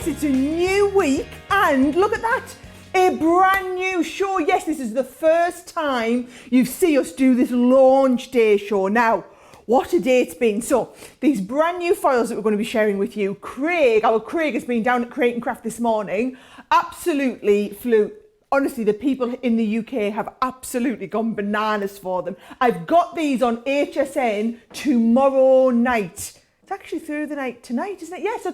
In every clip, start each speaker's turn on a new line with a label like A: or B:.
A: yes, it's a new week and look at that. A brand new show. Yes, this is the first time you see us do this launch day show. Now, what a day it's been. So, these brand new foils that we're going to be sharing with you, our Craig has been down at Create and Craft this morning, absolutely flew. Honestly, the people in the UK have absolutely gone bananas for them. I've got these on HSN tomorrow night. It's actually through the night tonight, isn't it? Yes,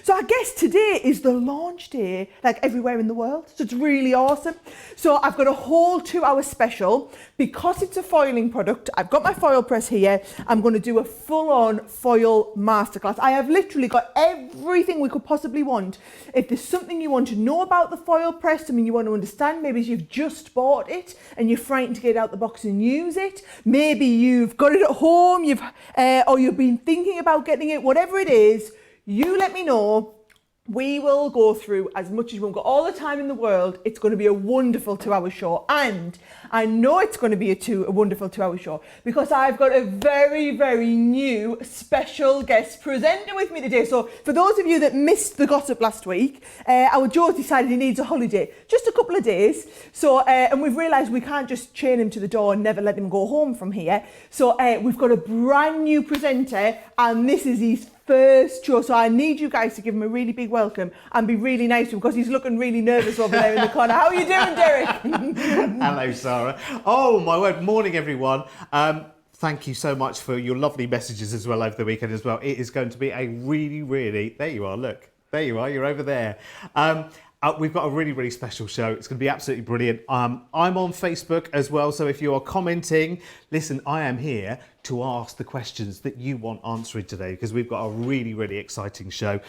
A: so I guess today is the launch day, like everywhere in the world. So it's really awesome. So I've got a whole 2-hour special. Because it's a foiling product, I've got my foil press here. I'm going to do a full-on foil masterclass. I have literally got everything we could possibly want. If there's something you want to know about the foil press, you want to understand, maybe you've just bought it and you're frightened to get it out the box and use it. Maybe you've got it at home, or you've been thinking about getting it, whatever it is, you let me know. We will go through as much as we've got all the time in the world. It's going to be a wonderful 2-hour show. And I know it's going to be a wonderful 2-hour show because I've got a very, very new special guest presenter with me today. So for those of you that missed the gossip last week, our Joe's decided he needs a holiday, just a couple of days. So, and we've realised we can't just chain him to the door and never let him go home from here. So we've got a brand new presenter and this is his first show, so I need you guys to give him a really big welcome and be really nice to him because he's looking really nervous over there in the corner. How are you doing, Derek?
B: Hello, Sara. Oh, my word. Morning, everyone. Thank you so much for your lovely messages as well over the weekend as well. It is going to be a really, there you are, look. There you are, you're over there. We've got a really special show. It's going to be absolutely brilliant. I'm on Facebook as well, so if you are commenting, listen, I am here to ask the questions that you want answering today because we've got a really exciting show.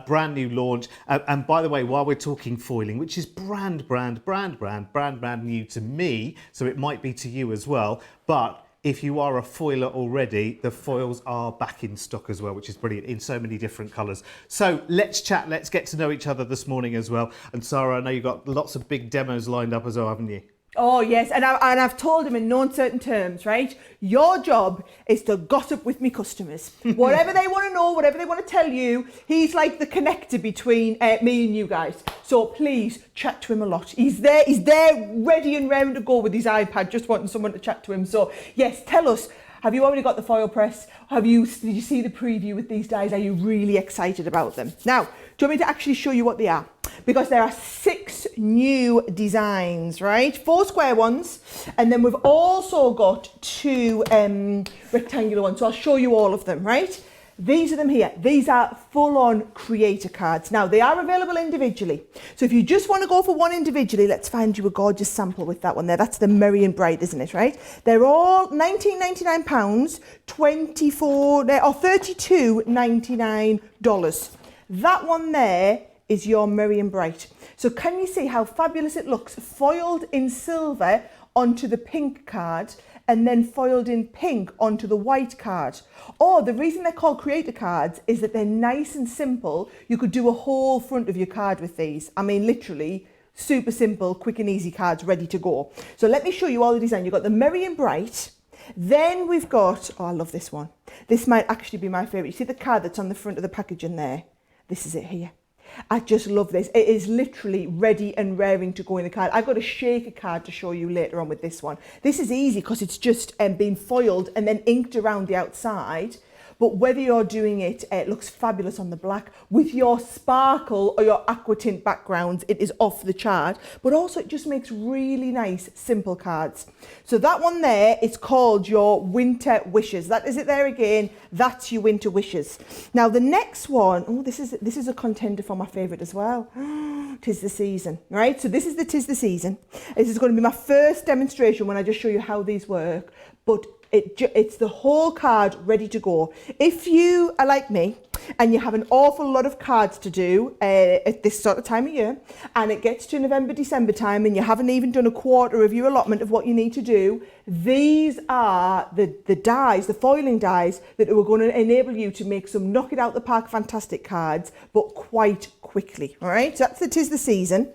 B: Brand new launch. And by the way, while we're talking foiling, which is brand new to me, so it might be to you as well, but if you are a foiler already, the foils are back in stock as well, which is brilliant in so many different colours. So let's chat, let's get to know each other this morning as well. And Sara, I know you've got lots of big demos lined up as well, haven't you?
A: Oh yes, and I've told him in no uncertain terms, right? Your job is to gossip with me customers. Whatever they want to know, whatever they want to tell you, he's like the connector between me and you guys. So please chat to him a lot. He's there ready and raring to go with his iPad, just wanting someone to chat to him. So yes, tell us, have you already got the foil press? Did you see the preview with these dies? Are you really excited about them? Now, do you want me to actually show you what they are? Because there are 6 new designs, right? 4 square ones, and then we've also got 2 rectangular ones. So I'll show you all of them, right? These are them here. These are full-on creator cards. Now, they are available individually. So if you just want to go for one individually, let's find you a gorgeous sample with that one there. That's the Merry and Bright, isn't it, right? They're all £19.99, $24 or $32.99. That one there is your Merry and Bright. So can you see how fabulous it looks? Foiled in silver onto the pink card and then foiled in pink onto the white card. Or the reason they're called creator cards is that they're nice and simple. You could do a whole front of your card with these. I mean, literally super simple, quick and easy cards ready to go. So let me show you all the design. You've got the Merry and Bright. Then we've got, oh, I love this one. This might actually be my favorite. You see the card that's on the front of the packaging there? This is it here. I just love this. It is literally ready and raring to go in the card. I've got a shaker card to show you later on with this one. This is easy because it's just been foiled and then inked around the outside. But whether you're doing it, it looks fabulous on the black. With your sparkle or your aqua tint backgrounds, it is off the chart. But also it just makes really nice, simple cards. So that one there is called your Winter Wishes. That is it there again. That's your Winter Wishes. Now the next one, oh, this is a contender for my favourite as well. 'Tis the season, right? So this is the 'Tis the season. This is going to be my first demonstration when I just show you how these work. But it's the whole card ready to go. If you are like me and you have an awful lot of cards to do at this sort of time of year and it gets to November, December time and you haven't even done a quarter of your allotment of what you need to do, these are the dies, the foiling dies that are going to enable you to make some knock it out the park fantastic cards, but quite quickly, all right? So that's the 'Tis the season.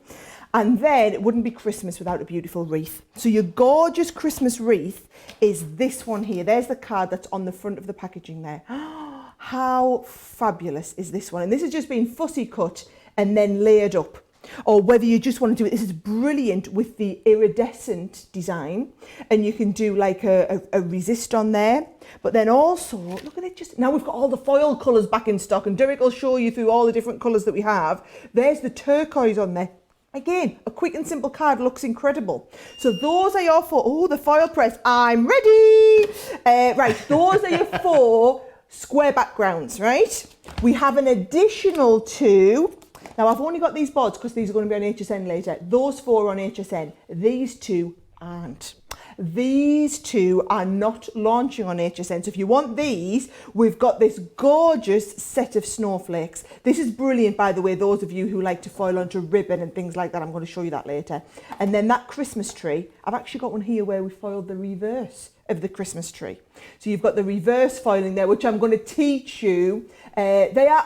A: And then it wouldn't be Christmas without a beautiful wreath. So your gorgeous Christmas wreath is this one here. There's the card that's on the front of the packaging there. How fabulous is this one? And this has just been fussy cut and then layered up. Or whether you just want to do it, this is brilliant with the iridescent design, and you can do like a resist on there. But then also, look at it, just now we've got all the foil colours back in stock, and Derek will show you through all the different colours that we have. There's the turquoise on there. Again, a quick and simple card, looks incredible. So those are your 4, oh, the foil press, I'm ready. Right, those are your 4 square backgrounds, right? We have an additional 2. Now, I've only got these boards because these are going to be on HSN later. Those 4 are on HSN. These 2 aren't. These 2 are not launching on HSN. So if you want these, we've got this gorgeous set of snowflakes. This is brilliant, by the way, those of you who like to foil onto ribbon and things like that. I'm going to show you that later. And then that Christmas tree, I've actually got one here where we foiled the reverse of the Christmas tree. So you've got the reverse foiling there, which I'm going to teach you. They're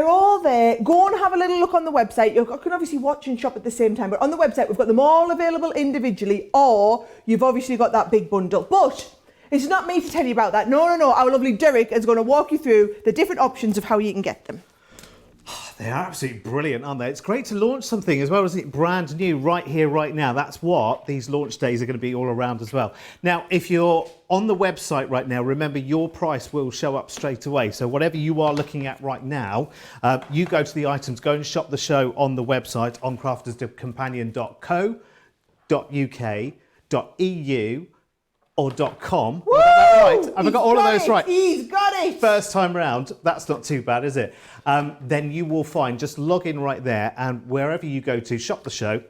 A: all there. Go and have a little look on the website. You can obviously watch and shop at the same time, but on the website, we've got them all available individually, or you've obviously got that big bundle. But it's not me to tell you about that. No. Our lovely Derek is going to walk you through the different options of how you can get them.
B: They are absolutely brilliant, aren't they? It's great to launch something as well, isn't it? Brand new, right here, right now. That's what these launch days are going to be all around as well. Now, if you're on the website right now, remember your price will show up straight away. So whatever you are looking at right now, you go to the items, go and shop the show on the website on crafterscompanion.co.uk.eu or .com.
A: Woo!
B: Have I got that right? Have I got all of those right?
A: He's got it.
B: First time round, that's not too bad, is it? Then you will find, just log in right there, and wherever you go to, shop the show,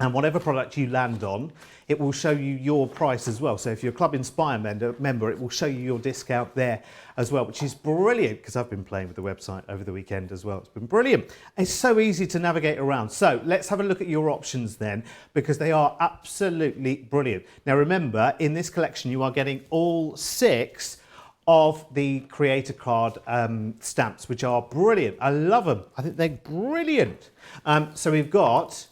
B: and whatever product you land on, it will show you your price as well. So if you're a Club Inspire member, it will show you your discount there as well, which is brilliant, because I've been playing with the website over the weekend as well. It's been brilliant. It's so easy to navigate around. So let's have a look at your options then, because they are absolutely brilliant. Now remember, in this collection, you are getting all 6 of the creator card stamps, which are brilliant. I love them. I think they're brilliant. So we've got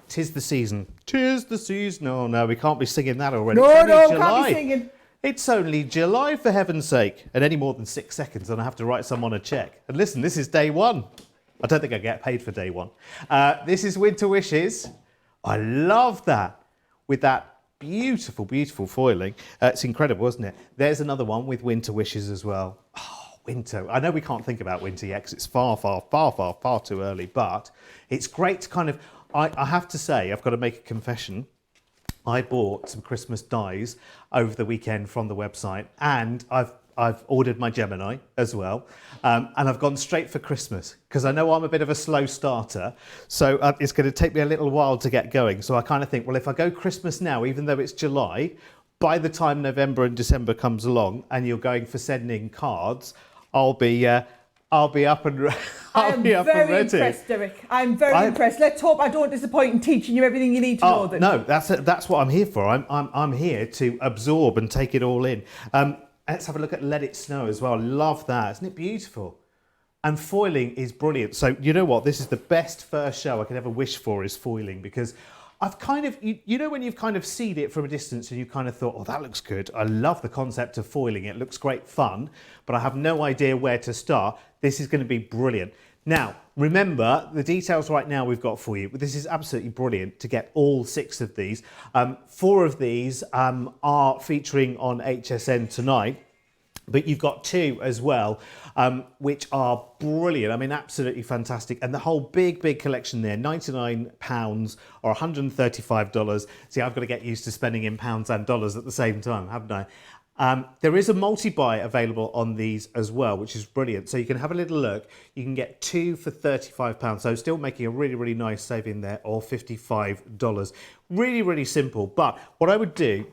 B: "'Tis the Season." 'Tis the season. Oh no, we can't be singing that already.
A: No,
B: July.
A: can't be singing.
B: It's only July, for heaven's sake. And any more than 6 seconds and I have to write someone a check. And listen, this is day 1. I don't think I get paid for day 1. This is Winter Wishes. I love that. With that beautiful, beautiful foiling. It's incredible, isn't it? There's another one with Winter Wishes as well. Oh, winter. I know we can't think about winter yet because it's far too early, but it's great to kind of, I have to say, I've got to make a confession. I bought some Christmas dies over the weekend from the website, and I've ordered my Gemini as well, and I've gone straight for Christmas because I know I'm a bit of a slow starter, so it's going to take me a little while to get going. So I kind of think, well, if I go Christmas now, even though it's July, by the time November and December comes along and you're going for sending cards, I'll be up and ready.
A: I'm very impressed, Derek. I'm very impressed. Let's hope I don't disappoint in teaching you everything you need to know. Then.
B: No, that's what I'm here for. I'm here to absorb and take it all in. Let's have a look at Let It Snow as well. Love that. Isn't it beautiful? And foiling is brilliant. So you know what? This is the best first show I could ever wish for, is foiling, because I've kind of, you know when you've kind of seen it from a distance and you kind of thought, oh, that looks good. I love the concept of foiling. It looks great fun, but I have no idea where to start. This is going to be brilliant. Now, remember, the details right now we've got for you. This is absolutely brilliant to get all 6 of these. 4 of these are featuring on HSN tonight, but you've got 2 as well, which are brilliant. I mean, absolutely fantastic. And the whole big collection there, £99 or $135. See, I've got to get used to spending in pounds and dollars at the same time, haven't I? There is a multi-buy available on these as well, which is brilliant. So you can have a little look. You can get 2 for £35. So still making a really nice saving there, or $55. Really simple. But what I would do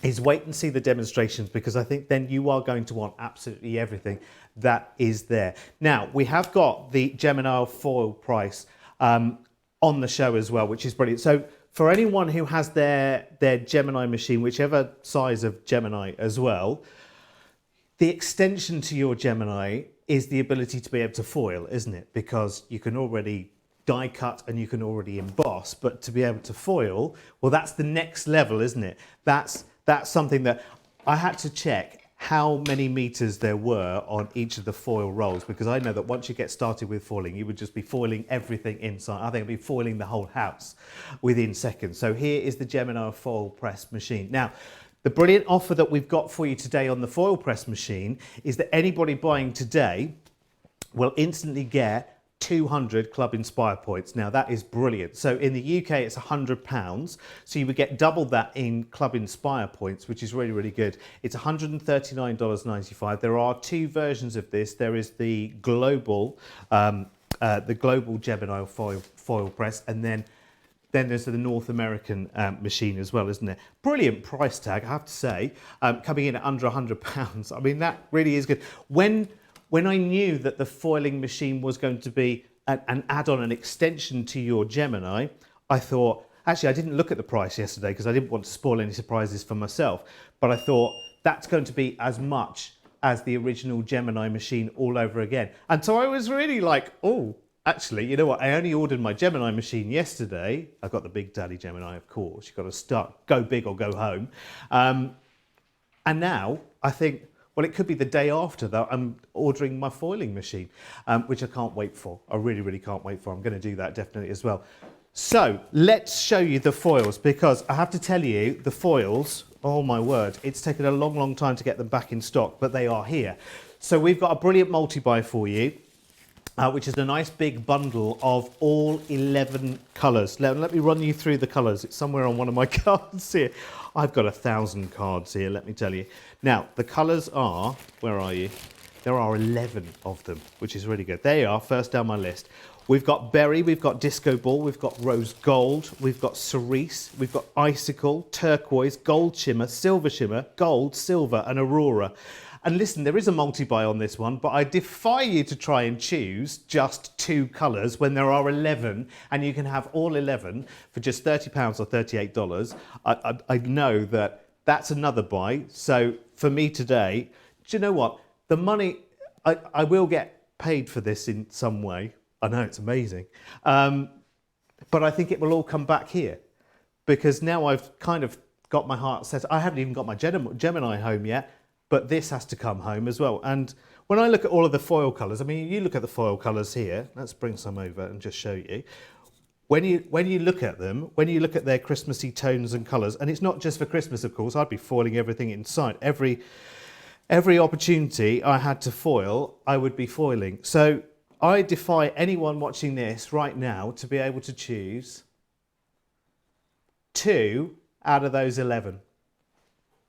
B: is wait and see the demonstrations, because I think then you are going to want absolutely everything that is there. Now, we have got the Gemini foil price on the show as well, which is brilliant. So for anyone who has their Gemini machine, whichever size of Gemini as well, the extension to your Gemini is the ability to be able to foil, isn't it? Because you can already die cut and you can already emboss, but to be able to foil, well, that's the next level, isn't it? That's something that I had to check how many meters there were on each of the foil rolls, because I know that once you get started with foiling, you would just be foiling everything inside. I think I'd be foiling the whole house within seconds. So here is the Gemini foil press machine. Now, the brilliant offer that we've got for you today on the foil press machine is that anybody buying today will instantly get 200 Club Inspire points. Now that is brilliant. So in the UK it's £100, so you would get double that in Club Inspire points, which is really, really good. It's $139.95. There are two versions of this. There is the global Gemini foil press, and then there's the North American machine as well, isn't it? Brilliant price tag, I have to say, coming in at under £100. I mean, that really is good. When I knew that the foiling machine was going to be an add-on, an extension to your Gemini, I thought, actually I didn't look at the price yesterday because I didn't want to spoil any surprises for myself, but I thought that's going to be as much as the original Gemini machine all over again. And so I was really like, oh, actually, you know what? I only ordered my Gemini machine yesterday. I've got the Big Daddy Gemini, of course. You've got to go big or go home. And now I think, well, it could be the day after that I'm ordering my foiling machine, which I can't wait for. I really, really can't wait for. I'm going to do that definitely as well. So let's show you the foils, because I have to tell you, the foils, oh my word, it's taken a long, long time to get them back in stock, but they are here. So we've got a brilliant multi-buy for you, which is a nice big bundle of all 11 colours. Let me run you through the colours. It's somewhere on one of my cards here. I've got 1,000 cards here, let me tell you. Now, the colours are, where are you? There are 11 of them, which is really good. There you are, first down my list. We've got berry, we've got disco ball, we've got rose gold, we've got cerise, we've got icicle, turquoise, gold shimmer, gold, silver, and aurora. And listen, there is a multi-buy on this one, but I defy you to try and choose just 2 colours when there are 11, and you can have all 11 for just £30 or $38. I know that that's another buy. So for me today, do you know what? The money, I will get paid for this in some way. I know, it's amazing. But I think it will all come back here, because now I've kind of got my heart set. I haven't even got my Gemini home yet, but this has to come home as well. And when I look at all of the foil colours, I mean, you look at the foil colours here. Let's bring some over and just show you. When you look at them, when you look at their Christmassy tones and colours, and it's not just for Christmas, of course, I'd be foiling everything in sight. Every opportunity I had to foil, I would be foiling. So I defy anyone watching this right now to be able to choose 2 out of those 11.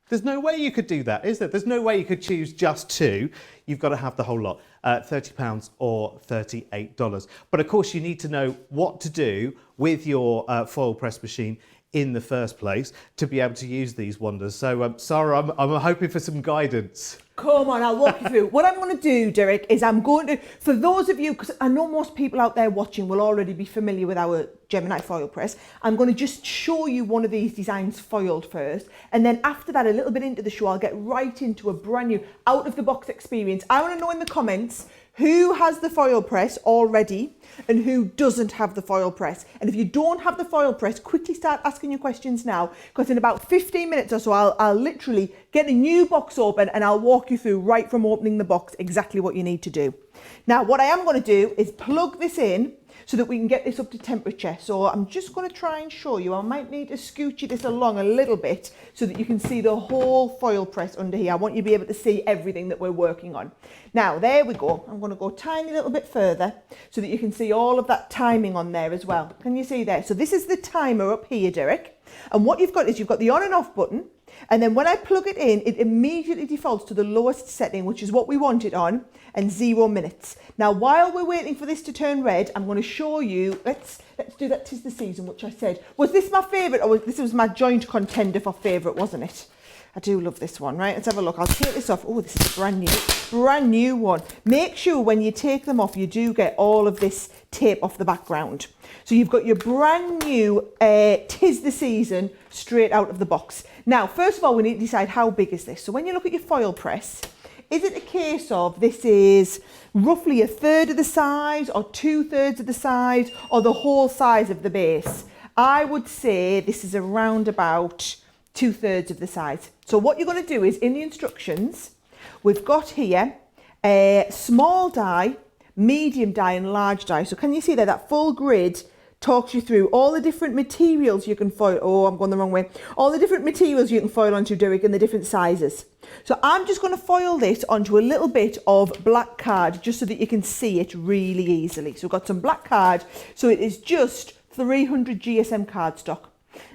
B: There's no way you could do that, is there? There's no way you could choose just 2. You've got to have the whole lot, £30 or $38. But of course, you need to know what to do with your foil press machine in the first place to be able to use these wonders. So, Sara, I'm hoping for some guidance.
A: Come on, I'll walk you through. What I'm going to do, Derek, is I'm going to, for those of you, because I know most people out there watching will already be familiar with our Gemini foil press, I'm going to just show you one of these designs foiled first. And then after that, a little bit into the show, I'll get right into a brand new out-of-the-box experience. I want to know in the comments who has the foil press already and who doesn't have the foil press. And if you don't have the foil press, quickly start asking your questions now, because in about 15 minutes or so, I'll literally get a new box open and I'll walk you through right from opening the box exactly what you need to do. Now, what I am going to do is plug this in so that we can get this up to temperature. So I'm just going to try and show you. I might need to scooch this along a little bit so that you can see the whole foil press under here. I want you to be able to see everything that we're working on. Now, there we go. I'm going to go a tiny little bit further so that you can see all of that timing on there as well. Can you see there? So this is the timer up here, Derek. And what you've got is you've got the on and off button. And then when I plug it in, it immediately defaults to the lowest setting, which is what we want it on, and 0 minutes. Now, while we're waiting for this to turn red, I'm going to show you, let's do that 'Tis the Season, which I said. Was this my favourite, or this was my joint contender for favourite, wasn't it? I do love this one, right? Let's have a look. I'll take this off. Oh, this is a brand new one. Make sure when you take them off, you do get all of this tape off the background. So you've got your brand new 'Tis the Season straight out of the box. Now, first of all, we need to decide how big is this. So when you look at your foil press, is it a case of this is roughly 1/3 of the size or 2/3 of the size or the whole size of the base? I would say this is around about 2/3 of the size. So what you're going to do is in the instructions, We've got here a small die, medium die and large die. So can you see there, that full grid talks you through all the different materials you can foil. Oh, I'm going the wrong way. All the different materials you can foil onto, Derek, and the different sizes. So I'm just going to foil this onto a little bit of black card just so that you can see it really easily. So we've got some black card. So it is just 300 GSM cardstock.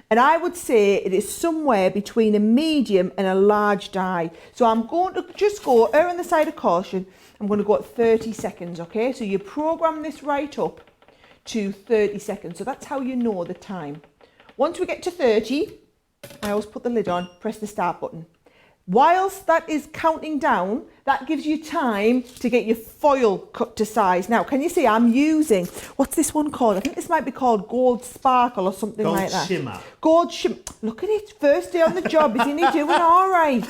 A: And I would say it is somewhere between a medium and a large die. So I'm going to just go err on the side of caution. I'm going to go at 30 seconds, okay? So you program this right up to 30 seconds. So that's how you know the time. Once we get to 30, I always put the lid on, press the start button. Whilst that is counting down, that gives you time to get your foil cut to size. Now, can you see I'm using, what's this one called? I think this might be called Gold Sparkle or something like that.
B: Gold Shimmer.
A: Gold Shimmer. Look at it, first day on the job. Isn't he doing all right?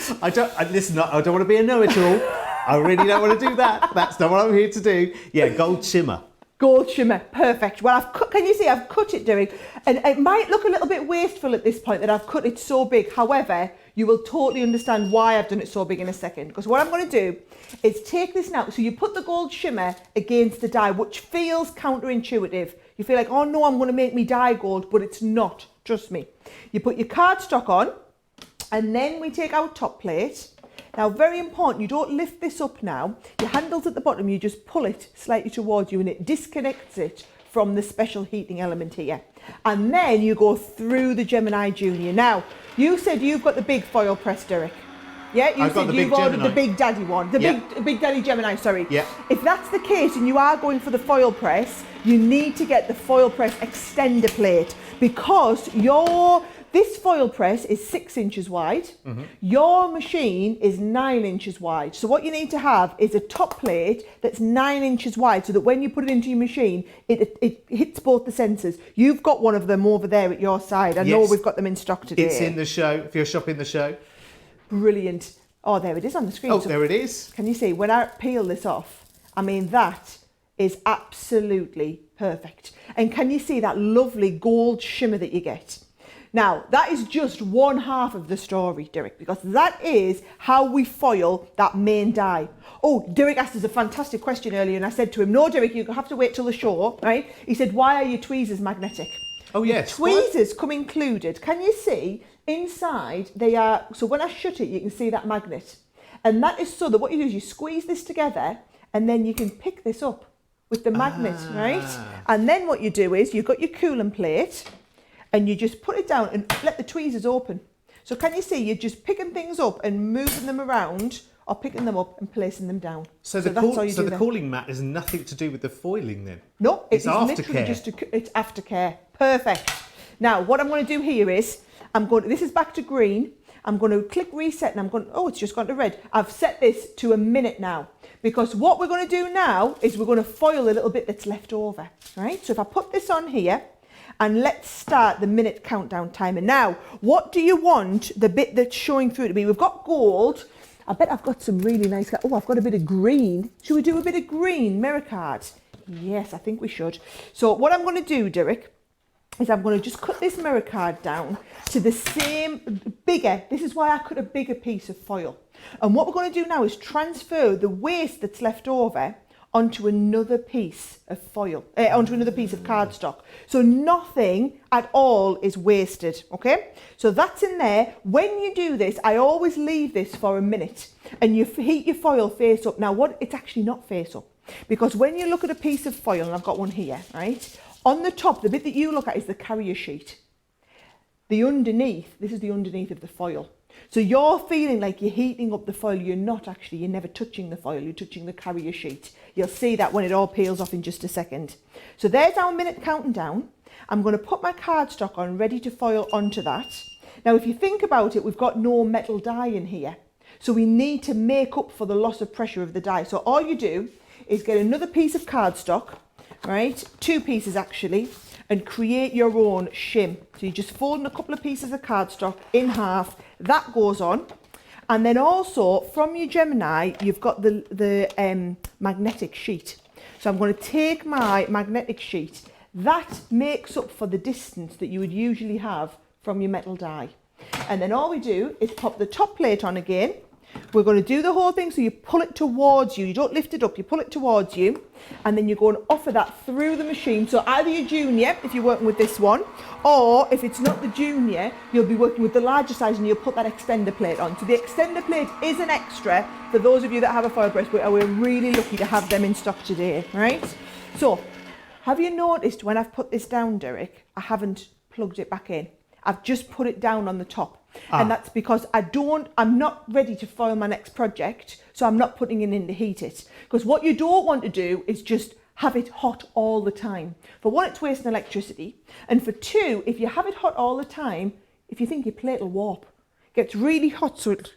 B: Listen, I don't want to be a know-it-all. I really don't want to do that. That's not what I'm here to do. Yeah, Gold Shimmer.
A: Gold Shimmer, perfect. Well, can you see I've cut it, Derek? And it might look a little bit wasteful at this point that I've cut it so big. However, you will totally understand why I've done it so big in a second. Because what I'm going to do is take this now. So you put the Gold Shimmer against the die, which feels counterintuitive. You feel like, oh no, I'm going to make me die gold, but it's not. Trust me. You put your cardstock on, and then we take our top plate. Now, very important, you don't lift this up now. Your handle's at the bottom, you just pull it slightly towards you and it disconnects it from the special heating element here. And then you go through the Gemini Junior. Now, you said you've got the big foil press, Derek. Yeah, you said you've ordered the Big Daddy one. The Big Daddy Gemini, sorry.
B: Yeah.
A: If that's the case and you are going for the foil press, you need to get the foil press extender plate because this foil press is 6 inches wide. Mm-hmm. Your machine is 9 inches wide. So what you need to have is a top plate that's 9 inches wide so that when you put it into your machine, it hits both the sensors. You've got one of them over there at your side. I know we've got them in stock today.
B: It's in the show, if you're shopping the show.
A: Brilliant. Oh, there it is on the screen.
B: Oh,
A: so
B: there it is.
A: Can you see, when I peel this off, I mean, that is absolutely perfect. And can you see that lovely gold shimmer that you get? Now, that is just one half of the story, Derek, because that is how we foil that main die. Oh, Derek asked us a fantastic question earlier, and I said to him, no, Derek, you have to wait till the show, right? He said, why are your tweezers magnetic?
B: Oh, yes.
A: The tweezers come included. Can you see inside they are, so when I shut it, you can see that magnet. And that is so that what you do is you squeeze this together, and then you can pick this up with the magnet, right? And then what you do is you've got your coolant plate, and you just put it down and let the tweezers open. So can you see, you're just picking things up and moving them around or picking them up and placing them down.
B: So the cooling mat has nothing to do with the foiling then?
A: No, it's
B: aftercare.
A: It's aftercare. Perfect. Now, what I'm going to do here is, this is back to green. I'm going to click reset and it's just gone to red. I've set this to a minute now because what we're going to do now is we're going to foil a little bit that's left over, right? So if I put this on here, and let's start the minute countdown timer. Now, what do you want the bit that's showing through to be? We've got gold. I bet I've got some really nice, I've got a bit of green. Should we do a bit of green mirror card? Yes, I think we should. So what I'm going to do, Derek, is I'm going to just cut this mirror card down to the same, bigger. This is why I cut a bigger piece of foil. And what we're going to do now is transfer the waste that's left over onto another piece of foil, onto another piece of cardstock. So nothing at all is wasted, okay? So that's in there. When you do this, I always leave this for a minute and you heat your foil face up. Now, it's actually not face up because when you look at a piece of foil, and I've got one here, right? On the top, the bit that you look at is the carrier sheet. The underneath, this is the underneath of the foil. So you're feeling like you're heating up the foil. You're not actually, you're never touching the foil, you're touching the carrier sheet. You'll see that when it all peels off in just a second. So there's our minute counting down. I'm going to put my cardstock on, ready to foil onto that. Now, if you think about it, we've got no metal die in here. So we need to make up for the loss of pressure of the die. So all you do is get another piece of cardstock, right? 2 pieces actually, and create your own shim. So you just fold in a couple of pieces of cardstock in half. That goes on. And then also from your Gemini, you've got the magnetic sheet. So I'm going to take my magnetic sheet. That makes up for the distance that you would usually have from your metal die. And then all we do is pop the top plate on again. we're going to do the whole thing. So you pull it towards you. You don't lift it up, you pull it towards you. And then you're going to offer that through the machine. So either your junior, if you're working with this one, or if it's not the junior, you'll be working with the larger size and you'll put that extender plate on. So the extender plate is an extra for those of you that have a foil press, but we're really lucky to have them in stock today, right? So have you noticed when I've put this down, Derek, I haven't plugged it back in. I've just put it down on the top. And that's because I'm not ready to foil my next project, so I'm not putting it in to heat it. Because what you don't want to do is just have it hot all the time. For one, it's wasting electricity. And for two, if you have it hot all the time, if you think your plate will warp, it gets really hot, so it'll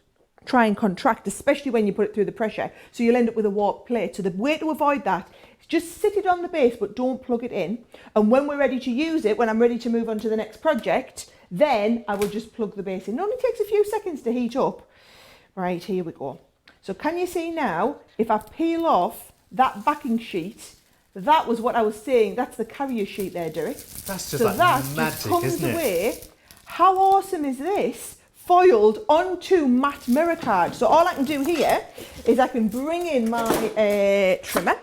A: try and contract, especially when you put it through the pressure. So you'll end up with a warped plate. So the way to avoid that is just sit it on the base, but don't plug it in. And when we're ready to use it, when I'm ready to move on to the next project, then I will just plug the base in. It only takes a few seconds to heat up. Right, here we go. So can you see now, if I peel off that backing sheet, that was what I was saying, that's the carrier sheet there, Derek.
B: That's just
A: so
B: like
A: that
B: magic,
A: just comes
B: isn't it?
A: away. How awesome is this? Foiled onto matte mirror card. So all I can do here is I can bring in my trimmer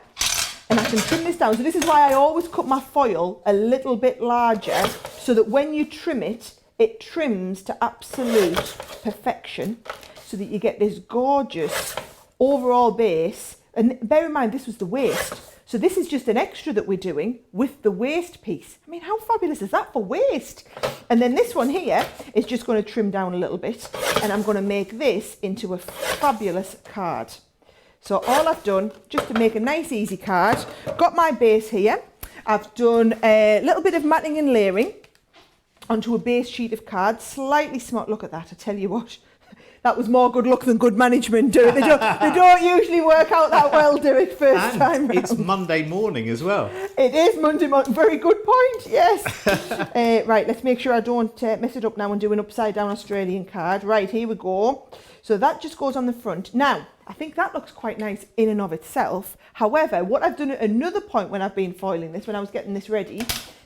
A: and I can trim this down. So this is why I always cut my foil a little bit larger, so that when you trim it, it trims to absolute perfection, so that you get this gorgeous overall base. And bear in mind, this was the waist. So this is just an extra that we're doing with the waist piece. I mean, how fabulous is that for waist? And then this one here is just going to trim down a little bit, and I'm going to make this into a fabulous card. So all I've done, just to make a nice easy card, got my base here. I've done a little bit of matting and layering onto a base sheet of cards. Slightly smart, look at that, I tell you what. That was more good luck than good management, Derek. They don't usually work out that well, Derek, first time round.
B: It's Monday morning as well.
A: It is Monday morning. Very good point, yes. Right, let's make sure I don't mess it up now and do an upside down Australian card. Right, here we go. So that just goes on the front. Now, I think that looks quite nice in and of itself. However, what I've done at another point when I've been foiling this, when I was getting this ready,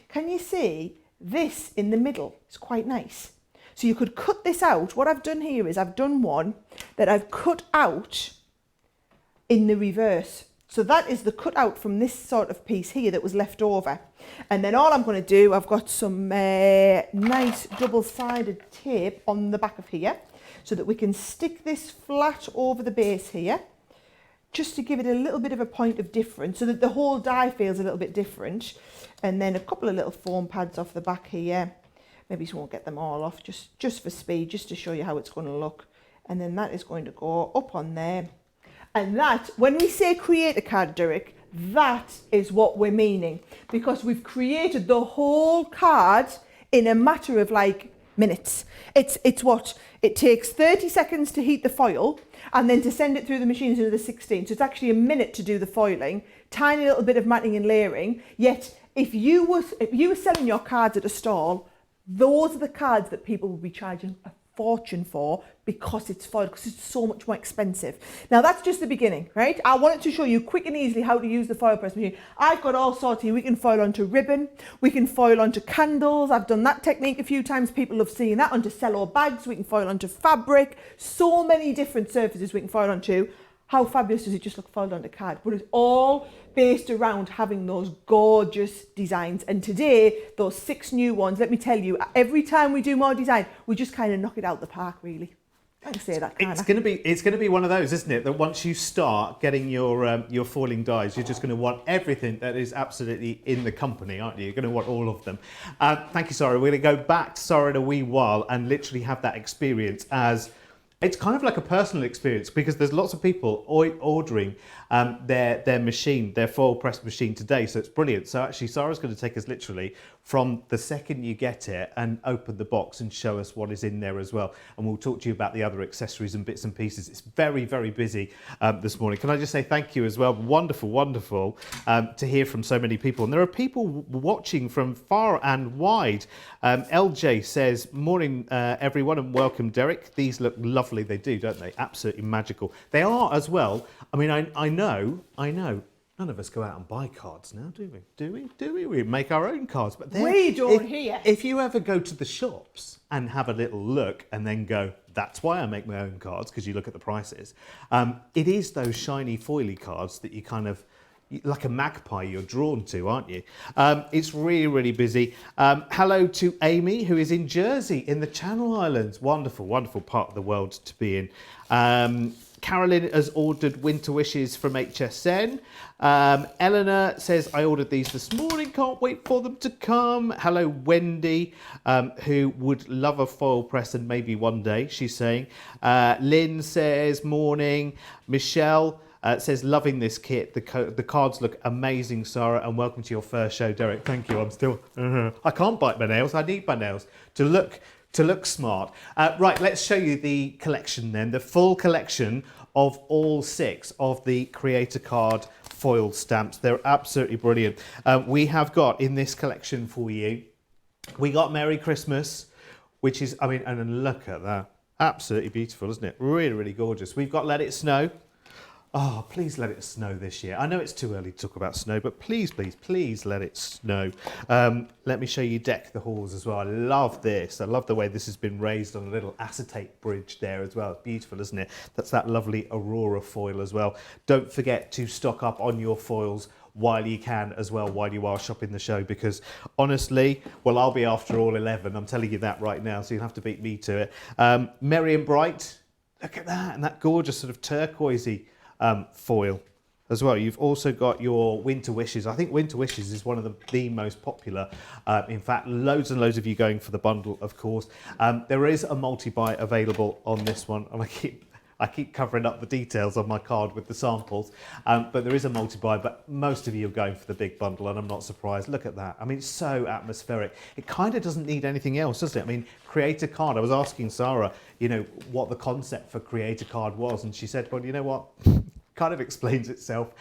A: can you see this in the middle? It's quite nice. So you could cut this out. What I've done here is I've done one that I've cut out in the reverse. So that is the cut out from this sort of piece here that was left over. And then all I'm going to do, I've got some nice double-sided tape on the back of here, so that we can stick this flat over the base here, just to give it a little bit of a point of difference, so that the whole die feels a little bit different. And then a couple of little foam pads off the back here. Maybe you won't get them all off, just for speed, just to show you how it's going to look. And then that is going to go up on there. And that, when we say create a card, Derek, that is what we're meaning. Because we've created the whole card in a matter of like minutes. It's what? It takes 30 seconds to heat the foil and then to send it through the machine into the 16. So it's actually a minute to do the foiling, tiny little bit of matting and layering. Yet if you were selling your cards at a stall, those are the cards that people will be charging a fortune for, because it's foiled, because it's so much more expensive. Now that's just the beginning, right? I wanted to show you quick and easily how to use the foil press machine. I've got all sorts here. We can foil onto ribbon, we can foil onto candles. I've done that technique a few times. People have seen that. Onto cello bags, we can foil onto fabric. So many different surfaces we can foil onto. How fabulous does it just look foiled onto card? But it's all based around having those gorgeous designs. And today, those 6 new ones, let me tell you, every time we do more design, we just kind of knock it out the park, really. I can say that, can't I?
B: It's going to be one of those, isn't it? That once you start getting your foiling dies, you're just going to want everything that is absolutely in the company, aren't you? You're going to want all of them. Thank you, Sara. We're going to go back to Sara in a wee while and literally have that experience as... It's kind of like a personal experience, because there's lots of people ordering their machine, their foil press machine today. So it's brilliant. So actually, Sara's going to take us literally from the second you get it and open the box and show us what is in there as well. And we'll talk to you about the other accessories and bits and pieces. It's very, very busy this morning. Can I just say thank you as well? Wonderful, wonderful to hear from so many people. And there are people watching from far and wide. LJ says, morning everyone, and welcome, Derek. These look lovely. They do, don't they? Absolutely magical. They are as well. I mean, I know. None of us go out and buy cards now, do we? Do we? We make our own cards. But
A: We don't here.
B: If you ever go to the shops and have a little look and then go, that's why I make my own cards, because you look at the prices. It is those shiny foily cards that you kind of, like a magpie, you're drawn to, aren't you? It's really, really busy. Hello to Amy, who is in Jersey, in the Channel Islands. Wonderful, wonderful part of the world to be in. Carolyn has ordered winter wishes from HSN. Eleanor says, I ordered these this morning, can't wait for them to come. Hello, Wendy, who would love a foil press and maybe one day, she's saying. Lynn says, morning. Michelle says, loving this kit. The cards look amazing, Sara, and welcome to your first show, Derek. Thank you. I'm still, I can't bite my nails. I need my nails to look smart. Right, let's show you the collection then, the full collection of all 6 of the Creator Card foil stamps. They're absolutely brilliant. We have got in this collection for you, we got Merry Christmas, which is, I mean, and look at that. Absolutely beautiful, isn't it? Really, really gorgeous. We've got Let It Snow. Oh, please let it snow this year. I know it's too early to talk about snow, but please, please, please let it snow. Let me show you Deck the Halls as well. I love this. I love the way this has been raised on a little acetate bridge there as well. It's beautiful, isn't it? That's that lovely Aurora foil as well. Don't forget to stock up on your foils while you can as well, while you are shopping the show, because honestly, well, I'll be after all 11. I'm telling you that right now, so you'll have to beat me to it. Merry and Bright. Look at that, and that gorgeous sort of turquoisey foil as well. You've also got your Winter Wishes. I think Winter Wishes is one of the most popular. In fact, loads and loads of you going for the bundle, of course. There is a multi-buy available on this one, and I keep covering up the details on my card with the samples, but there is a multi-buy, but most of you are going for the big bundle, and I'm not surprised. Look at that. I mean, it's so atmospheric. It kind of doesn't need anything else, does it? I mean, Creator Card, I was asking Sara, you know, what the concept for Creator Card was, and she said, well, you know what? Kind of explains itself.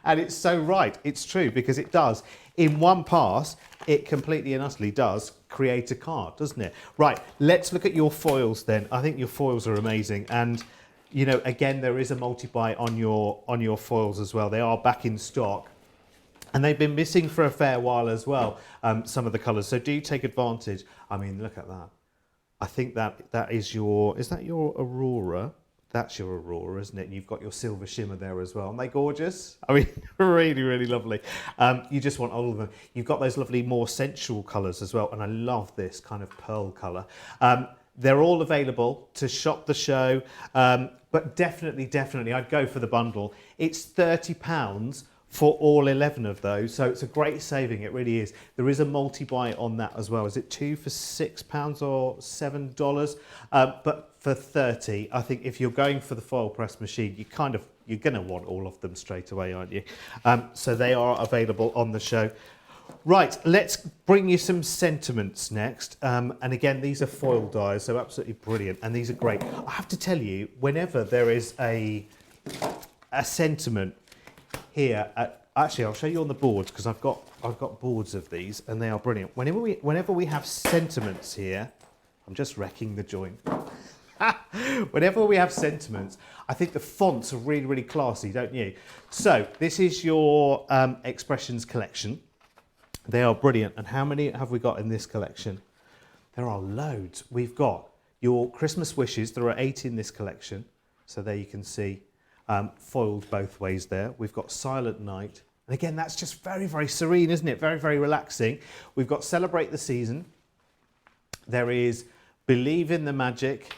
B: And it's so right. It's true, because it does. In one pass, it completely and utterly does create a card, doesn't it? Right, let's look at your foils then. I think your foils are amazing. And, you know, again, there is a multi-buy on your foils as well. They are back in stock. And they've been missing for a fair while as well, some of the colours. So do take advantage. I mean, look at that. I think that is that your Aurora? That's your Aurora, isn't it? And you've got your silver shimmer there as well. Aren't they gorgeous? I mean, really, really lovely. You just want all of them. You've got those lovely, more sensual colours as well. And I love this kind of pearl colour. They're all available to shop the show. But definitely, I'd go for the bundle. It's £30 for all 11 of those. So it's a great saving, it really is. There is a multi-buy on that as well. Is it 2 for £6 or $7? But for 30, I think if you're going for the foil press machine, you're going to want all of them straight away, aren't you? So they are available on the show. Right, let's bring you some sentiments next. And again, these are foil dies, so absolutely brilliant. And these are great. I have to tell you, whenever there is a sentiment here, actually, I'll show you on the boards, because I've got boards of these, and they are brilliant. Whenever we have sentiments here, I'm just wrecking the joint. Whenever we have sentiments, I think the fonts are really, really classy, don't you? So this is your expressions collection. They are brilliant. And how many have we got in this collection? There are loads. We've got your Christmas wishes. There are 8 in this collection. So there you can see foiled both ways there. We've got Silent Night. And again, that's just very, very serene, isn't it? Very, very relaxing. We've got Celebrate the Season. There is Believe in the Magic.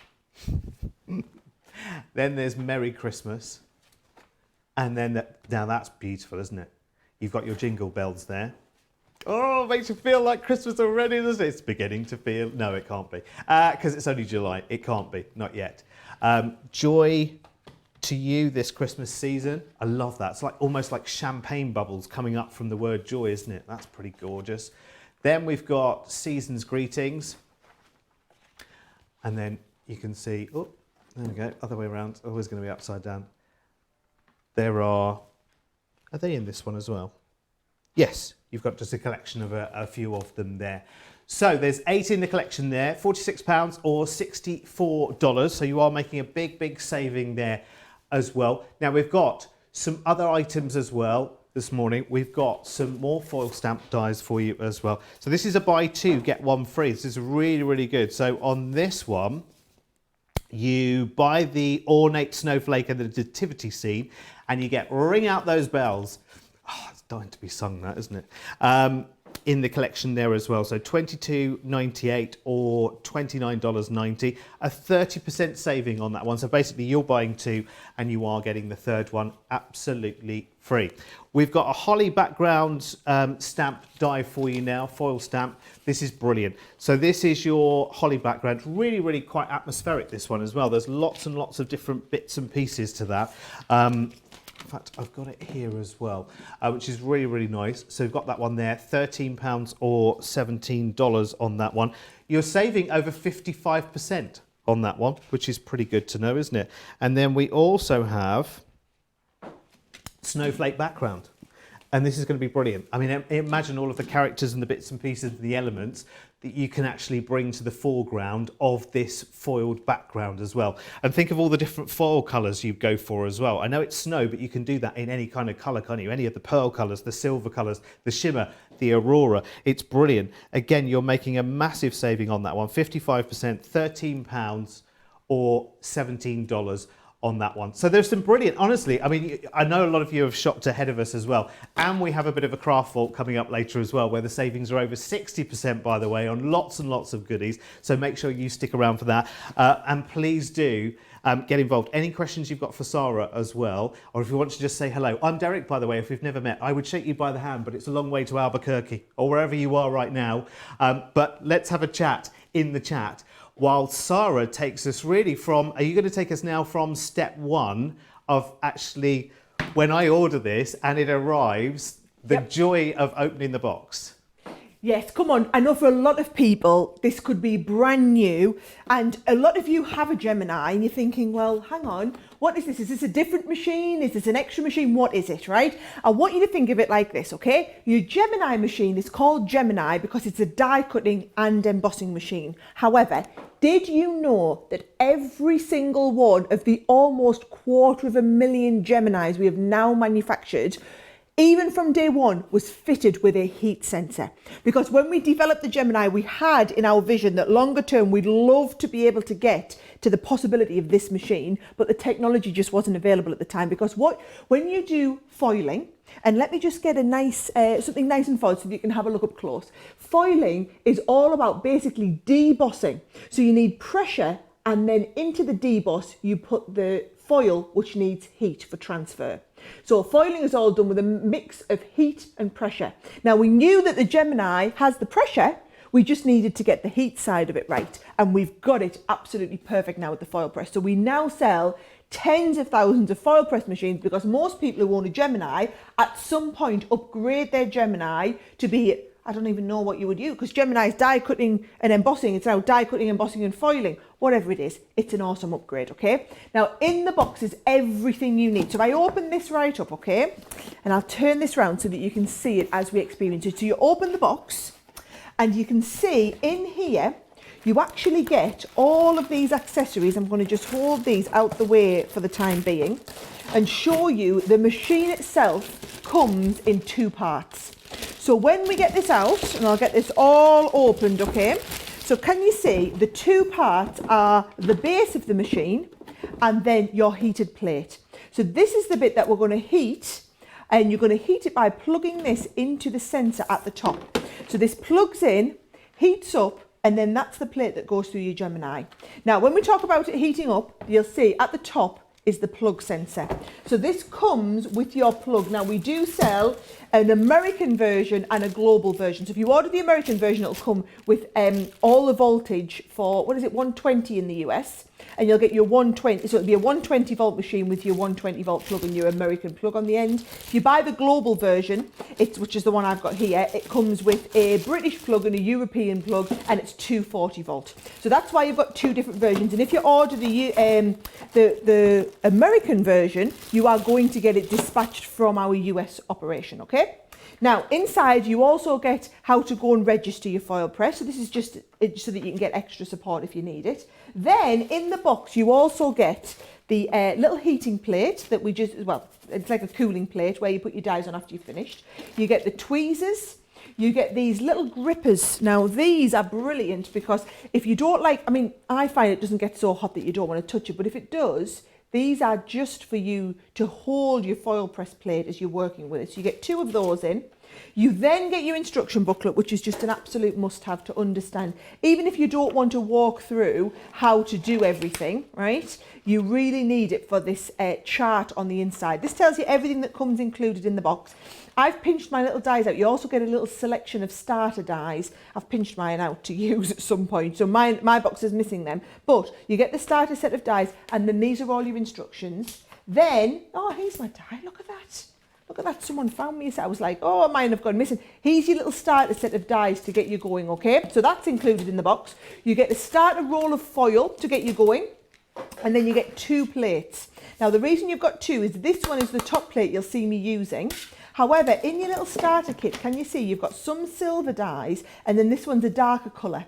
B: Then there's Merry Christmas. And then, now that's beautiful, isn't it? You've got your Jingle Bells there. Oh, it makes you feel like Christmas already, doesn't it? It's beginning to feel, no, it can't be. Because it's only July, it can't be, not yet. Joy to you this Christmas season. I love that. It's like almost like champagne bubbles coming up from the word joy, isn't it? That's pretty gorgeous. Then we've got Season's Greetings. And then you can see, oh, there we go, other way around, always going to be upside down. There are they in this one as well? Yes, you've got just a collection of a few of them there. So there's 8 in the collection there, £46 or $64. So you are making a big, big saving there as well. Now we've got some other items as well this morning. We've got some more foil stamp dies for you as well. So this is a buy two, get one free. This is really, really good. So on this one, you buy the ornate snowflake and the nativity scene, and you get ring out those bells. Oh, it's dying to be sung, that, isn't it? In the collection there as well. So $22.98 or $29.90, a 30% saving on that one. So basically you're buying two and you are getting the third one absolutely free. We've got a holly background stamp die for you now, foil stamp. This is brilliant. So this is your holly background. Really, really quite atmospheric, this one as well. There's lots and lots of different bits and pieces to that. In fact, I've got it here as well, which is really, really nice. So we've got that one there, £13 or $17 on that one. You're saving over 55% on that one, which is pretty good to know, isn't it? And then we also have snowflake background. And this is going to be brilliant. I mean, imagine all of the characters and the bits and pieces, the elements that you can actually bring to the foreground of this foiled background as well. And think of all the different foil colours you go for as well. I know it's snow, but you can do that in any kind of colour, can't you? Any of the pearl colours, the silver colours, the shimmer, the aurora. It's brilliant. Again, you're making a massive saving on that one. 55%, £13 or $17 on that one. So there's some brilliant, honestly, I mean, I know a lot of you have shopped ahead of us as well. And we have a bit of a craft vault coming up later as well, where the savings are over 60%, by the way, on lots and lots of goodies. So make sure you stick around for that. And please do get involved. Any questions you've got for Sara as well, or if you want to just say hello. I'm Derek, by the way, if we've never met. I would shake you by the hand, but it's a long way to Albuquerque or wherever you are right now. But let's have a chat in the chat, while Sara takes us really from, are you going to take us now from step one of actually when I order this and it arrives, the joy of opening the box?
A: Yes, come on. I know for a lot of people, this could be brand new. And a lot of you have a Gemini and you're thinking, well, hang on, what is this? Is this a different machine? Is this an extra machine? What is it, right? I want you to think of it like this, okay? Your Gemini machine is called Gemini because it's a die cutting and embossing machine. However, did you know that every single one of the almost 250,000 Geminis we have now manufactured, even from day one, was fitted with a heat sensor? Because when we developed the Gemini, we had in our vision that longer term, we'd love to be able to get to the possibility of this machine, but the technology just wasn't available at the time. Because when you do foiling, and let me just get a nice, something nice and foiled so that you can have a look up close. Foiling is all about basically debossing. So you need pressure, and then into the deboss, you put the foil, which needs heat for transfer. So foiling is all done with a mix of heat and pressure. Now we knew that the Gemini has the pressure, we just needed to get the heat side of it right. And we've got it absolutely perfect now with the foil press. So we now sell tens of thousands of foil press machines because most people who own a Gemini at some point upgrade their Gemini to be, I don't even know what you would use, because Gemini is die cutting and embossing. It's now die cutting, embossing and foiling. Whatever it is, it's an awesome upgrade, okay? Now, in the box is everything you need. So if I open this right up, okay? And I'll turn this around so that you can see it as we experience it. So you open the box and you can see in here, you actually get all of these accessories. I'm going to just hold these out the way for the time being and show you the machine itself comes in two parts. So when we get this out, and I'll get this all opened, okay? So can you see the two parts are the base of the machine and then your heated plate. So this is the bit that we're going to heat, and you're going to heat it by plugging this into the sensor at the top. So this plugs in, heats up, and then that's the plate that goes through your Gemini. Now, when we talk about it heating up, you'll see at the top is the plug sensor. So this comes with your plug. Now, we do sell an American version and a global version. So if you order the American version, it'll come with all the voltage for, 120 in the US. And you'll get your 120, so it'll be a 120 volt machine with your 120 volt plug and your American plug on the end. If you buy the global version, which is the one I've got here, it comes with a British plug and a European plug, and it's 240 volt. So that's why you've got two different versions. And if you order the American version, you are going to get it dispatched from our US operation, okay? Now, inside you also get how to go and register your foil press. So this is just so that you can get extra support if you need it. Then in the box you also get the little heating plate that we just, well, it's like a cooling plate where you put your dies on after you've finished. You get the tweezers. You get these little grippers. Now, these are brilliant because if you don't like, I mean, I find it doesn't get so hot that you don't want to touch it, but if it does, these are just for you to hold your foil press plate as you're working with it. So you get 2 of those in. You then get your instruction booklet, which is just an absolute must-have to understand. Even if you don't want to walk through how to do everything, right? You really need it for this chart on the inside. This tells you everything that comes included in the box. I've pinched my little dies out. You also get a little selection of starter dies. I've pinched mine out to use at some point, so my box is missing them. But you get the starter set of dies, and then these are all your instructions. Then, oh, here's my die. Look at that. Look at that, someone found me. I was like, oh, mine have gone missing. Here's your little starter set of dies to get you going, okay? So that's included in the box. You get the starter roll of foil to get you going, and then you get 2 plates. Now, the reason you've got 2 is this one is the top plate you'll see me using. However, in your little starter kit, can you see you've got some silver dies, and then this one's a darker colour.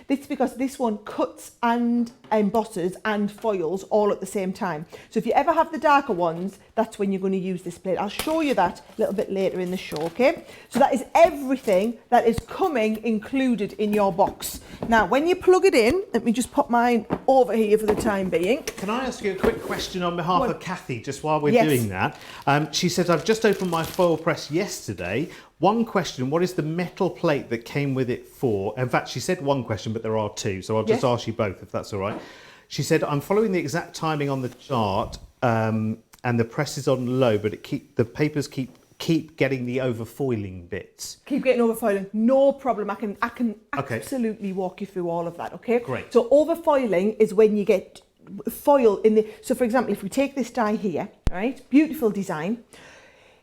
A: This is because this one cuts and embosses and foils all at the same time. So if you ever have the darker ones, that's when you're going to use this plate. I'll show you that a little bit later in the show, okay? So that is everything that is coming included in your box. Now, when you plug it in, let me just pop mine over here for the time being.
B: Can I ask you a quick question on behalf of Kathy, just while we're
A: Yes.
B: doing that? She says, I've just opened my foil press yesterday. One question, what is the metal plate that came with it for? In fact, she said one question, but there are 2, so I'll just ask you both if that's all right. She said, I'm following the exact timing on the chart, and the press is on low, but the papers keep getting the overfoiling bits.
A: Keep getting overfoiling, no problem. I can absolutely walk you through all of that, okay?
B: Great.
A: So overfoiling is when you get foil in the, so for example, if we take this die here, right, beautiful design.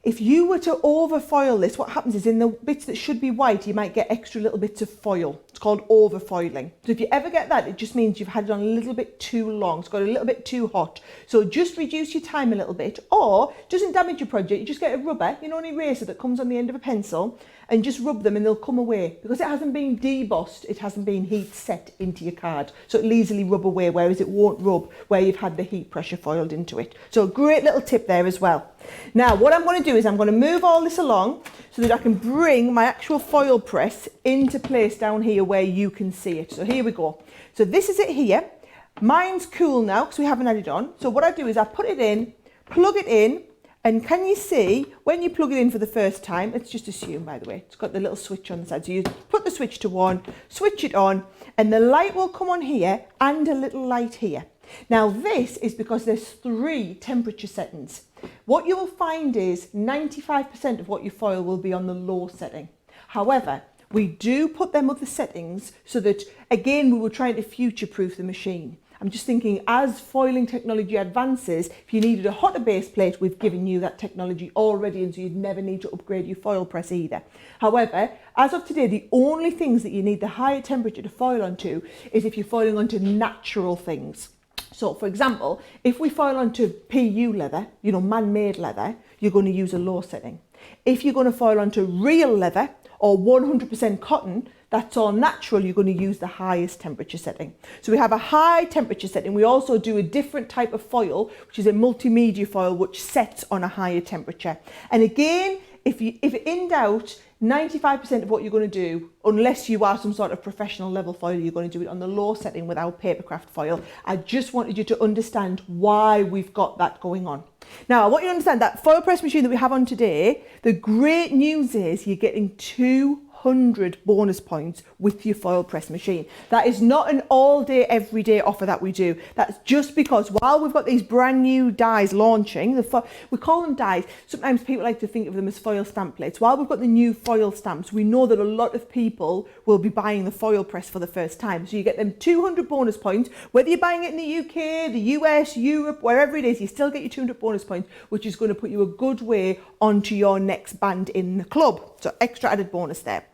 A: If you were to overfoil this, what happens is in the bits that should be white, you might get extra little bits of foil. It's called overfoiling. So if you ever get that, it just means you've had it on a little bit too long. It's got a little bit too hot. So just reduce your time a little bit, or it doesn't damage your project. You just get a rubber, you know, an eraser that comes on the end of a pencil, and just rub them and they'll come away. Because it hasn't been debossed, it hasn't been heat set into your card. So it'll easily rub away, whereas it won't rub where you've had the heat pressure foiled into it. So a great little tip there as well. Now, what I'm going to do is I'm going to move all this along so that I can bring my actual foil press into place down here where you can see it. So here we go. So this is it here. Mine's cool now because we haven't had it on. So what I do is I put it in, plug it in, and can you see when you plug it in for the first time, let's just assume, by the way, it's got the little switch on the side. So you put the switch to on, switch it on, and the light will come on here and a little light here. Now this is because there's 3 temperature settings. What you will find is 95% of what you foil will be on the low setting. However, we do put them other settings so that, again, we were trying to future-proof the machine. I'm just thinking as foiling technology advances, if you needed a hotter base plate, we've given you that technology already, and so you'd never need to upgrade your foil press either. However, as of today, the only things that you need the higher temperature to foil onto is if you're foiling onto natural things. So, for example, if we foil onto PU leather, you know, man-made leather, you're going to use a low setting. If you're going to foil onto real leather or 100% cotton, that's all natural, you're going to use the highest temperature setting. So we have a high temperature setting. We also do a different type of foil, which is a multimedia foil, which sets on a higher temperature. And again, if in doubt, 95% of what you're going to do, unless you are some sort of professional level foiler, you're going to do it on the low setting without papercraft foil. I just wanted you to understand why we've got that going on. Now, I want you to understand that foil press machine that we have on today, the great news is you're getting 200 bonus points with your foil press machine. That is not an all day, everyday offer that we do. That's just because while we've got these brand new dies launching, we call them dies. Sometimes people like to think of them as foil stamp plates. While we've got the new foil stamps, we know that a lot of people will be buying the foil press for the first time. So you get them 200 bonus points, whether you're buying it in the UK, the US, Europe, wherever it is, you still get your 200 bonus points, which is going to put you a good way onto your next band in the club. So extra added bonus there.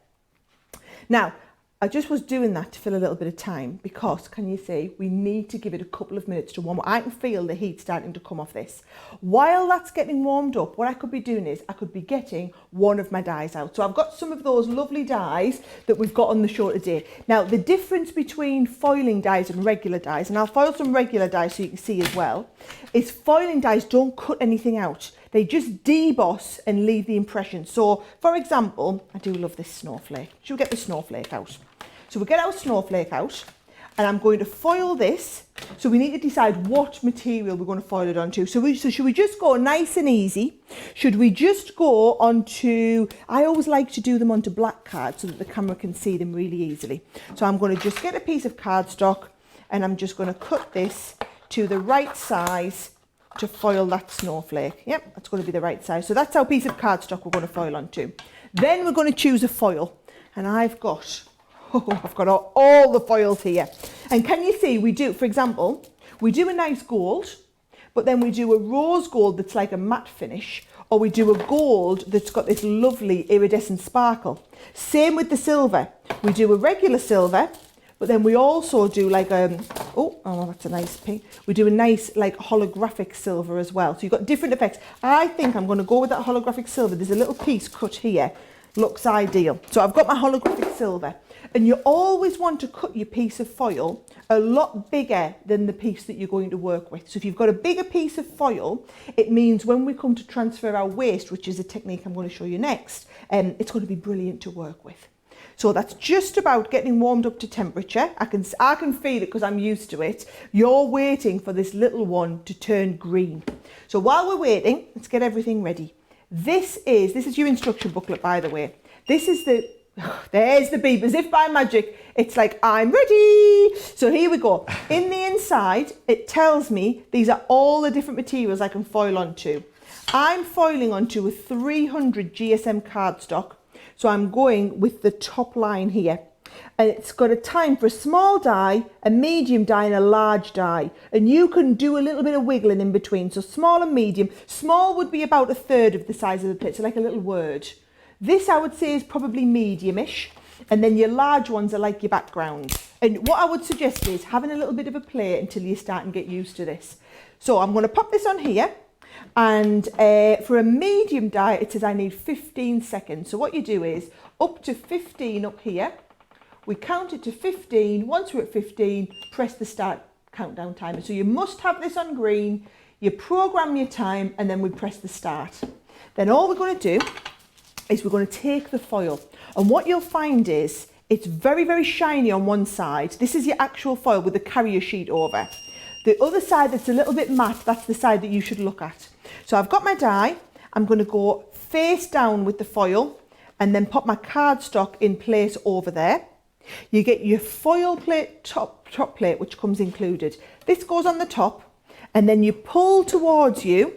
A: Now, I just was doing that to fill a little bit of time because, can you see, we need to give it a couple of minutes to warm up. I can feel the heat starting to come off this. While that's getting warmed up, what I could be doing is I could be getting one of my dies out. So I've got some of those lovely dies that we've got on the show today. Now, the difference between foiling dies and regular dies, and I'll foil some regular dies so you can see as well, is foiling dies don't cut anything out. They just deboss and leave the impression. So, for example, I do love this snowflake. Should we get the snowflake out? So we get our snowflake out, and I'm going to foil this. So we need to decide what material we're going to foil it onto. So should we just go nice and easy? Should we just go onto, I always like to do them onto black card so that the camera can see them really easily. So I'm going to just get a piece of cardstock, and I'm just going to cut this to the right size to foil that snowflake. Yep, that's going to be the right size. So that's our piece of cardstock we're going to foil onto. Then we're going to choose a foil, and I've got all the foils here. And can you see, we do, for example, we do a nice gold, but then we do a rose gold that's like a matte finish, or we do a gold that's got this lovely iridescent sparkle. Same with the silver. We do a regular silver, but then we also do like oh, that's a nice pink. We do a nice like holographic silver as well. So you've got different effects. I think I'm going to go with that holographic silver. There's a little piece cut here. Looks ideal. So I've got my holographic silver. And you always want to cut your piece of foil a lot bigger than the piece that you're going to work with. So if you've got a bigger piece of foil, it means when we come to transfer our waste, which is a technique I'm going to show you next, it's going to be brilliant to work with. So that's just about getting warmed up to temperature. I can feel it because I'm used to it. You're waiting for this little one to turn green. So while we're waiting, let's get everything ready. This is your instruction booklet, by the way. This is there's the beep, as if by magic. It's like, I'm ready. So here we go. In the inside, it tells me these are all the different materials I can foil onto. I'm foiling onto a 300 GSM cardstock. So I'm going with the top line here. And it's got a time for a small die, a medium die and a large die. And you can do a little bit of wiggling in between. So small and medium. Small would be about a third of the size of the plate, so like a little word. This I would say is probably medium-ish. And then your large ones are like your background. And what I would suggest is having a little bit of a play until you start and get used to this. So I'm going to pop this on here. And for a medium die, it says I need 15 seconds. So what you do is up to 15 up here. We count it to 15. Once we're at 15, press the start countdown timer. So you must have this on green. You program your time and then we press the start. Then all we're going to do is we're going to take the foil. And what you'll find is it's very, very shiny on one side. This is your actual foil with the carrier sheet over. The other side that's a little bit matte, that's the side that you should look at. So I've got my die. I'm going to go face down with the foil and then pop my cardstock in place over there. You get your foil plate, top plate, which comes included. This goes on the top and then you pull towards you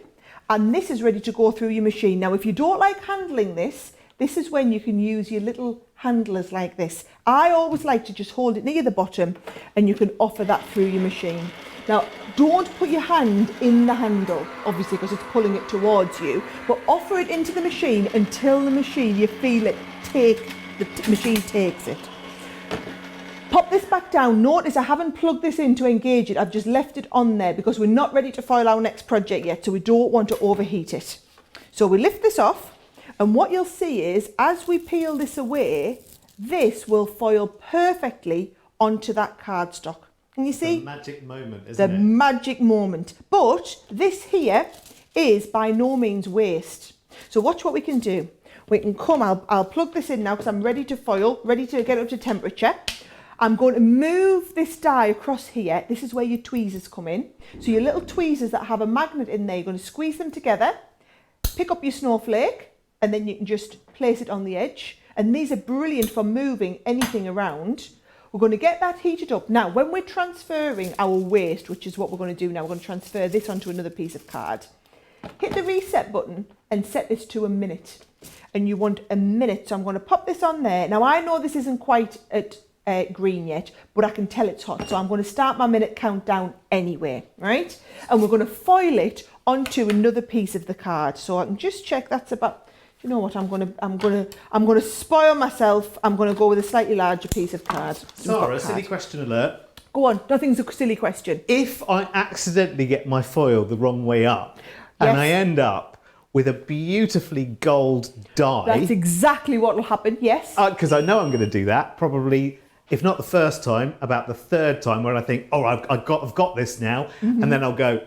A: and this is ready to go through your machine. Now, if you don't like handling this, this is when you can use your little handlers like this. I always like to just hold it near the bottom and you can offer that through your machine. Now, don't put your hand in the handle, obviously, because it's pulling it towards you, but offer it into the machine until the machine, you feel it the machine takes it. Pop this back down. Notice I haven't plugged this in to engage it. I've just left it on there because we're not ready to foil our next project yet, so we don't want to overheat it. So we lift this off, and what you'll see is, as we peel this away, this will foil perfectly onto that cardstock. Can you see?
B: The magic moment, isn't it?
A: The magic moment. But this here is by no means waste. So watch what we can do. We can come, I'll plug this in now because I'm ready to foil, ready to get up to temperature. I'm going to move this die across here. This is where your tweezers come in. So your little tweezers that have a magnet in there, you're going to squeeze them together, pick up your snowflake, and then you can just place it on the edge. And these are brilliant for moving anything around. We're going to get that heated up. Now, when we're transferring our waste, which is what we're going to do now, we're going to transfer this onto another piece of card. Hit the reset button and set this to a minute. And you want a minute. So I'm going to pop this on there. Now, I know this isn't quite at green yet, but I can tell it's hot. So I'm going to start my minute countdown anyway, right? And we're going to foil it onto another piece of the card. So I can just check that's about you know what? I'm gonna spoil myself. I'm gonna go with a slightly larger piece of card.
B: Sarah, silly question alert.
A: Go on. Nothing's a silly question.
B: If I accidentally get my foil the wrong way up, and I end up with a beautifully gold die,
A: That's exactly what will happen. Yes.
B: Because I know I'm going to do that. Probably, if not the first time, about the third time, where I think, oh, I've got this now, and then I'll go,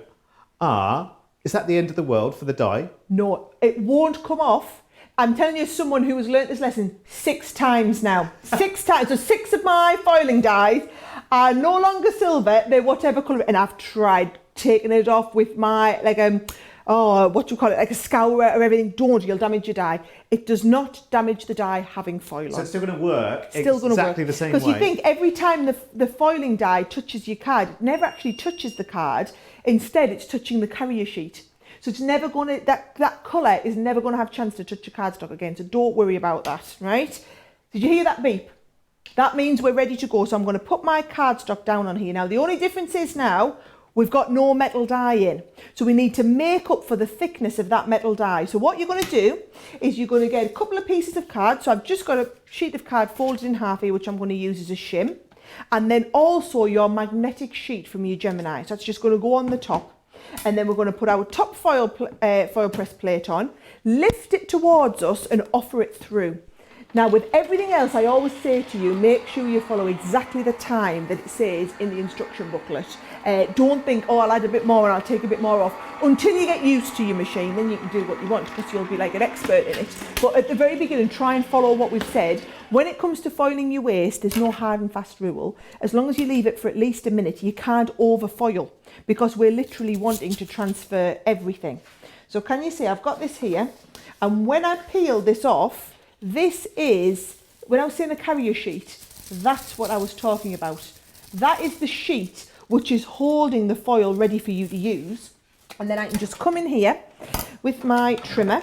B: is that the end of the world for the die?
A: No, it won't come off. I'm telling you, as someone who has learnt this lesson 6 times now. 6 times. So 6 of my foiling dies are no longer silver. They're whatever colour. And I've tried taking it off with my, like, what do you call it? Like a scourer or everything. Don't, you'll damage your die. It does not damage the die having foil on.
B: So it's still going to work
A: Exactly
B: the same way?
A: Because you think every time the foiling die touches your card, it never actually touches the card. Instead, it's touching the carrier sheet. So it's never going to, that colour is never going to have a chance to touch your cardstock again. So don't worry about that, right? Did you hear that beep? That means we're ready to go. So I'm going to put my cardstock down on here. Now, the only difference is now we've got no metal die in. So we need to make up for the thickness of that metal die. So what you're going to do is you're going to get a couple of pieces of card. So I've just got a sheet of card folded in half here, which I'm going to use as a shim. And then also your magnetic sheet from your Gemini. So that's just going to go on the top. And then we're going to put our top foil press plate on, lift it towards us and offer it through. Now, with everything else, I always say to you, make sure you follow exactly the time that it says in the instruction booklet. Don't think, oh, I'll add a bit more and I'll take a bit more off. Until you get used to your machine, then you can do what you want because you'll be like an expert in it. But at the very beginning, try and follow what we've said. When it comes to foiling your waste, there's no hard and fast rule. As long as you leave it for at least a minute, you can't over foil because we're literally wanting to transfer everything. So can you see, I've got this here. And when I peel this off, this is, when I was saying the carrier sheet, that's what I was talking about. That is the sheet which is holding the foil ready for you to use. And then I can just come in here with my trimmer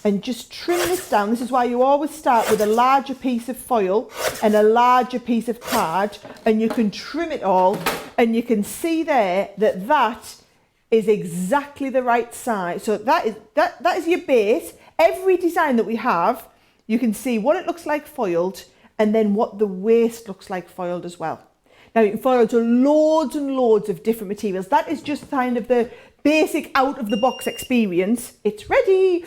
A: and just trim this down. This is why you always start with a larger piece of foil and a larger piece of card, and you can trim it all, and you can see there that that is exactly the right size. So that is your base. Every design that we have, you can see what it looks like foiled and then what the waste looks like foiled as well. Now you can foil to loads and loads of different materials. That is just kind of the basic out-of-the-box experience. It's ready.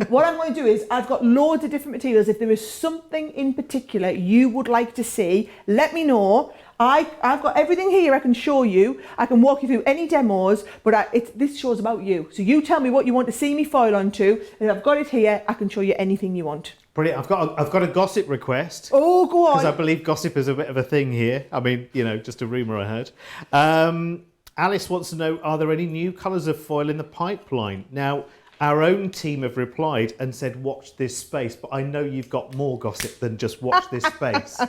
A: What I'm going to do is I've got loads of different materials. If there is something in particular you would like to see, let me know. I've got everything here I can show you. I can walk you through any demos, but this show's about you. So you tell me what you want to see me foil onto, and I've got it here. I can show you anything you want.
B: Brilliant. I've got a gossip request.
A: Oh, go on.
B: Because I believe gossip is a bit of a thing here. I mean, you know, just a rumour I heard. Alice wants to know, are there any new colours of foil in the pipeline? Now, our own team have replied and said, watch this space, but I know you've got more gossip than just watch this space.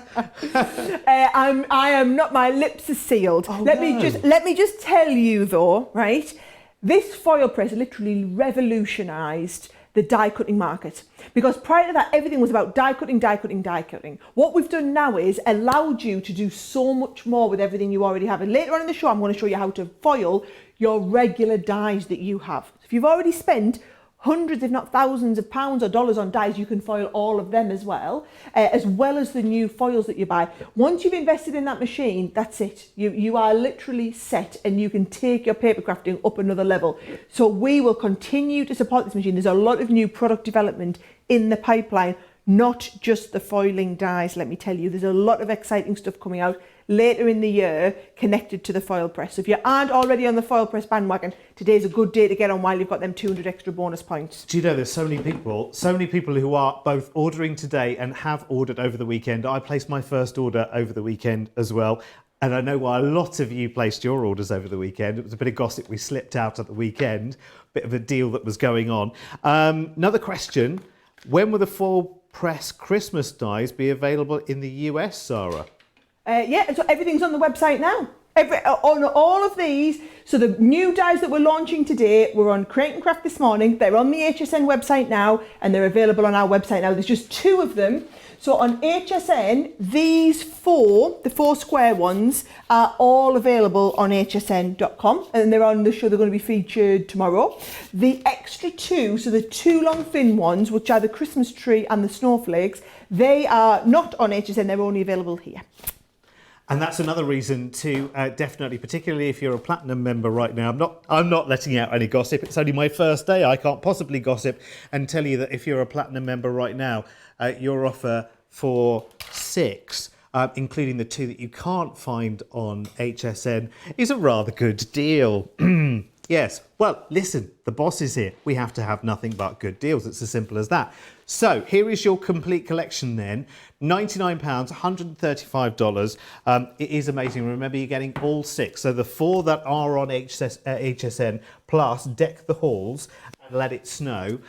A: I am not, my lips are sealed.
B: Oh,
A: let me just tell you though, right? This foil press literally revolutionised the die cutting market, because prior to that everything was about die cutting. What we've done now is allowed you to do so much more with everything you already have, and later on in the show I'm going to show you how to foil your regular dies that you have. If you've already spent hundreds if not thousands of pounds or dollars on dies, you can foil all of them as well as the new foils that you buy. Once you've invested in that machine, that's it. You are literally set, and you can take your paper crafting up another level. So we will continue to support this machine. There's a lot of new product development in the pipeline, not just the foiling dies, let me tell you. There's a lot of exciting stuff coming out later in the year connected to the foil press. So if you aren't already on the foil press bandwagon, today's a good day to get on while you've got them 200 extra bonus points.
B: Do you know there's so many people who are both ordering today and have ordered over the weekend. I placed my first order over the weekend as well. And I know why a lot of you placed your orders over the weekend. It was a bit of gossip we slipped out at the weekend, bit of a deal that was going on. Another question, when will the foil press Christmas dies be available in the US, Sarah?
A: Yeah, so everything's on the website now. On all of these, so the new dyes that we're launching today were on Create and Craft this morning. They're on the HSN website now, and they're available on our website now. There's just 2 of them. So on HSN, these 4, the 4 square ones, are all available on hsn.com, and they're on the show. They're going to be featured tomorrow. The extra 2, so the 2 long fin ones, which are the Christmas tree and the snowflakes, they are not on HSN. They're only available here.
B: And that's another reason to definitely, particularly if you're a platinum member right now. I'm not letting out any gossip. It's only my first day. I can't possibly gossip and tell you that if you're a platinum member right now, your offer for 6, including the 2 that you can't find on HSN, is a rather good deal. Yes. Well, listen, the boss is here. We have to have nothing but good deals. It's as simple as that. So here is your complete collection then. £99, $135. It is amazing. Remember, you're getting all 6. So the 4 that are on HSN plus Deck the Halls and Let It Snow,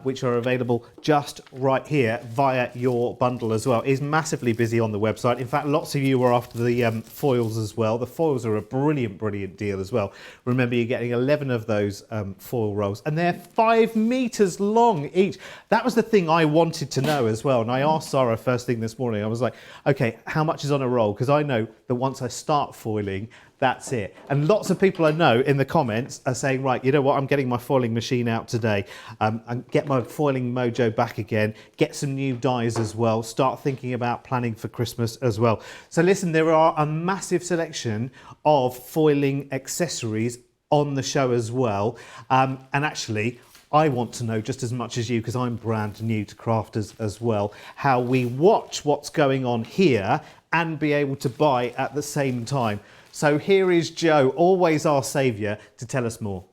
B: which are available just right here via your bundle as well, is massively busy on the website. In fact, lots of you were after the foils as well. The foils are a brilliant, brilliant deal as well. Remember, you're getting 11 of those foil rolls, and they're 5 meters long each. That was the thing I wanted to know as well. And I asked Sara first thing this morning, I was like, okay, how much is on a roll? Because I know that once I start foiling, that's it. And lots of people I know in the comments are saying, right, you know what, I'm getting my foiling machine out today and get my foiling mojo back again, get some new dyes as well, start thinking about planning for Christmas as well. So listen, there are a massive selection of foiling accessories on the show as well. And actually, I want to know just as much as you, because I'm brand new to crafters as well, how we watch what's going on here and be able to buy at the same time. So here is Joe, always our saviour, to tell us more.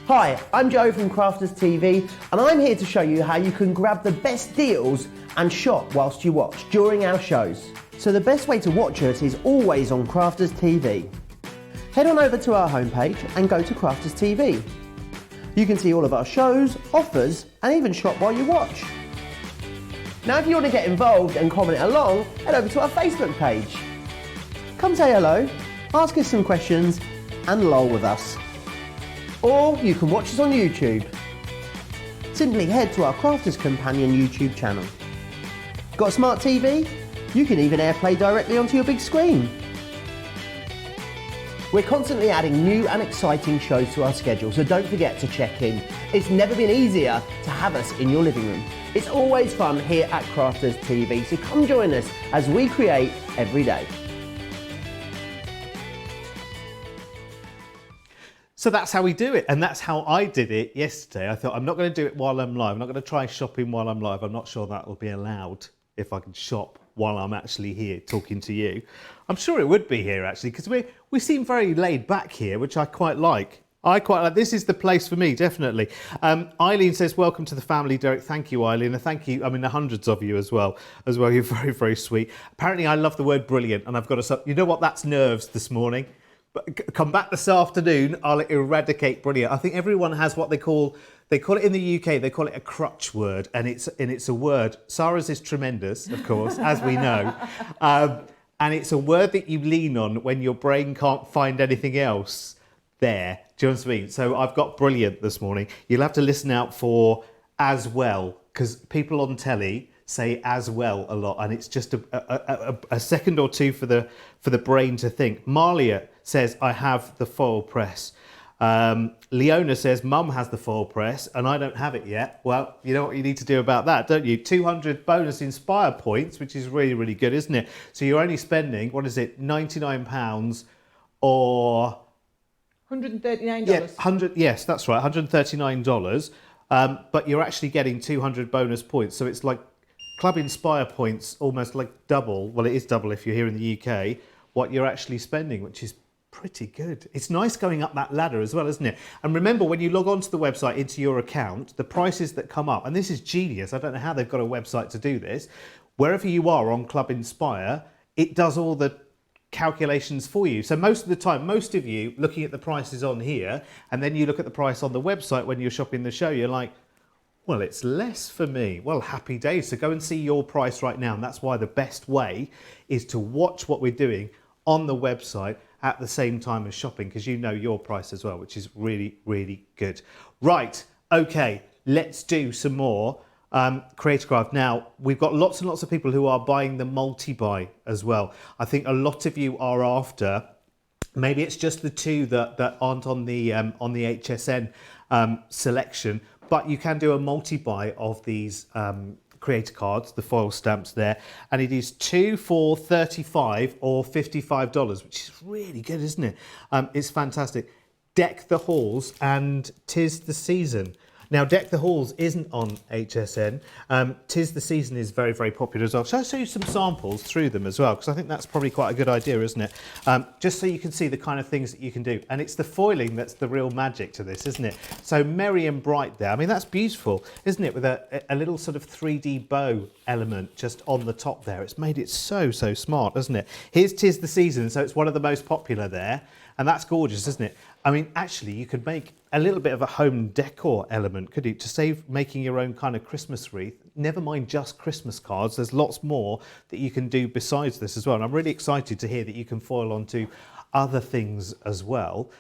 C: Hi, I'm Joe from Crafters TV, and I'm here to show you how you can grab the best deals and shop whilst you watch during our shows. So the best way to watch us is always on Crafters TV. Head on over to our homepage and go to Crafters TV. You can see all of our shows, offers, and even shop while you watch. Now if you want to get involved and comment along, head over to our Facebook page. Come say hello, ask us some questions, and lol with us. Or you can watch us on YouTube. Simply head to our Crafters Companion YouTube channel. Got a smart TV? You can even AirPlay directly onto your big screen. We're constantly adding new and exciting shows to our schedule, so don't forget to check in. It's never been easier to have us in your living room. It's always fun here at Crafters TV, so come join us as we create every day.
B: So that's how we do it, and that's how I did it yesterday. I thought, I'm not going to do it while I'm live. I'm not going to try shopping while I'm live. I'm not sure that will be allowed if I can shop while I'm actually here talking to you. I'm sure it would be here actually, because we seem very laid back here, which I quite like. This is the place for me, definitely. Eileen says, welcome to the family, Derek. Thank you, Eileen. And thank you, I mean, the hundreds of you as well. You're very, very sweet. Apparently, I love the word brilliant, and I've got to, you know what, that's nerves this morning. But come back this afternoon, I'll eradicate brilliant. I think everyone has what they call it in the UK, they call it a crutch word, and it's a word. Sara's is tremendous, of course, as we know. And it's a word that you lean on when your brain can't find anything else there. Do you know what I mean? So I've got brilliant this morning. You'll have to listen out for as well, because people on telly say as well a lot, and it's just a second or two for the brain to think. Malia says, I have the foil press. Leona says, Mum has the foil press and I don't have it yet. Well, you know what you need to do about that, don't you? 200 bonus Inspire points, which is really, really good, isn't it? So you're only spending, what is it, £99 or...
A: $139.
B: Yeah, yes, that's right, $139. But you're actually getting 200 bonus points. So it's like Club Inspire points, almost like double. Well, it is double if you're here in the UK, what you're actually spending, which is pretty good. It's nice going up that ladder as well, isn't it? And remember, when you log onto the website into your account, the prices that come up, and this is genius, I don't know how they've got a website to do this, wherever you are on Club Inspire, it does all the calculations for you. So most of the time, most of you looking at the prices on here, and then you look at the price on the website when you're shopping the show, you're like, well, it's less for me. Well, happy days. So go and see your price right now. And that's why the best way is to watch what we're doing on the website at the same time as shopping, because you know your price as well, which is really, really good. Right, okay, let's do some more Creator Craft. Now, we've got lots and lots of people who are buying the multi-buy as well. I think a lot of you are after, maybe it's just the two that aren't on the HSN selection, but you can do a multi-buy of these creator cards, the foil stamps there, and it is 2 for $35 or $55, which is really good, isn't it? It's fantastic. Deck the Halls and 'Tis the Season. Now, Deck the Halls isn't on HSN. 'Tis the Season is very, very popular as well. Shall I show you some samples through them as well? Because I think that's probably quite a good idea, isn't it? Just so you can see the kind of things that you can do. And it's the foiling that's the real magic to this, isn't it? So merry and bright there. I mean, that's beautiful, isn't it? With a little sort of 3D bow element just on the top there. It's made it so, so smart, isn't it? Here's 'Tis the Season. So it's one of the most popular there. And that's gorgeous, isn't it? I mean, actually, you could make a little bit of a home decor element, could you? To save making your own kind of Christmas wreath. Never mind just Christmas cards. There's lots more that you can do besides this as well. And I'm really excited to hear that you can foil onto other things as well,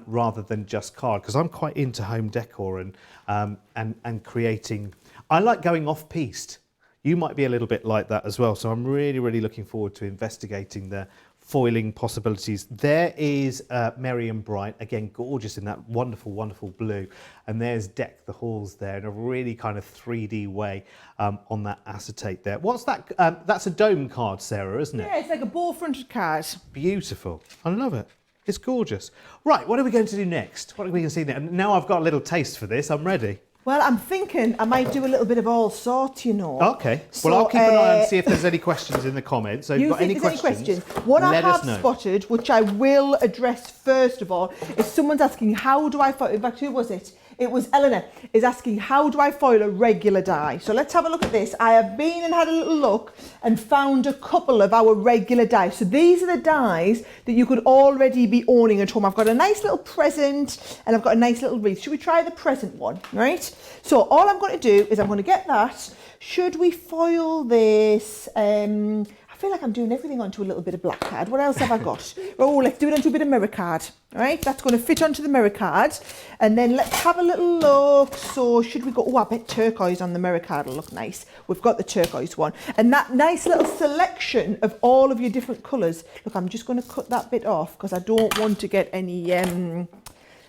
B: rather than just card, because I'm quite into home decor and creating. I like going off-piste. You might be a little bit like that as well. So I'm really, really looking forward to investigating the foiling possibilities. There is Merry and Bright, again, gorgeous in that wonderful, wonderful blue. And there's Deck the Halls there in a really kind of 3D way on that acetate there. What's that? That's a dome card, Sarah, isn't it?
A: Yeah, it's like a ball-fronted card.
B: Beautiful. I love it. It's gorgeous. Right, what are we going to do next? What are we going to see next? Now I've got a little taste for this. I'm ready.
A: Well, I'm thinking I might do a little bit of all sorts, you know.
B: Okay. Well, I'll keep an eye and see if there's any questions in the comments. So if you've got any questions,
A: what I have
B: know.
A: spotted, which I will address first of all, is someone's asking, how do I foil? In fact, who was it? It was Eleanor is asking, how do I foil a regular die? So let's have a look at this. I have been and had a little look and found a couple of our regular dies. So these are the dies that you could already be owning at home. I've got a nice little present and I've got a nice little wreath. Should we try the present one, right? So all I'm going to do is I'm going to get that. Should we foil this? I feel like I'm doing everything onto a little bit of black card. What else have I got? Oh, let's do it onto a bit of mirror card. All right, that's going to fit onto the mirror card. And then let's have a little look. So should we go? Oh, I bet turquoise on the mirror card will look nice. We've got the turquoise one. And that nice little selection of all of your different colours. Look, I'm just going to cut that bit off because I don't want to get any...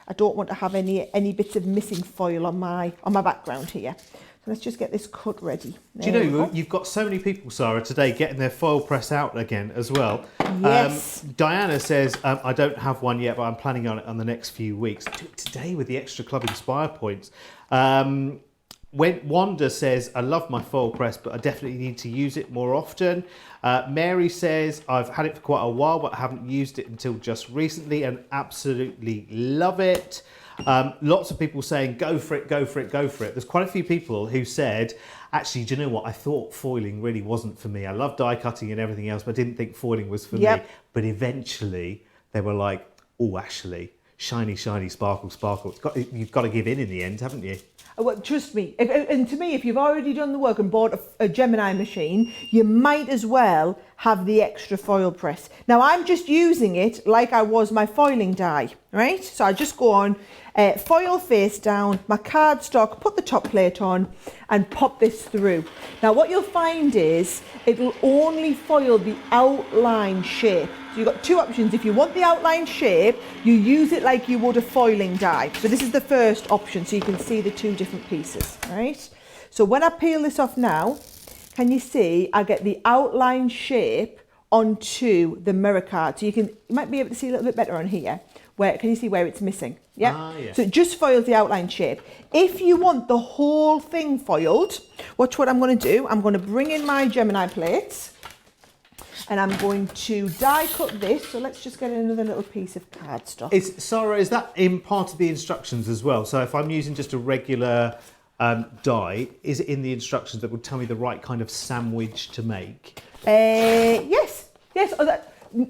A: I don't want to have any bits of missing foil on my background here. So let's just get this cut ready.
B: Do you know, you've got so many people, Sarah, today getting their foil press out again as well.
A: Yes.
B: Diana says, I don't have one yet, but I'm planning on it on the next few weeks. Do it today with the extra Club Inspire points. When Wanda says, I love my foil press, but I definitely need to use it more often. Mary says, I've had it for quite a while, but I haven't used it until just recently and absolutely love it. Lots of people saying, go for it, go for it, go for it. There's quite a few people who said, actually, do you know what? I thought foiling really wasn't for me. I love die cutting and everything else, but I didn't think foiling was for me. But eventually they were like, oh, actually, shiny, shiny, sparkle, sparkle. You've got to give in the end, haven't you?
A: Well, trust me, and to me, if you've already done the work and bought a Gemini machine, you might as well have the extra foil press. Now, I'm just using it like I was my foiling die, right? So I just go on, foil face down, my cardstock, put the top plate on and pop this through. Now, what you'll find is it'll only foil the outline shape. So you've got two options. If you want the outline shape, you use it like you would a foiling die. So this is the first option, so you can see the two different pieces, right? So when I peel this off now, can you see I get the outline shape onto the mirror card? So you might be able to see a little bit better on here. Can you see where it's missing? Yeah?
B: Yeah.
A: So it just foils the outline shape. If you want the whole thing foiled, watch what I'm going to do. I'm going to bring in my Gemini plates. And I'm going to die cut this. So let's just get another little piece of cardstock.
B: Sarah, is that in part of the instructions as well? So if I'm using just a regular die, is it in the instructions that would tell me the right kind of sandwich to make?
A: Yes. Oh,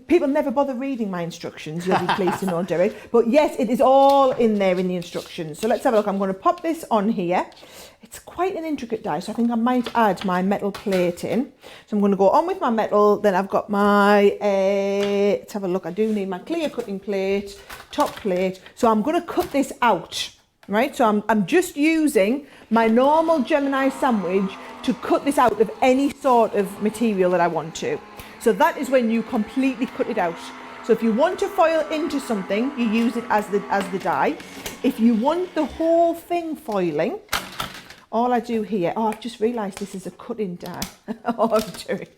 A: people never bother reading my instructions, you'll be pleased to know, Derek. But yes, it is all in there in the instructions. So let's have a look. I'm going to pop this on here. It's quite an intricate die, so I think I might add my metal plate in. So I'm going to go on with my metal. Then I've got my, let's have a look. I do need my clear cutting plate, top plate. So I'm going to cut this out, right? So I'm just using my normal Gemini sandwich to cut this out of any sort of material that I want to. So that is when you completely cut it out. So if you want to foil into something, you use it as the die. If you want the whole thing foiling, all I do here, I've just realised this is a cut-in die. I'm doing.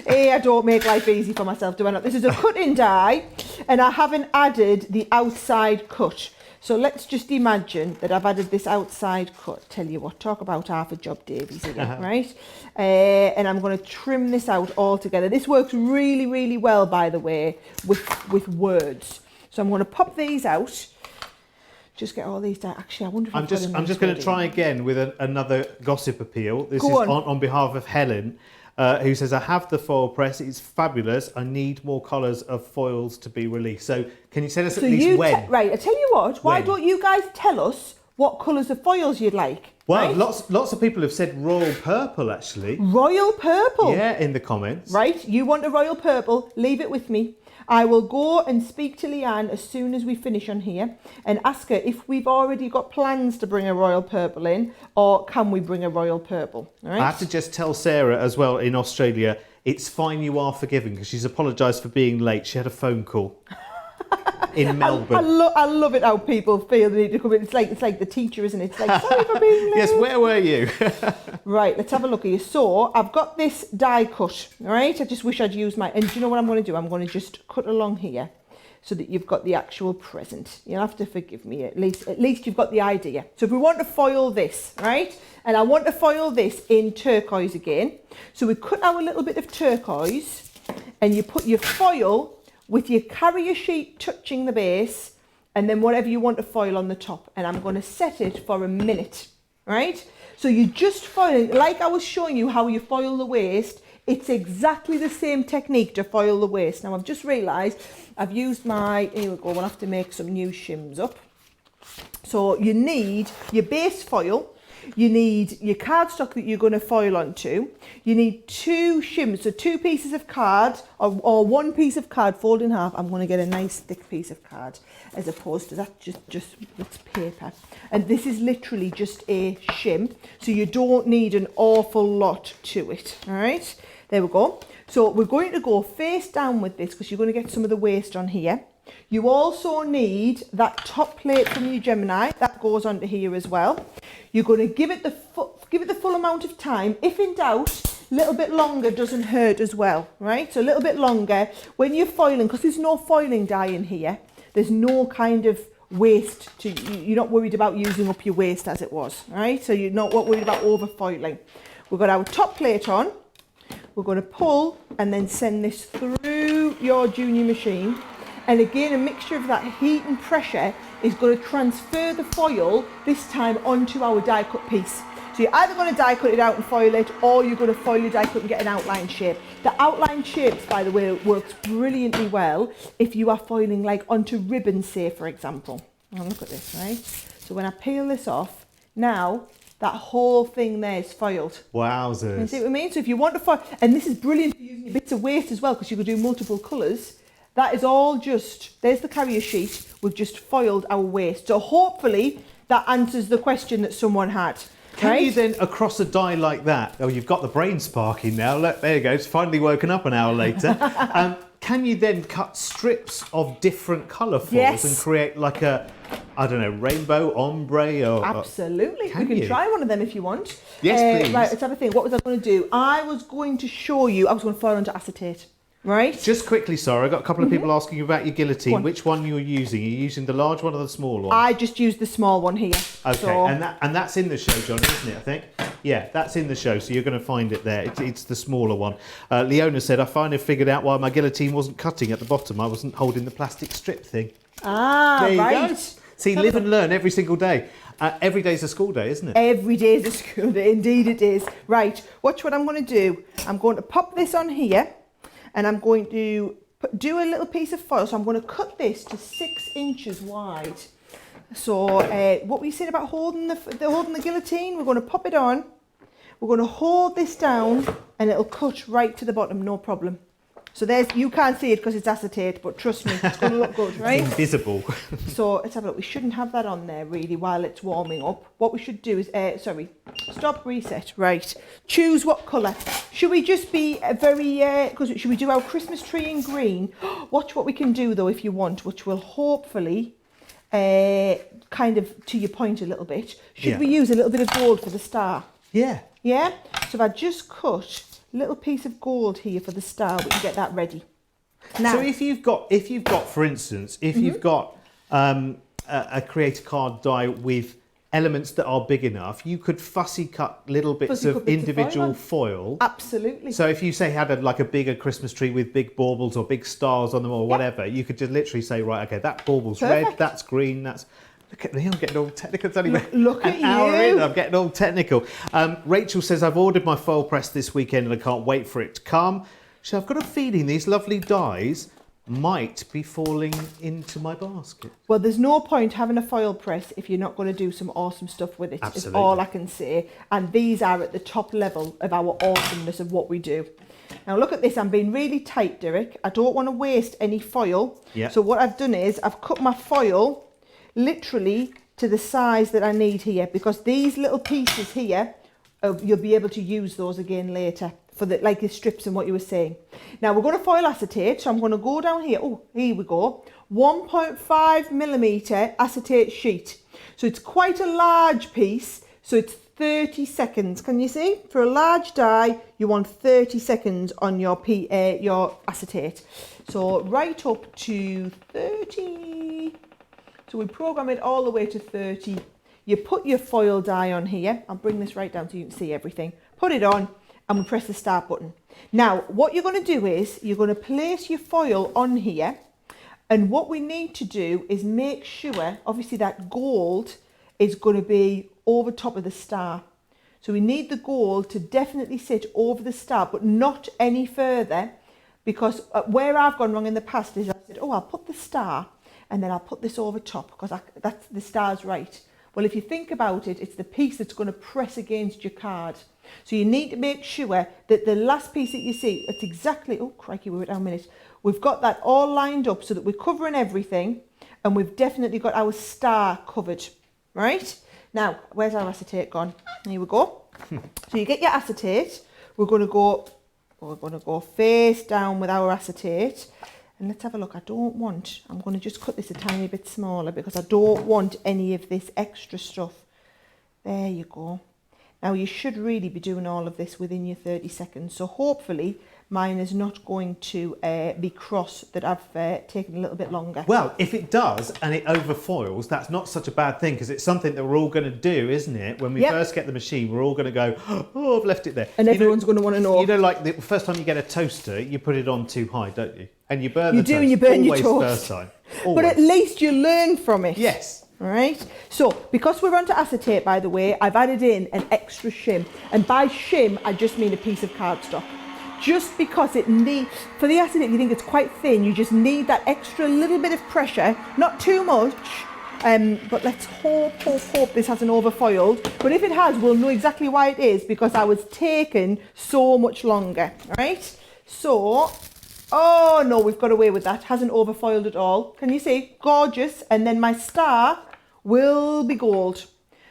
A: Hey, I don't make life easy for myself, do I not? This is a cut-in die, and I haven't added the outside cut. So let's just imagine that I've added this outside cut. Tell you what, talk about half a job, Davies, again, right? And I'm going to trim this out all together. This works really, really well, by the way, with words. So I'm going to pop these out. Just get all these down. Actually, I wonder if
B: I'm just going to try again with another gossip appeal. This is on behalf of Helen, who says, I have the foil press. It's fabulous. I need more colours of foils to be released. So can you tell us at least when?
A: Right, I tell you what. Why don't you guys tell us what colours of foils you'd like?
B: Well,
A: right?
B: lots of people have said royal purple, actually.
A: Royal purple?
B: Yeah, in the comments.
A: Right, you want a royal purple. Leave it with me. I will go and speak to Leanne as soon as we finish on here and ask her if we've already got plans to bring a royal purple in, or can we bring a royal purple. All right?
B: I have to just tell Sarah as well in Australia, it's fine, you are forgiven, because she's apologised for being late. She had a phone call in Melbourne.
A: I love it how people feel the need to come in. It's like the teacher, isn't it? It's like, sorry for being late.
B: Yes, where were you?
A: Right, let's have a look at you. So I've got this die cut, all right? I just wish I'd used my, and do you know what I'm going to do? I'm going to just cut along here so that you've got the actual present. You'll have to forgive me, at least you've got the idea. So if we want to foil this, right? And I want to foil this in turquoise again. So we cut our little bit of turquoise and you put your foil with your carrier sheet touching the base, and then whatever you want to foil on the top. And I'm going to set it for a minute, right? So you're just foiling, like I was showing you how you foil the waist, it's exactly the same technique to foil the waist. Now I've just realised I've used my, here we go, we'll have to make some new shims up. So you need your base foil, you need your cardstock that you're going to foil onto. You need 2 shims, so 2 pieces of card or 1 piece of card fold in half. I'm going to get a nice thick piece of card as opposed to that just it's paper. And this is literally just a shim, so you don't need an awful lot to it. All right, there we go. So we're going to go face down with this because you're going to get some of the waste on here. You also need that top plate from your Gemini that goes onto here as well. You're going to give it the full amount of time. If in doubt, a little bit longer doesn't hurt as well, right? So a little bit longer when you're foiling, because there's no foiling die in here. There's no kind of waste to, you're not worried about using up your waste as it was, right? So you're not worried about over foiling. We've got our top plate on. We're going to pull and then send this through your junior machine. And again, a mixture of that heat and pressure is going to transfer the foil, this time onto our die cut piece. So you're either going to die cut it out and foil it, or you're going to foil your die cut and get an outline shape. The outline shapes, by the way, works brilliantly well if you are foiling like onto ribbons, say, for example. Oh, look at this, right? So when I peel this off, now that whole thing there is foiled.
B: Wowzers.
A: You see what I mean? So if you want to foil, and this is brilliant for using bits of waste as well, because you could do multiple colours. That is all just, there's the carrier sheet, we've just foiled our waste. So hopefully that answers the question that someone had.
B: Can you then, across a die like that, oh, you've got the brain sparking now, look, there you go, it's finally woken up an hour later. Can you then cut strips of different colour foils and create like a, I don't know, rainbow, ombre or...
A: Absolutely, we can try one of them if you want.
B: Yes, please.
A: Right, let's have a think. What was I going to do? I was going to show you, I was going to foil onto acetate. Right. Just
B: quickly, Sara, I got a couple of people asking you about your guillotine. Which one you're using? Are you using the large one or the small one?
A: I just used the small one here.
B: Okay,
A: so...
B: and that's in the show, Johnny, isn't it, I think? Yeah, that's in the show, so you're going to find it there. It's the smaller one. Leona said, I finally figured out why my guillotine wasn't cutting at the bottom. I wasn't holding the plastic strip thing.
A: Ah,
B: there you
A: right.
B: go. See, live and learn every single day. Every day's a school day, isn't it?
A: Every day is a school day, indeed it is. Right, watch what I'm going to do. I'm going to pop this on here. And I'm going to do a little piece of foil. So I'm going to cut this to 6 inches wide. So what were you saying about holding the guillotine? We're going to pop it on. We're going to hold this down and it'll cut right to the bottom, no problem. So you can't see it because it's acetate, but trust me, it's going to look good, right?
B: It's invisible.
A: So let's have a look. We shouldn't have that on there really while it's warming up. What we should do is, stop, reset. Right. Choose what colour. Should we just be should we do our Christmas tree in green? Watch what we can do though if you want, which will hopefully, kind of to your point a little bit. Should we use a little bit of gold for the star?
B: Yeah.
A: Yeah? So if I just cut a little piece of gold here for the star, we can get that ready. Now,
B: So if you've got, for instance, you've got a creator card die with elements that are big enough, you could fussy cut little bits of individual foil.
A: Absolutely.
B: So if you say had a bigger Christmas tree with big baubles or big stars on them or whatever, you could just literally say, right, okay, that bauble's red, that's green, that's... Look at me, I'm getting all technical. It's only
A: look at
B: an hour
A: you.
B: in, I'm getting all technical. Rachel says, I've ordered my foil press this weekend and I can't wait for it to come. So I've got a feeling these lovely dies might be falling into my basket.
A: Well, there's no point having a foil press if you're not going to do some awesome stuff with it.
B: Absolutely.
A: Is all I can say. And these are at the top level of our awesomeness of what we do. Now look at this, I'm being really tight, Derek. I don't want to waste any foil.
B: Yeah.
A: So what I've done is I've cut my foil literally to the size that I need here, because these little pieces here, you'll be able to use those again later for like the strips and what you were saying. Now we're going to foil acetate, so I'm going to go down here. Oh, here we go. 1.5 millimeter acetate sheet. So it's quite a large piece. So it's 30 seconds. Can you see? For a large die, you want 30 seconds on your acetate. So right up to 30. So we program it all the way to 30. You put your foil die on here. I'll bring this right down so you can see everything. Put it on and we press the start button. Now, what you're going to do is you're going to place your foil on here. And what we need to do is make sure, obviously, that gold is going to be over top of the star. So we need the gold to definitely sit over the star, but not any further, because where I've gone wrong in the past is I said, oh, I'll put the star and then I'll put this over top because that's the star's right. Well, if you think about it, it's the piece that's going to press against your card. So you need to make sure that the last piece that you see, it's exactly, oh crikey, we were down a minute. We've got that all lined up so that we're covering everything and we've definitely got our star covered, right? Now, where's our acetate gone? Here we go. So you get your acetate. We're going to go face down with our acetate. And let's have a look. I'm going to just cut this a tiny bit smaller because I don't want any of this extra stuff. There you go. Now you should really be doing all of this within your 30 seconds. So hopefully mine is not going to be cross that I've taken a little bit longer.
B: Well, if it does and it overfoils, that's not such a bad thing because it's something that we're all going to do, isn't it? When we first get the machine, we're all going to go, oh, I've left it there.
A: And everyone's going to want to know.
B: You know, like the first time you get a toaster, you put it on too high, don't you? And you burn the toast.
A: And you burn your toast.
B: First time.
A: But at least you learn from it.
B: Yes.
A: All right. So because we're onto acetate, by the way, I've added in an extra shim. And by shim, I just mean a piece of cardstock. Just because it needs, for the acetate, you think it's quite thin, you just need that extra little bit of pressure, not too much. But let's hope this hasn't overfoiled. But if it has, we'll know exactly why it is, because I was taking so much longer. All right. So, oh no, we've got away with that. Hasn't overfoiled at all. Can you see? Gorgeous. And then my star will be gold.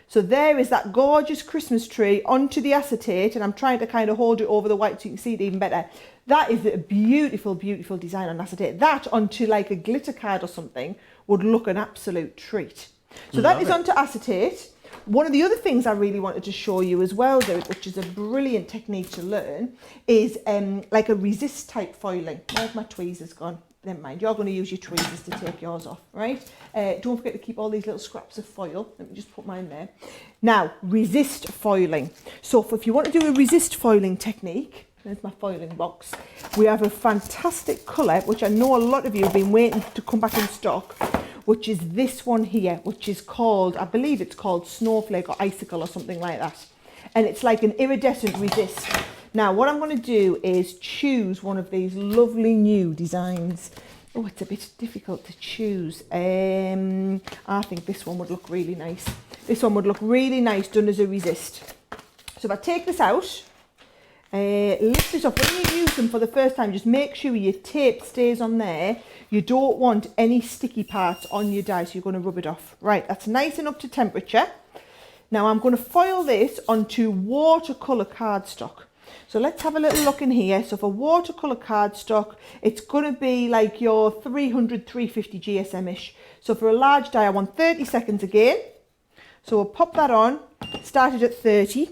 A: So there is that gorgeous Christmas tree onto the acetate, and I'm trying to kind of hold it over the white so you can see it even better. That is a beautiful, beautiful design on acetate. That onto like a glitter card or something would look an absolute treat. So that is onto acetate. One of the other things I really wanted to show you as well, though, which is a brilliant technique to learn, is like a resist type foiling. Where's my tweezers gone? Never mind, you're going to use your tweezers to take yours off, right? Don't forget to keep all these little scraps of foil. Let me just put mine there. Now, resist foiling. So if you want to do a resist foiling technique, there's my foiling box. We have a fantastic colour, which I know a lot of you have been waiting to come back in stock, which is this one here, which is called, I believe it's called Snowflake or Icicle or something like that. And it's like an iridescent resist. Now, what I'm going to do is choose one of these lovely new designs. Oh, it's a bit difficult to choose. I think this one would look really nice. This one would look really nice done as a resist. So if I take this out, lift this up. When you use them for the first time, just make sure your tape stays on there. You don't want any sticky parts on your die, so you're going to rub it off. Right, that's nice and up to temperature. Now I'm going to foil this onto watercolour cardstock. So let's have a little look in here. So for watercolour cardstock, it's going to be like your 300, 350 GSM-ish. So for a large die, I want 30 seconds again. So we'll pop that on, started at 30.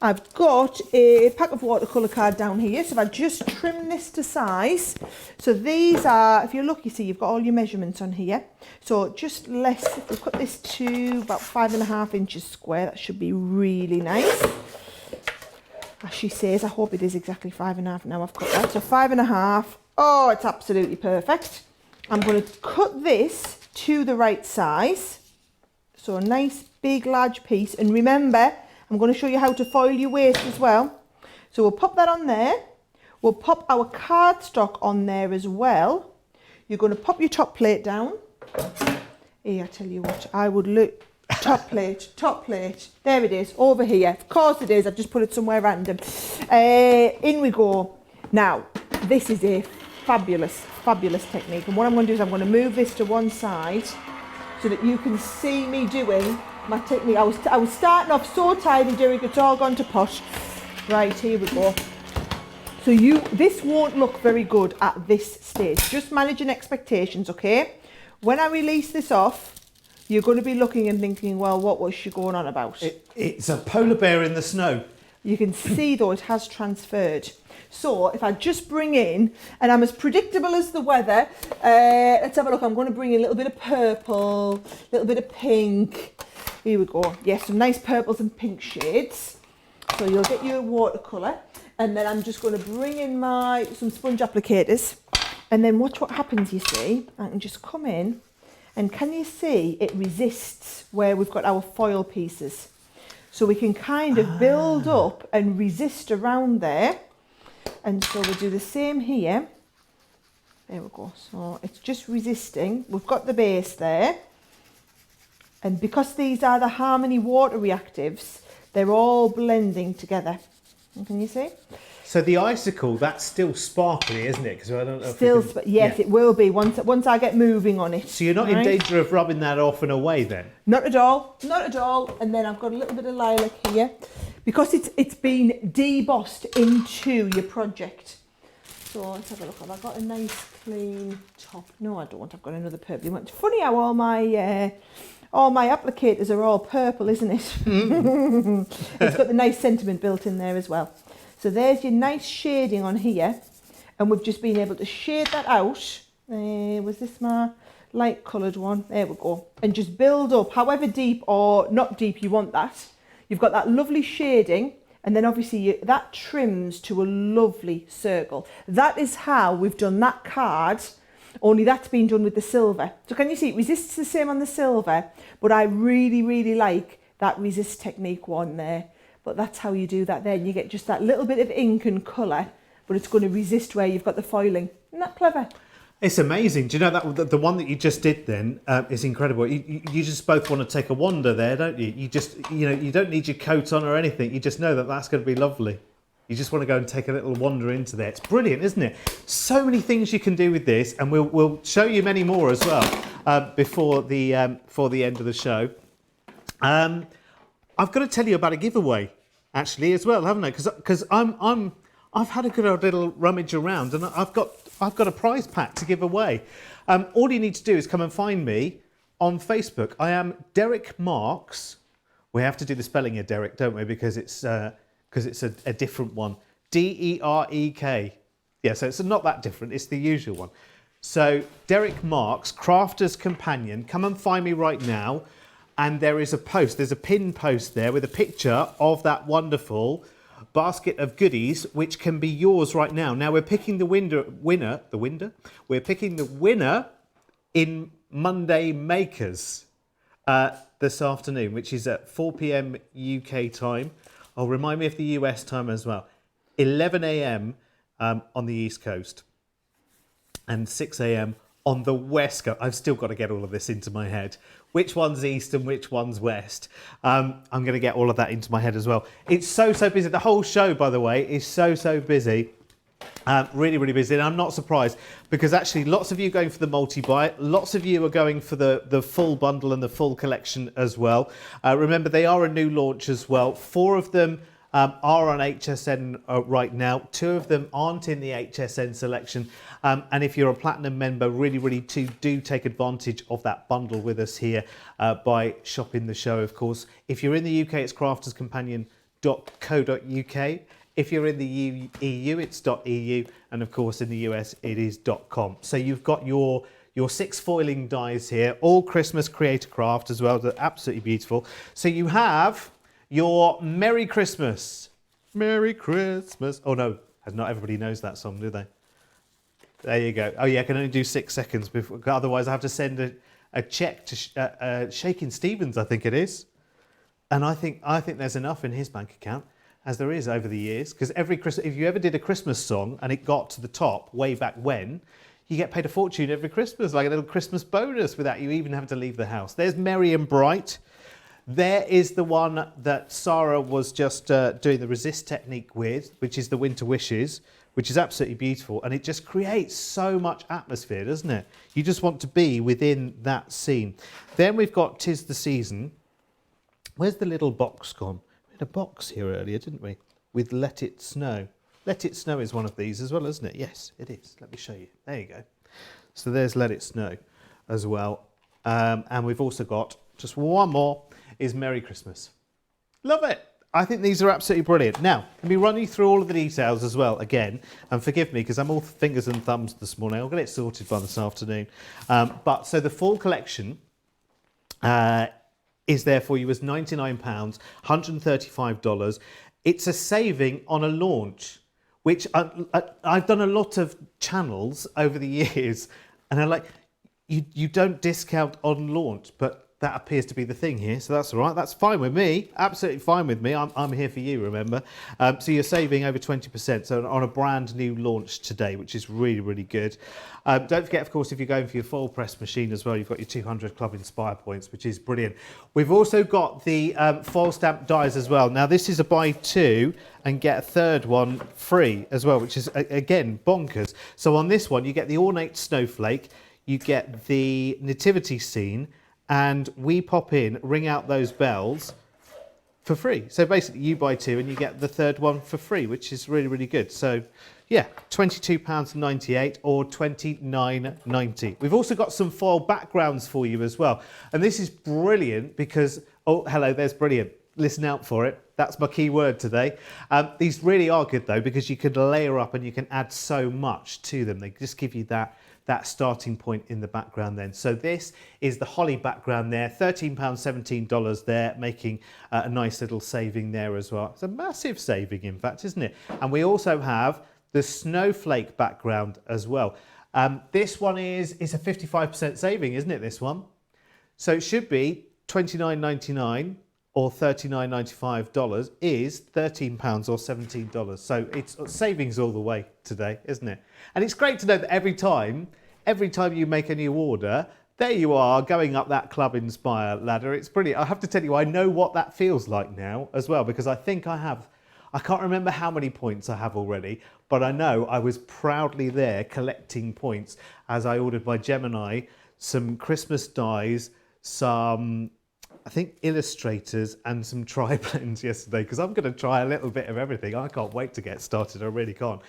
A: I've got a pack of watercolour card down here. So if I just trim this to size. So these are, if you look, you see you've got all your measurements on here. So just less, if we cut this to about 5.5 inches square, that should be really nice. As she says, I hope it is exactly 5.5. Now I've cut that, so 5.5. Oh, it's absolutely perfect. I'm going to cut this to the right size. So a nice big large piece. And remember, I'm going to show you how to foil your waste as well. So we'll pop that on there. We'll pop our cardstock on there as well. You're going to pop your top plate down. Here, I tell you what, I would look. Top plate. There it is, over here. Of course it is, I've just put it somewhere random. In we go. Now, this is a fabulous technique. And what I'm going to do is I'm going to move this to one side so that you can see me doing my technique. I was starting off so tidy doing it's all gone to pot. Right, here we go. So this won't look very good at this stage. Just managing expectations, okay? When I release this off, you're going to be looking and thinking, well, what was she going on about?
B: It's a polar bear in the snow.
A: You can see, though, it has transferred. So if I just bring in, and I'm as predictable as the weather, let's have a look. I'm going to bring in a little bit of purple, a little bit of pink. Here we go. Yes, some nice purples and pink shades. So you'll get your watercolour. And then I'm just going to bring in some sponge applicators. And then watch what happens, you see. I can just come in. And can you see it resists where we've got our foil pieces? So we can kind of build up and resist around there. And so we'll do the same here. There we go. So it's just resisting. We've got the base there. And because these are the Harmony water reactives, they're all blending together. And can you see?
B: So the icicle, that's still sparkly, isn't it? Because I don't know.
A: Still, yes, it will be once I get moving on it.
B: So you're not in danger of rubbing that off and away then?
A: Not at all, not at all. And then I've got a little bit of lilac here because it's been debossed into your project. So let's have a look. Have I got a nice clean top? No, I don't. I've got another purple one. It's funny how all my applicators are all purple, isn't it? Mm. It's got the nice sentiment built in there as well. So there's your nice shading on here, and we've just been able to shade that out. Was this my light coloured one? There we go. And just build up, however deep or not deep you want that. You've got that lovely shading, and then obviously that trims to a lovely circle. That is how we've done that card, only that's been done with the silver. So can you see it resists the same on the silver, but I really, really like that resist technique one there. But that's how you do that then. You get just that little bit of ink and colour, but it's going to resist where you've got the foiling. Isn't that clever?
B: It's amazing. Do you know that the one that you just did then is incredible. You just both want to take a wander there, don't you? You just, you don't need your coat on or anything. You just know that that's going to be lovely. You just want to go and take a little wander into there. It's brilliant, isn't it? So many things you can do with this, and we'll show you many more as well before the end of the show. I've got to tell you about a giveaway, actually, as well, haven't I? Because I've had a good old little rummage around, and I've got a prize pack to give away. All you need to do is come and find me on Facebook. I am Derek Marks. We have to do the spelling of Derek, don't we? Because it's a different one. D-E-R-E-K. Yeah, so it's not that different. It's the usual one. So Derek Marks, Crafter's Companion. Come and find me right now. And there is a post, there's a pinned post there with a picture of that wonderful basket of goodies, which can be yours right now. Now we're picking the winner. We're picking the winner in Monday Makers this afternoon, which is at 4 p.m. UK time. Remind me of the US time as well. 11 a.m. On the East Coast, and 6 a.m. on the West Coast. I've still got to get all of this into my head. Which one's East and which one's West? I'm going to get all of that into my head as well. It's so busy. The whole show, by the way, is so busy. Really, really busy. And I'm not surprised, because actually lots of you going for the multi-buy. Lots of you are going for the full bundle and the full collection as well. Remember, they are a new launch as well. 4 of them are on HSN right now. 2 of them aren't in the HSN selection. And if you're a platinum member, really do take advantage of that bundle with us here by shopping the show, of course. If you're in the UK, it's crafterscompanion.co.uk. If you're in the EU, it's .eu, and of course in the US, it is .com. So you've got your 6 foiling dies here, all Christmas Creator Craft as well. They're absolutely beautiful. So you have your Merry Christmas. Merry Christmas. Oh no, not everybody knows that song, do they? There you go. Oh yeah, I can only do 6 seconds before, otherwise I have to send a check to Shakin' Stevens, I think it is. And I think there's enough in his bank account, as there is over the years, because every Christmas, if you ever did a Christmas song and it got to the top way back when, you get paid a fortune every Christmas, like a little Christmas bonus without you even having to leave the house. There's Merry and Bright. There is the one that Sara was just doing the resist technique with, which is the Winter Wishes, which is absolutely beautiful. And it just creates so much atmosphere, doesn't it? You just want to be within that scene. Then we've got 'Tis the Season. Where's the little box gone? We had a box here earlier, didn't we? With Let It Snow. Let It Snow is one of these as well, isn't it? Yes, it is. Let me show you. There you go. So there's Let It Snow as well. And we've also got just one more, is Merry Christmas. Love it. I think these are absolutely brilliant. Now, let me run you through all of the details as well again. And forgive me, because I'm all fingers and thumbs this morning. I'll get it sorted by this afternoon. So the full collection is there for you as £99, $135. It's a saving on a launch, which I've done a lot of channels over the years, and I'm like, you don't discount on launch, but that appears to be the thing here, so that's all right. That's fine with me, absolutely fine with me. I'm here for you, remember. So you're saving over 20% so on a brand new launch today, which is really good. Don't forget, of course, if you're going for your foil press machine as well, you've got your 200 Club Inspire points, which is brilliant. We've also got the foil stamp dies as well. Now, this is a buy 2 and get a third one free as well, which is, again, bonkers. So on this one, you get the ornate snowflake, you get the nativity scene, and we pop in, ring out those bells for free. So basically you buy 2 and you get the third one for free, which is really good. So yeah, £22.98 or $29.90. We've also got some foil backgrounds for you as well. And this is brilliant because, oh, hello, there's brilliant. Listen out for it. That's my key word today. These really are good though, because you can layer up and you can add so much to them. They just give you that starting point in the background then. So this is the holly background there, £13, $17 there, making a nice little saving there as well. It's a massive saving, in fact, isn't it? And we also have the snowflake background as well. This one is a 55% saving, isn't it, this one? So it should be $29.99 or $39.95 is £13 or $17. So it's savings all the way today, isn't it? And it's great to know that every time you make a new order, there you are going up that Club Inspire ladder. It's brilliant. I have to tell you, I know what that feels like now as well, because I think I can't remember how many points I have already, but I know I was proudly there collecting points as I ordered by Gemini some Christmas dies, some, I think, illustrators and some tri-blends yesterday, because I'm going to try a little bit of everything. I can't wait to get started. I really can't.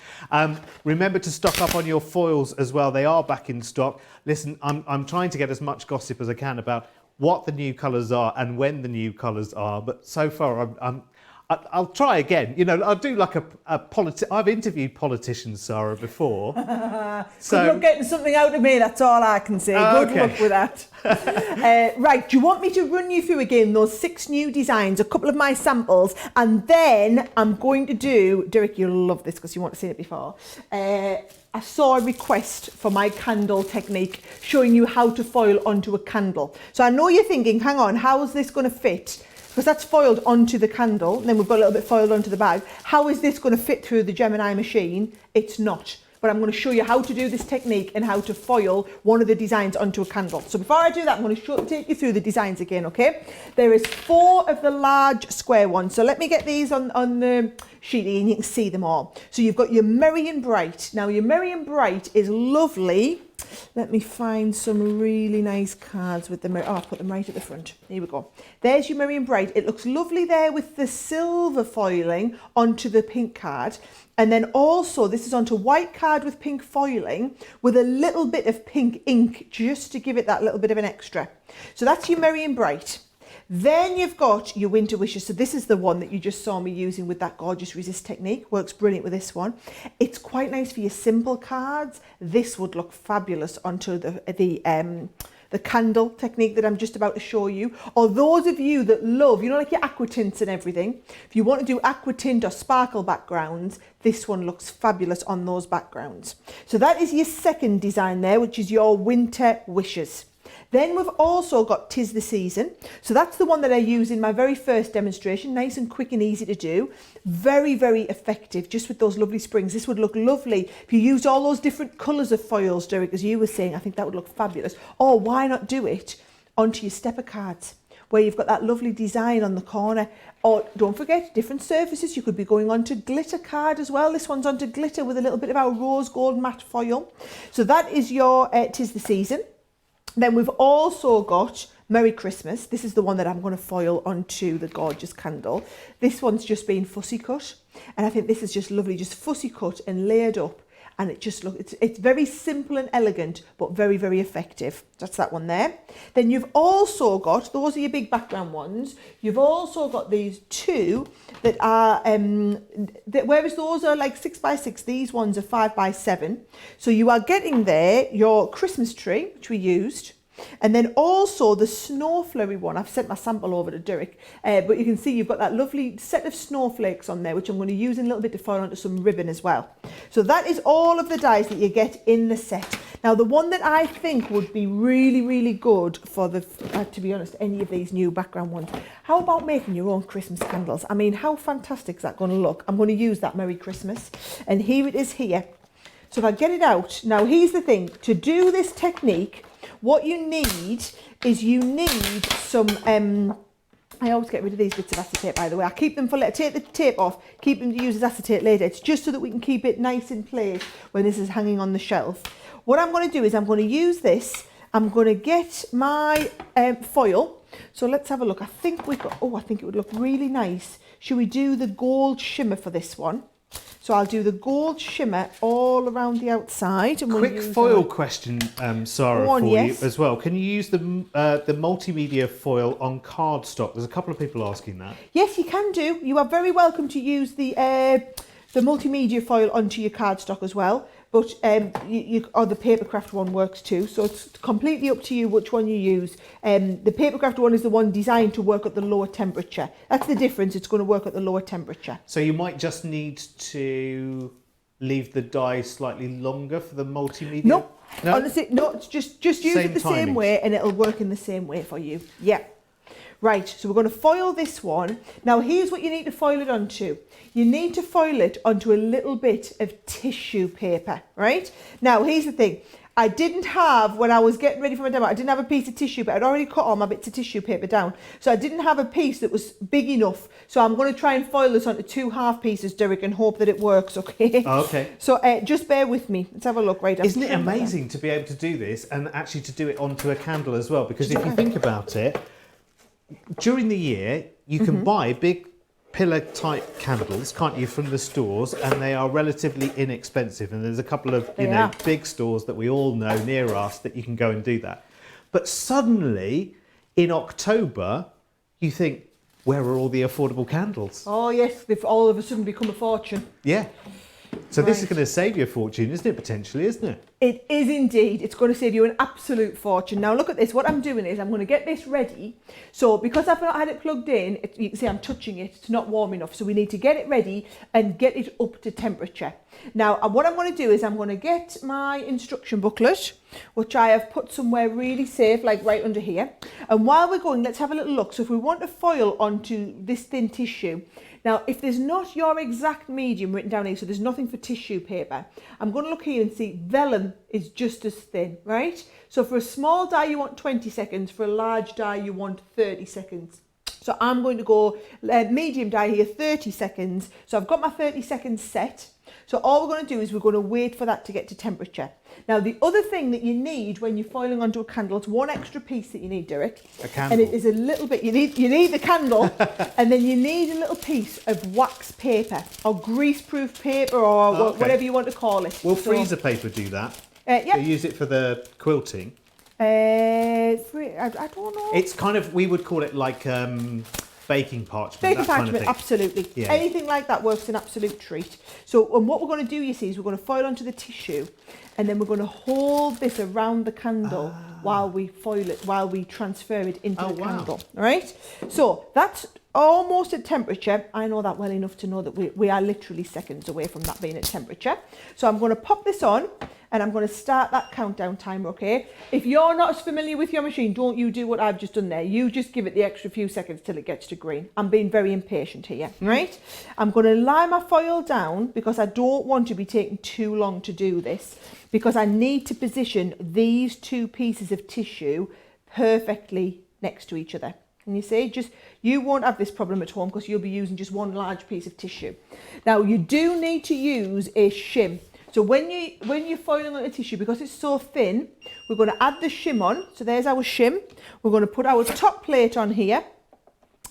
B: Remember to stock up on your foils as well. They are back in stock. Listen, I'm trying to get as much gossip as I can about what the new colours are and when the new colours are. But so far, I'll try again. You know, I'll do like I've interviewed politicians, Sara, before.
A: So good luck getting something out of me, that's all I can say. Good luck with that. Right, do you want me to run you through again those 6 new designs, a couple of my samples, and then I'm going to do, Derek, you'll love this because you want to see it before. I saw a request for my candle technique showing you how to foil onto a candle. So I know you're thinking, hang on, how is this going to fit because that's foiled onto the candle, and then we've got a little bit foiled onto the bag. How is this going to fit through the Gemini machine? It's not. But I'm going to show you how to do this technique and how to foil one of the designs onto a candle. So before I do that, I'm going to take you through the designs again, okay? There is 4 of the large square ones. So let me get these on the sheet and you can see them all. So you've got your Merry and Bright. Now your Merry and Bright is lovely. Let me find some really nice cards with them. Oh, I'll put them right at the front. Here we go. There's your Merry and Bright. It looks lovely there with the silver foiling onto the pink card. And then also, this is onto white card with pink foiling with a little bit of pink ink just to give it that little bit of an extra. So that's your Merry and Bright. Then you've got your Winter Wishes. So this is the one that you just saw me using with that gorgeous resist technique. Works brilliant with this one. It's quite nice for your simple cards. This would look fabulous onto the candle technique that I'm just about to show you. Or those of you that love, you know, like your aqua tints and everything, if you want to do aqua tint or sparkle backgrounds, this one looks fabulous on those backgrounds. So that is your second design there, which is your Winter Wishes. Then we've also got 'Tis the Season. So that's the one that I used in my very first demonstration. Nice and quick and easy to do. Very, very effective, just with those lovely springs. This would look lovely if you used all those different colours of foils, Derek, as you were saying. I think that would look fabulous. Or why not do it onto your stepper cards, where you've got that lovely design on the corner. Or don't forget, different surfaces. You could be going on to glitter card as well. This one's onto glitter with a little bit of our rose gold matte foil. So that is your 'Tis the Season. Then we've also got Merry Christmas. This is the one that I'm going to foil onto the gorgeous candle. This one's just been fussy cut. And I think this is just lovely, just fussy cut and layered up. And it just looks, it's very simple and elegant, but very, very effective. That's that one there. Then you've also got, those are your big background ones. You've also got these 2 that are, whereas those are like 6 by 6, these ones are 5 by 7. So you are getting there your Christmas tree, which we used. And then also the snow flurry one. I've sent my sample over to Derek, but you can see you've got that lovely set of snowflakes on there, which I'm going to use in a little bit to foil onto some ribbon as well. So that is all of the dies that you get in the set. Now the one that I think would be really, really good for the, to be honest, any of these new background ones. How about making your own Christmas candles? I mean, how fantastic is that going to look? I'm going to use that Merry Christmas. And here it is here. So if I get it out, now here's the thing, to do this technique, what you need is you need some, I always get rid of these bits of acetate, by the way. I keep them for later, take the tape off, keep them to use as acetate later. It's just so that we can keep it nice in place when this is hanging on the shelf. What I'm going to do is I'm going to use this, I'm going to get my foil. So let's have a look. I think we've got, I think it would look really nice. Should we do the gold shimmer for this one? So I'll do the gold shimmer all around the outside. And
B: Quick foil question, Sara, for you as well. Can you use the multimedia foil on cardstock? There's a couple of people asking that.
A: Yes, you can do. You are very welcome to use the multimedia foil onto your cardstock as well. But or the papercraft one works too. So it's completely up to you which one you use. The papercraft one is the one designed to work at the lower temperature. That's the difference. It's going to work at the lower temperature.
B: So you might just need to leave the die slightly longer for the multimedia?
A: No, honestly, no. It's just use it the same way and it'll work in the same way for you. Yeah. Right, so we're going to foil this one. Now here's what you need to foil it onto. You need to foil it onto a little bit of tissue paper, right? Now here's the thing. I didn't have, when I was getting ready for my demo, I didn't have a piece of tissue, but I'd already cut all my bits of tissue paper down. So I didn't have a piece that was big enough. So I'm going to try and foil this onto 2 half pieces, Derek, and hope that it works, okay?
B: Okay.
A: So just bear with me. Let's have a look. Right.
B: Isn't it amazing to be able to do this and actually to do it onto a candle as well? Because if you think about it, during the year, you can buy big pillar type candles, can't you, from the stores, and they are relatively inexpensive. And there's a couple of big stores that we all know near us that you can go and do that. But suddenly, in October, you think, where are all the affordable candles?
A: Oh yes, they've all of a sudden become a fortune.
B: Yeah. So this is going to save you a fortune, isn't it, potentially, isn't it?
A: It is indeed. It's going to save you an absolute fortune. Now look at this. What I'm doing is I'm going to get this ready. So because I've not had it plugged in, you can see I'm touching it. It's not warm enough. So we need to get it ready and get it up to temperature. Now what I'm going to do is I'm going to get my instruction booklet, which I have put somewhere really safe, like right under here. And while we're going, let's have a little look. So if we want to foil onto this thin tissue, now, if there's not your exact medium written down here, so there's nothing for tissue paper, I'm going to look here and see vellum is just as thin, right? So for a small die, you want 20 seconds. For a large die, you want 30 seconds. So I'm going to go medium die here, 30 seconds. So I've got my 30 seconds set. So all we're going to do is we're going to wait for that to get to temperature. Now, the other thing that you need when you're foiling onto a candle, it's one extra piece that you need, Derek.
B: A candle.
A: And it is a little bit, you need the candle, and then you need a little piece of wax paper or greaseproof paper or whatever you want to call it.
B: Will freezer paper do that?
A: Yeah.
B: They use it for the quilting.
A: I don't know.
B: It's kind of, we would call it like baking parchment.
A: Baking
B: that kind of
A: parchment,
B: thing.
A: absolutely.
B: Yeah.
A: Anything like that works an absolute treat. So, and what we're going to do, you see, is we're going to foil onto the tissue, and then we're going to hold this around the candle while we foil it, while we transfer it into the candle. All right. So that's almost at temperature. I know that well enough to know that we are literally seconds away from that being at temperature. So I'm going to pop this on. And I'm going to start that countdown timer, okay? If you're not as familiar with your machine, don't you do what I've just done there. You just give it the extra few seconds till it gets to green. I'm being very impatient here, right? I'm going to lie my foil down because I don't want to be taking too long to do this, because I need to position these two pieces of tissue perfectly next to each other. And you see, you won't have this problem at home because you'll be using just one large piece of tissue. Now, you do need to use a shim. So when you're foiling on the tissue, because it's so thin, we're going to add the shim on. So there's our shim. We're going to put our top plate on here,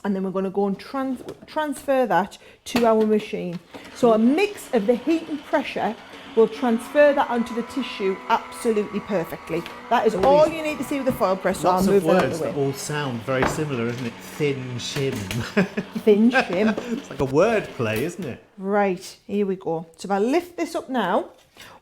A: and then we're going to go and transfer that to our machine. So a mix of the heat and pressure will transfer that onto the tissue absolutely perfectly. That is all you need to see with the foil press. So
B: Lots
A: I'll move
B: of words
A: that
B: that all sound very similar, isn't it? Thin shim.
A: Thin shim.
B: It's like a word play, isn't it?
A: Right, here we go. So if I lift this up now,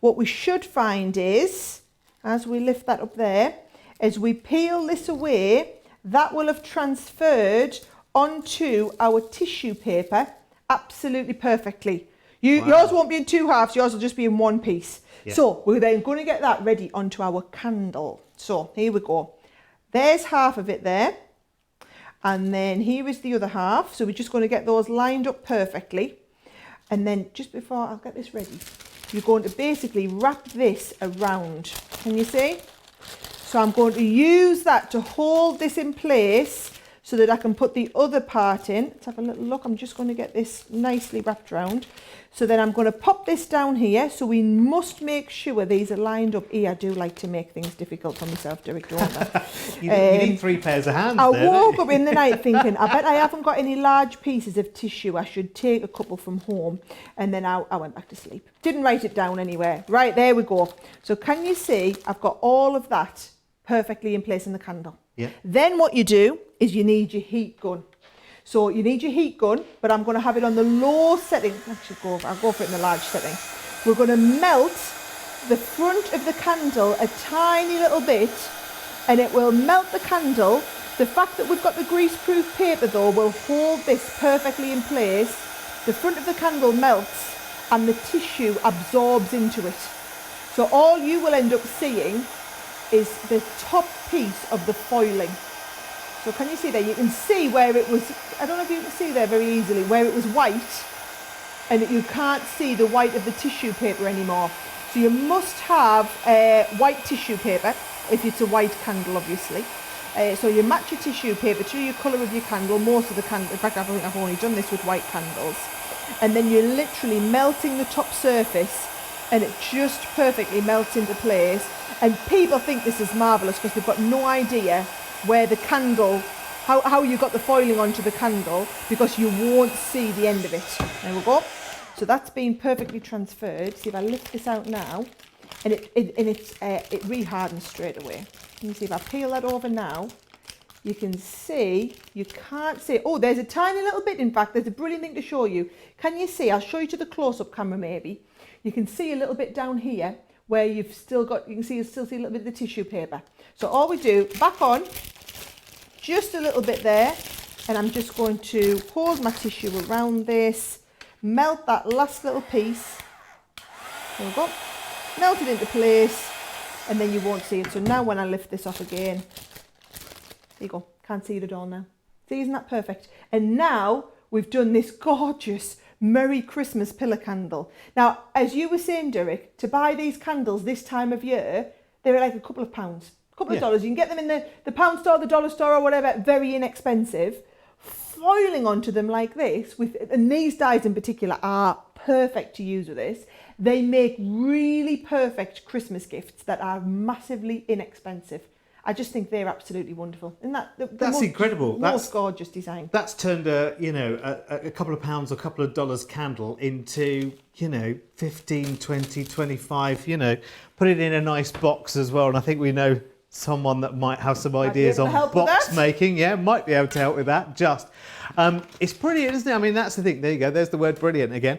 A: what we should find is, as we lift that up there, as we peel this away, that will have transferred onto our tissue paper absolutely perfectly. Yours won't be in two halves, yours will just be in one piece. Yeah. So we're then going to get that ready onto our candle. So here we go. There's half of it there. And then here is the other half. So we're just going to get those lined up perfectly. And then just before I'll get this ready, you're going to basically wrap this around. Can you see? So I'm going to use that to hold this in place so that I can put the other part in. Let's have a little look. I'm just going to get this nicely wrapped around. So then I'm going to pop this down here. So we must make sure these are lined up here. I do like to make things difficult for myself, Derek, don't I?
B: you need three pairs of hands.
A: I woke up in the night thinking, I bet I haven't got any large pieces of tissue. I should take a couple from home. And then I went back to sleep. Didn't write it down anywhere. Right, there we go. So can you see I've got all of that perfectly in place in the candle?
B: Yeah.
A: Then what you do is you need your heat gun. So you need your heat gun, but I'm going to have it on the low setting. Actually, I'll go for it in the large setting. We're going to melt the front of the candle a tiny little bit, and it will melt the candle. The fact that we've got the greaseproof paper though will hold this perfectly in place. The front of the candle melts and the tissue absorbs into it. So all you will end up seeing is the top piece of the foiling. So can you see there? You can see where it was, I don't know if you can see there very easily, where it was white, and you can't see the white of the tissue paper anymore. So you must have white tissue paper, if it's a white candle obviously. So you match your tissue paper to your colour of your candle, most of the candle, in fact I think I've only done this with white candles. And then you're literally melting the top surface, and it just perfectly melts into place. And people think this is marvellous because they've got no idea where the candle, how you got the foiling onto the candle, because you won't see the end of it. There we go. So that's been perfectly transferred. See if I lift this out now, and it re-hardens straight away. Can you see if I peel that over now? You can see, you can't see. Oh, there's a tiny little bit. In fact, there's a brilliant thing to show you. Can you see? I'll show you to the close-up camera maybe. You can see a little bit down here where you can still see a little bit of the tissue paper. So all we do, back on, just a little bit there, and I'm just going to hold my tissue around this, melt that last little piece, there we go, melt it into place, and then you won't see it. So now when I lift this off again, there you go, can't see it at all now. See, isn't that perfect? And now we've done this gorgeous Merry Christmas pillar candle. Now, as you were saying, Derek, to buy these candles this time of year, they're like a couple of pounds, a couple of dollars. You can get them in the pound store, the dollar store or whatever, very inexpensive. Foiling onto them like this, and these dies in particular are perfect to use with this. They make really perfect Christmas gifts that are massively inexpensive. I just think they're absolutely wonderful. Isn't that
B: That's incredible.
A: Most gorgeous design.
B: That's turned a couple of pounds or a couple of dollars candle into, 15, 20, 25, put it in a nice box as well. And I think we know someone that might have some ideas on box making. Yeah, might be able to help with that. It's brilliant, isn't it? I mean, that's the thing. There you go. There's the word brilliant again.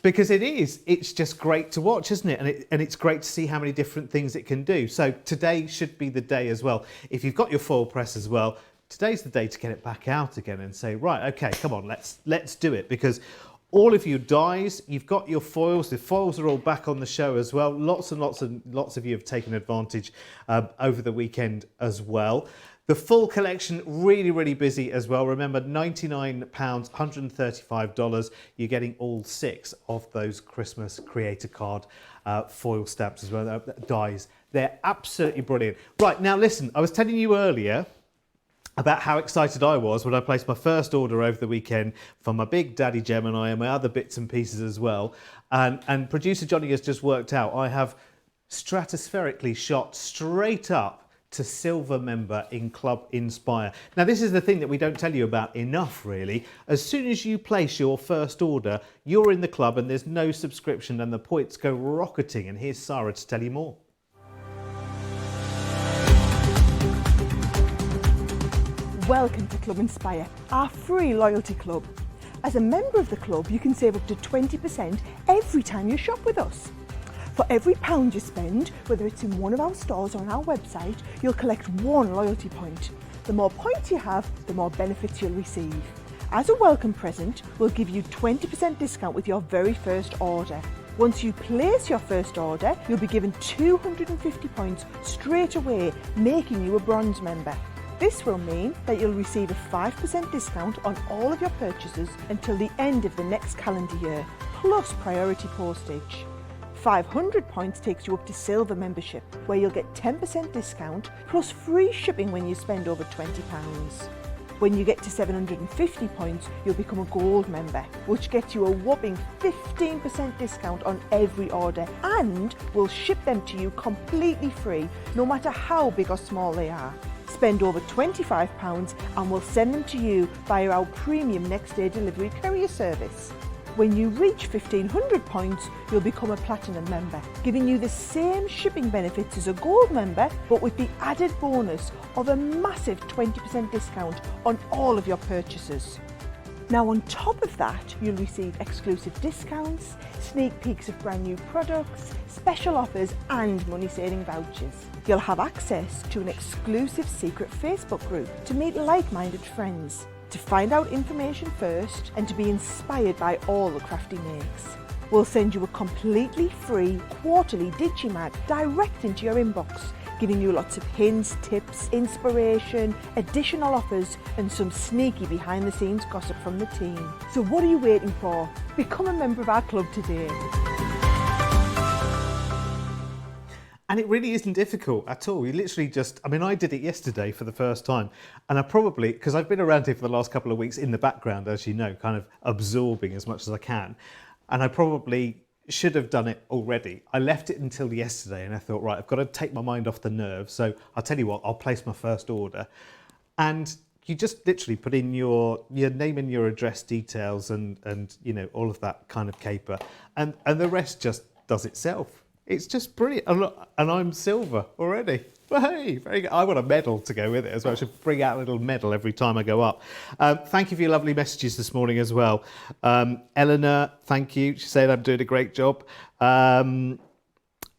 B: Because it's just great to watch, isn't it? And it's great to see how many different things it can do. So today should be the day as well. If you've got your foil press as well, today's the day to get it back out again and say, right, okay, come on, let's do it. Because all of your dies, you've got your foils. The foils are all back on the show as well. Lots of you have taken advantage over the weekend as well. The full collection, really, really busy as well. Remember, £99, $135. You're getting all 6 of those Christmas Creator Card foil stamps as well, dies. They're absolutely brilliant. Right, now listen, I was telling you earlier about how excited I was when I placed my first order over the weekend for my big Daddy Gemini and my other bits and pieces as well. And producer Johnny has just worked out I have stratospherically shot straight up to silver member in Club Inspire. Now, this is the thing that we don't tell you about enough, really. As soon as you place your first order, you're in the club and there's no subscription and the points go rocketing. And here's Sara to tell you more.
A: Welcome to Club Inspire, our free loyalty club. As a member of the club, you can save up to 20% every time you shop with us. For every £1 you spend, whether it's in one of our stores or on our website, you'll collect 1 loyalty point. The more points you have, the more benefits you'll receive. As a welcome present, we'll give you 20% discount with your very first order. Once you place your first order, you'll be given 250 points straight away, making you a bronze member. This will mean that you'll receive a 5% discount on all of your purchases until the end of the next calendar year, plus priority postage. 500 points takes you up to silver membership, where you'll get 10% discount plus free shipping when you spend over £20. When you get to 750 points, you'll become a gold member, which gets you a whopping 15% discount on every order, and we'll ship them to you completely free, no matter how big or small they are. Spend over £25 and we'll send them to you via our premium next day delivery courier service. When you reach 1500 points, you'll become a platinum member, giving you the same shipping benefits as a gold member, but with the added bonus of a massive 20% discount on all of your purchases. Now, on top of that, you'll receive exclusive discounts, sneak peeks of brand new products, special offers and money-saving vouchers. You'll have access to an exclusive secret Facebook group to meet like-minded friends, to find out information first and to be inspired by all the crafty makes. We'll send you a completely free quarterly Digimag direct into your inbox, giving you lots of hints, tips, inspiration, additional offers and some sneaky behind the scenes gossip from the team. So what are you waiting for? Become a member of our club today.
B: And it really isn't difficult at all. You literally I did it yesterday for the first time. And I probably, because I've been around here for the last couple of weeks in the background, as you know, kind of absorbing as much as I can. And I probably should have done it already. I left it until yesterday and I thought, right, I've got to take my mind off the nerve. So I'll tell you what, I'll place my first order. And you just literally put in your name and your address details and all of that kind of caper. And the rest just does itself. It's just brilliant. And I'm silver already. Well, hey, very good. I want a medal to go with it as well. I should bring out a little medal every time I go up. Thank you for your lovely messages this morning as well. Eleanor, thank you. She said I'm doing a great job.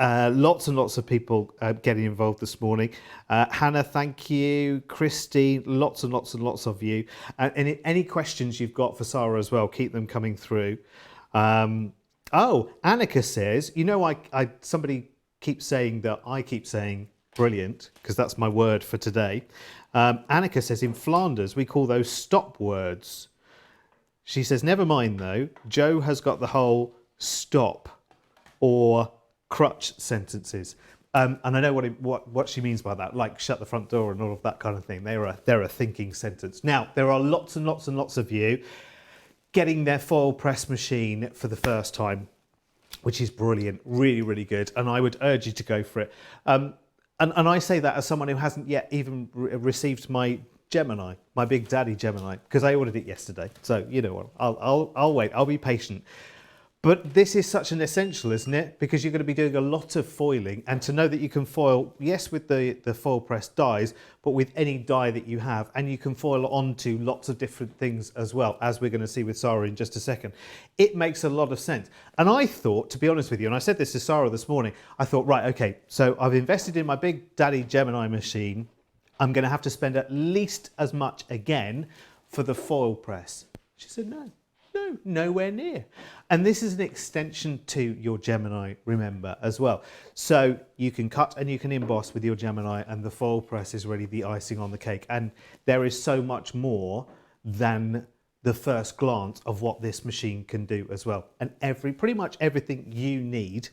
B: Lots and lots of people getting involved this morning. Hannah, thank you. Christine, lots and lots and lots of you. And any questions you've got for Sara as well, keep them coming through. Annika says, somebody keeps saying that I keep saying brilliant, because that's my word for today. Annika says, in Flanders, we call those stop words. She says, never mind though, Joe has got the whole stop or crutch sentences. And I know what she means by that, like shut the front door and all of that kind of thing. They're a thinking sentence. Now, there are lots and lots and lots of you getting their foil press machine for the first time, which is brilliant, really, really good. And I would urge you to go for it. And I say that as someone who hasn't yet even received my Gemini, my big daddy Gemini, because I ordered it yesterday. So, you know what, I'll wait, I'll be patient. But this is such an essential, isn't it? Because you're going to be doing a lot of foiling, and to know that you can foil, yes, with the foil press dies, but with any die that you have, and you can foil onto lots of different things as well, as we're going to see with Sara in just a second. It makes a lot of sense. And I thought, to be honest with you, and I said this to Sara this morning, I thought, right, okay, so I've invested in my big daddy Gemini machine. I'm going to have to spend at least as much again for the foil press. She said, no, nowhere near. And this is an extension to your Gemini, remember, as well. So you can cut and you can emboss with your Gemini, and the foil press is really the icing on the cake. And there is so much more than the first glance of what this machine can do as well. And pretty much everything you need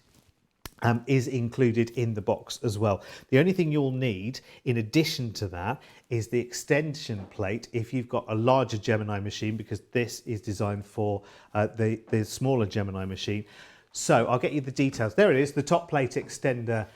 B: is included in the box as well. The only thing you'll need in addition to that is the extension plate if you've got a larger Gemini machine, because this is designed for the smaller Gemini machine. So I'll get you the details. There it is, the top plate extender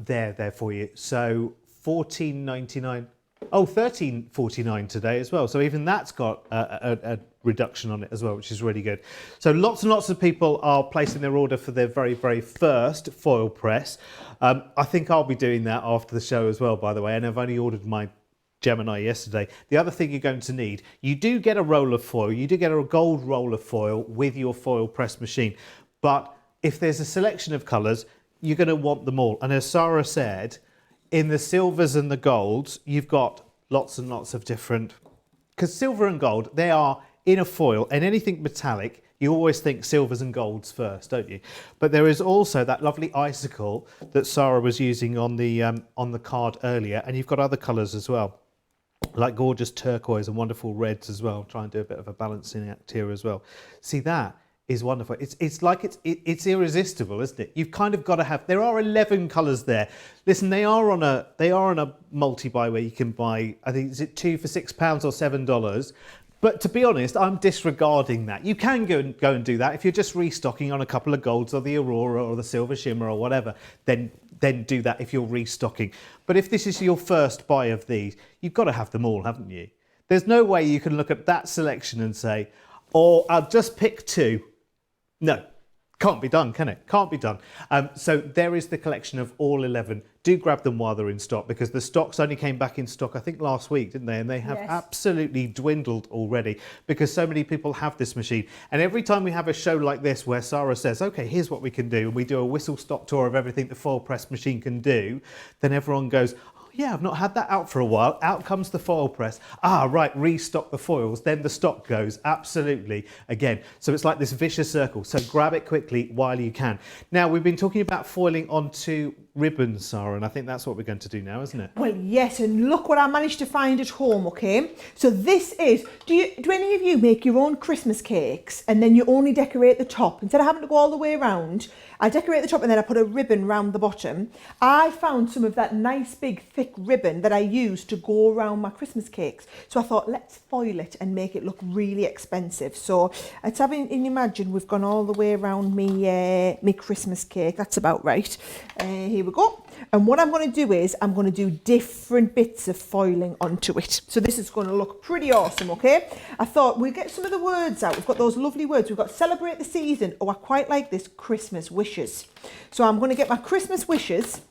B: there for you. So $14.99. Oh, $13.49 today as well. So even that's got a reduction on it as well, which is really good. So lots and lots of people are placing their order for their very, very first foil press. I think I'll be doing that after the show as well, by the way, and I've only ordered my Gemini yesterday. The other thing you're going to need, you do get a roll of foil, you do get a gold roll of foil with your foil press machine, but if there's a selection of colours, you're going to want them all. And as Sara said, in the silvers and the golds, you've got lots and lots of different, because silver and gold, they are in a foil, and anything metallic, you always think silvers and golds first, don't you? But there is also that lovely icicle that Sara was using on the card earlier, and you've got other colours as well, like gorgeous turquoise and wonderful reds as well. Try and do a bit of a balancing act here as well. See, that is wonderful. It's like it's irresistible, isn't it? You've kind of got to have. There are 11 colours there. Listen, they are on a multi-buy where you can buy. I think is it 2 for £6 or $7. But to be honest, I'm disregarding that. You can go and do that if you're just restocking on a couple of golds or the Aurora or the Silver Shimmer or whatever. Then do that if you're restocking. But if this is your first buy of these, you've got to have them all, haven't you? There's no way you can look at that selection and say, "Oh, I'll just pick 2." No, can't be done, can it? Can't be done. So there is the collection of all 11. Do grab them while they're in stock, because the stocks only came back in stock, I think, last week, didn't they? And they have absolutely dwindled already, because so many people have this machine. And every time we have a show like this where Sara says, okay, here's what we can do, and we do a whistle-stop tour of everything the foil press machine can do, then everyone goes, yeah, I've not had that out for a while. Out comes the foil press. Ah, right, restock the foils. Then the stock goes, absolutely, again. So it's like this vicious circle. So grab it quickly while you can. Now, we've been talking about foiling onto ribbons, Sara, and I think that's what we're going to do now, isn't it?
A: Well, yes, and look what I managed to find at home, okay? So this is, do any of you make your own Christmas cakes and then you only decorate the top? Instead of having to go all the way around, I decorate the top and then I put a ribbon round the bottom. I found some of that nice big thick ribbon that I use to go around my Christmas cakes. So I thought, let's foil it and make it look really expensive. So let's have it imagine we've gone all the way around me Christmas cake. That's about right. Here we go. And what I'm going to do is I'm going to do different bits of foiling onto it. So this is going to look pretty awesome, okay? I thought we'll get some of the words out. We've got those lovely words. We've got celebrate the season. Oh, I quite like this, Christmas wishes. So I'm going to get my Christmas wishes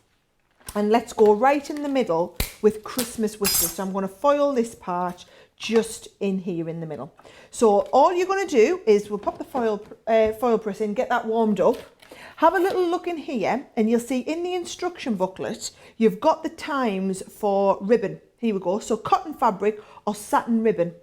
A: and let's go right in the middle with Christmas wishes. So I'm going to foil this part just in here in the middle. So all you're going to do is we'll pop the foil press in, get that warmed up. Have a little look in here and you'll see in the instruction booklet, you've got the times for ribbon. Here we go. So cotton fabric or satin ribbon.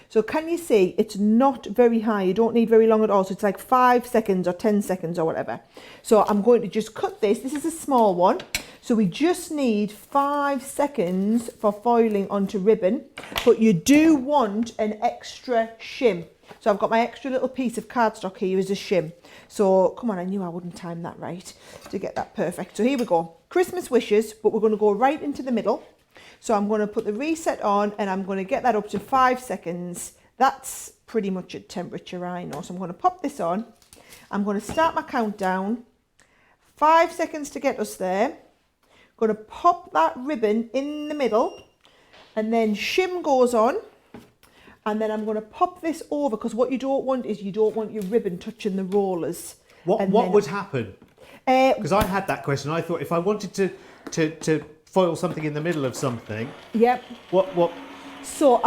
A: So can you see it's not very high? You don't need very long at all. So it's like 5 seconds or 10 seconds or whatever. So I'm going to just cut this. This is a small one. So we just need 5 seconds for foiling onto ribbon, but you do want an extra shim. So I've got my extra little piece of cardstock here as a shim. So come on, I knew I wouldn't time that right to get that perfect. So here we go. Christmas wishes, but we're going to go right into the middle. So I'm going to put the reset on and I'm going to get that up to 5 seconds. That's pretty much at temperature, I know. So I'm going to pop this on. I'm going to start my countdown. 5 seconds to get us there. Going to pop that ribbon in the middle and then shim goes on. And then I'm going to pop this over because what you don't want is you don't want your ribbon touching the rollers.
B: What would happen? Because I had that question. I thought if I wanted to foil something in the middle of something.
A: Yep.
B: What?
A: So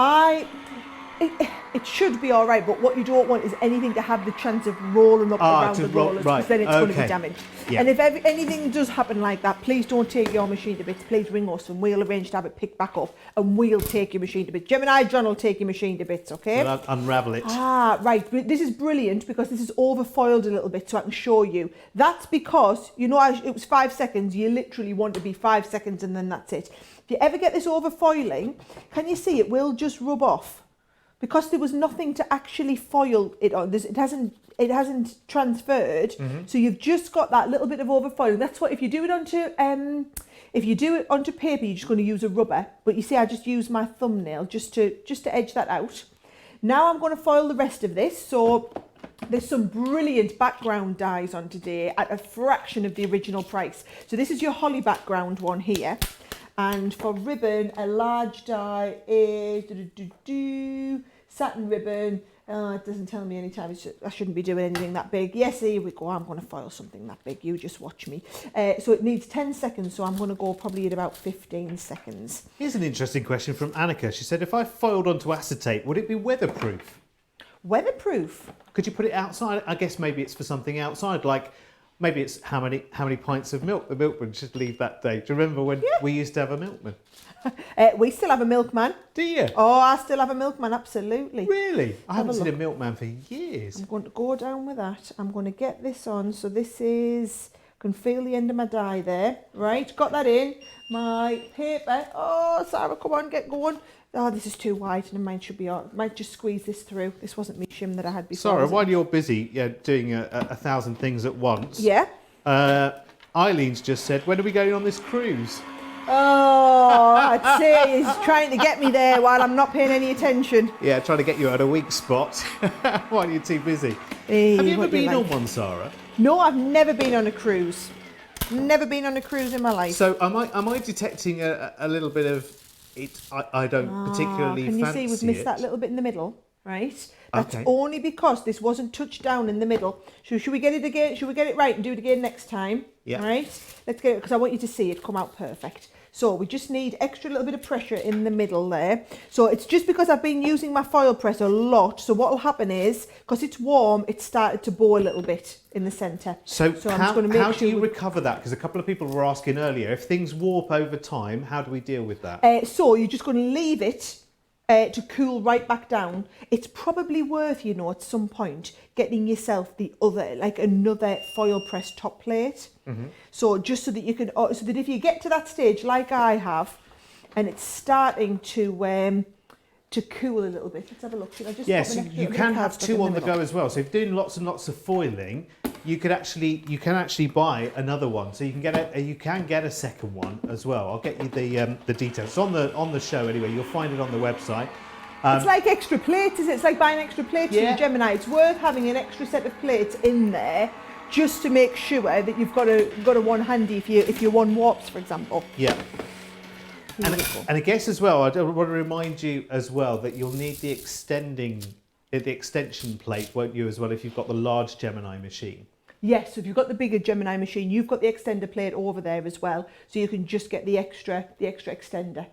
A: it should be all right, but what you don't want is anything to have the chance of rolling up around the rollers, because then it's going to be damaged. Yeah. And if anything does happen like that, please don't take your machine to bits. Please ring us and we'll arrange to have it picked back up and we'll take your machine to bits. Gemini John will take your machine to bits, okay?
B: Well, I'll unravel it.
A: Right. But this is brilliant because this is overfoiled a little bit so I can show you. That's because, you know, it was 5 seconds. You literally want to be 5 seconds and then that's it. If you ever get this overfoiling, can you see it will just rub off? Because there was nothing to actually foil it on. It hasn't transferred. Mm-hmm. So you've just got that little bit of overfoiling. That's what if you do it onto paper, you're just going to use a rubber. But you see, I just use my thumbnail just to edge that out. Now I'm going to foil the rest of this. So there's some brilliant background dies on today at a fraction of the original price. So this is your holly background one here. And for ribbon, a large die is satin ribbon. It doesn't tell me any time. I shouldn't be doing anything that big. Yes, here we go. I'm going to foil something that big. You just watch me. So it needs 10 seconds. So I'm going to go probably at about 15 seconds.
B: Here's an interesting question from Annika. She said, if I foiled onto acetate, would it be weatherproof?
A: Weatherproof?
B: Could you put it outside? I guess maybe it's for something outside, like maybe it's how many pints of milk the milkman should leave that day. Do you remember when we used to have a milkman?
A: We still have a milkman.
B: Do you?
A: Oh, I still have a milkman, absolutely.
B: Really? I haven't seen a milkman for years.
A: I'm going to go down with that. I'm going to get this on. So this is, can feel the end of my die there. Right, got that in. My paper. Oh, Sarah, come on, get going. Oh, this is too wide and mine should be on. Might just squeeze this through. This wasn't me shim that I had before.
B: Sarah, while you're busy doing a thousand things at once.
A: Yeah.
B: Eileen's just said, when are we going on this cruise?
A: Oh, I'd say he's trying to get me there while I'm not paying any attention.
B: Yeah, trying to get you at a weak spot while you're too busy.
A: Hey,
B: have you ever been on one, Sarah?
A: No, I've never been on a cruise. Never been on a cruise in my life.
B: So am I detecting a little bit of it? I don't particularly fancy it.
A: Can you see we've missed that little bit in the middle, right? That's only because this wasn't touched down in the middle. So should we get it again? Should we get it right and do it again next time?
B: Yeah.
A: Right? Let's get it, because I want you to see it come out perfect. So we just need extra little bit of pressure in the middle there. So it's just because I've been using my foil press a lot. So what will happen is, because it's warm, it started to bow a little bit in the centre.
B: So I'm just going to make sure do you recover that? Because a couple of people were asking earlier, if things warp over time, how do we deal with that?
A: So you're just going to leave it to cool right back down. It's probably worth, you know, at some point getting yourself the other, like another foil press top plate. Mm-hmm. So just so that you can, so that if you get to that stage like I have, and it's starting to cool a little bit. Let's have a look. Should I just
B: you can have two on the go as well. So if you're doing lots and lots of foiling, you can actually buy another one. So you can get a second one as well. I'll get you the details. It's on the show anyway. You'll find it on the website.
A: It's like extra plates, is it? It's like buying extra plates in Gemini. It's worth having an extra set of plates in there just to make sure that you've got a one handy if your one warps, for example.
B: Yeah. And I guess as well, I want to remind you as well that you'll need the extension plate, won't you, as well, if you've got the large Gemini machine?
A: Yes, so if you've got the bigger Gemini machine, you've got the extender plate over there as well, so you can just get the extra extender.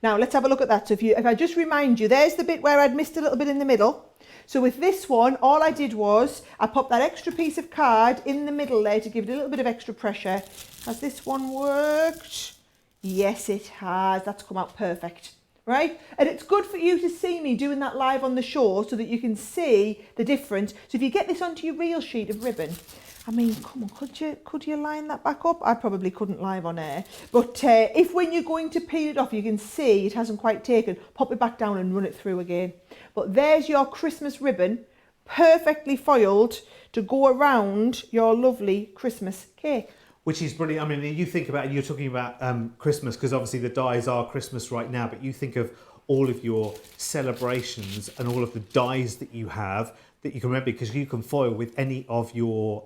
A: Now let's have a look at that. So if I just remind you, there's the bit where I'd missed a little bit in the middle. So with this one, all I did was I popped that extra piece of card in the middle there to give it a little bit of extra pressure. Has this one worked? Yes, it has. That's come out perfect, right? And it's good for you to see me doing that live on the show so that you can see the difference. So if you get this onto your real sheet of ribbon, I mean, come on, could you line that back up? I probably couldn't live on air. But if when you're going to peel it off, you can see it hasn't quite taken, pop it back down and run it through again. But there's your Christmas ribbon, perfectly foiled to go around your lovely Christmas cake.
B: Which is brilliant. I mean, you think about, you're talking about Christmas, because obviously the dies are Christmas right now, but you think of all of your celebrations and all of the dies that you have that you can remember, because you can foil with any of your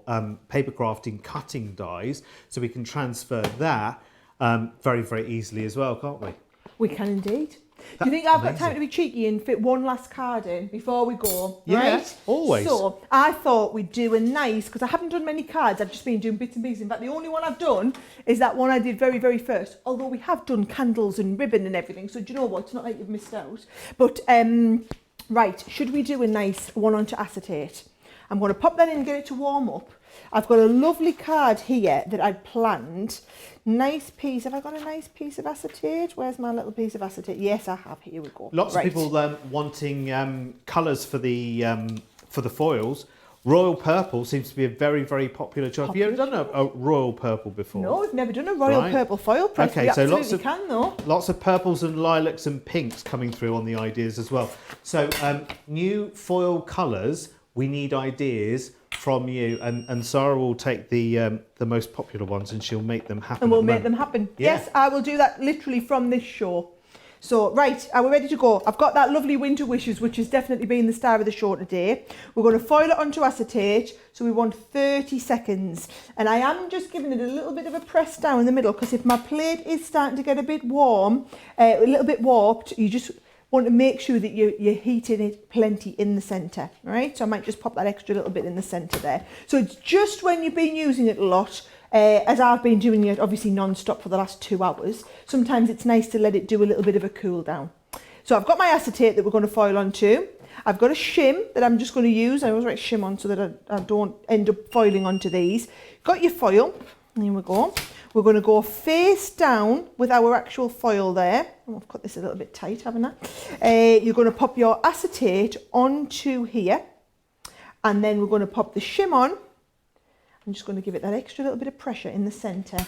B: paper crafting cutting dies, so we can transfer that very, very easily as well, can't we?
A: We can indeed. Do you think I've got time to be cheeky and fit one last card in before we go?
B: Yeah,
A: right?
B: always.
A: So I thought we'd do a nice, because I haven't done many cards, I've just been doing bits and pieces. In fact, the only one I've done is that one I did very, very first. Although we have done candles and ribbon and everything, so do you know what? It's not like you've missed out. But right, should we do a nice one onto acetate? I'm going to pop that in and get it to warm up. I've got a lovely card here that I'd planned. Nice piece. Have I got a nice piece of acetate? Where's my little piece of acetate? Yes, I have. Here we go.
B: Lots of people wanting colours for the foils. Royal purple seems to be a very, very popular choice. Have you ever done a royal purple before?
A: No, we've never done a royal purple foil press.
B: Okay,
A: we
B: so lots of purples and lilacs and pinks coming through on the ideas as well. So new foil colours, we need ideas from you, and Sara will take the most popular ones and she'll make them happen.
A: And we'll make them happen.
B: Yeah.
A: Yes, I will do that literally from this show. So, right, are we ready to go? I've got that lovely Winter Wishes, which has definitely been the star of the show today. We're going to foil it onto acetate, so we want 30 seconds. And I am just giving it a little bit of a press down in the middle, because if my plate is starting to get a bit warm, a little bit warped, you just want to make sure that you're heating it plenty in the centre, right? So I might just pop that extra little bit in the centre there. So it's just when you've been using it a lot, as I've been doing it obviously non-stop for the last 2 hours, sometimes it's nice to let it do a little bit of a cool down. So I've got my acetate that we're going to foil onto. I've got a shim that I'm just going to use. I always write shim on so that I don't end up foiling onto these. Got your foil. Here we go. We're going to go face down with our actual foil there. Oh, I've cut this a little bit tight, haven't I? You're going to pop your acetate onto here. And then we're going to pop the shim on. I'm just going to give it that extra little bit of pressure in the centre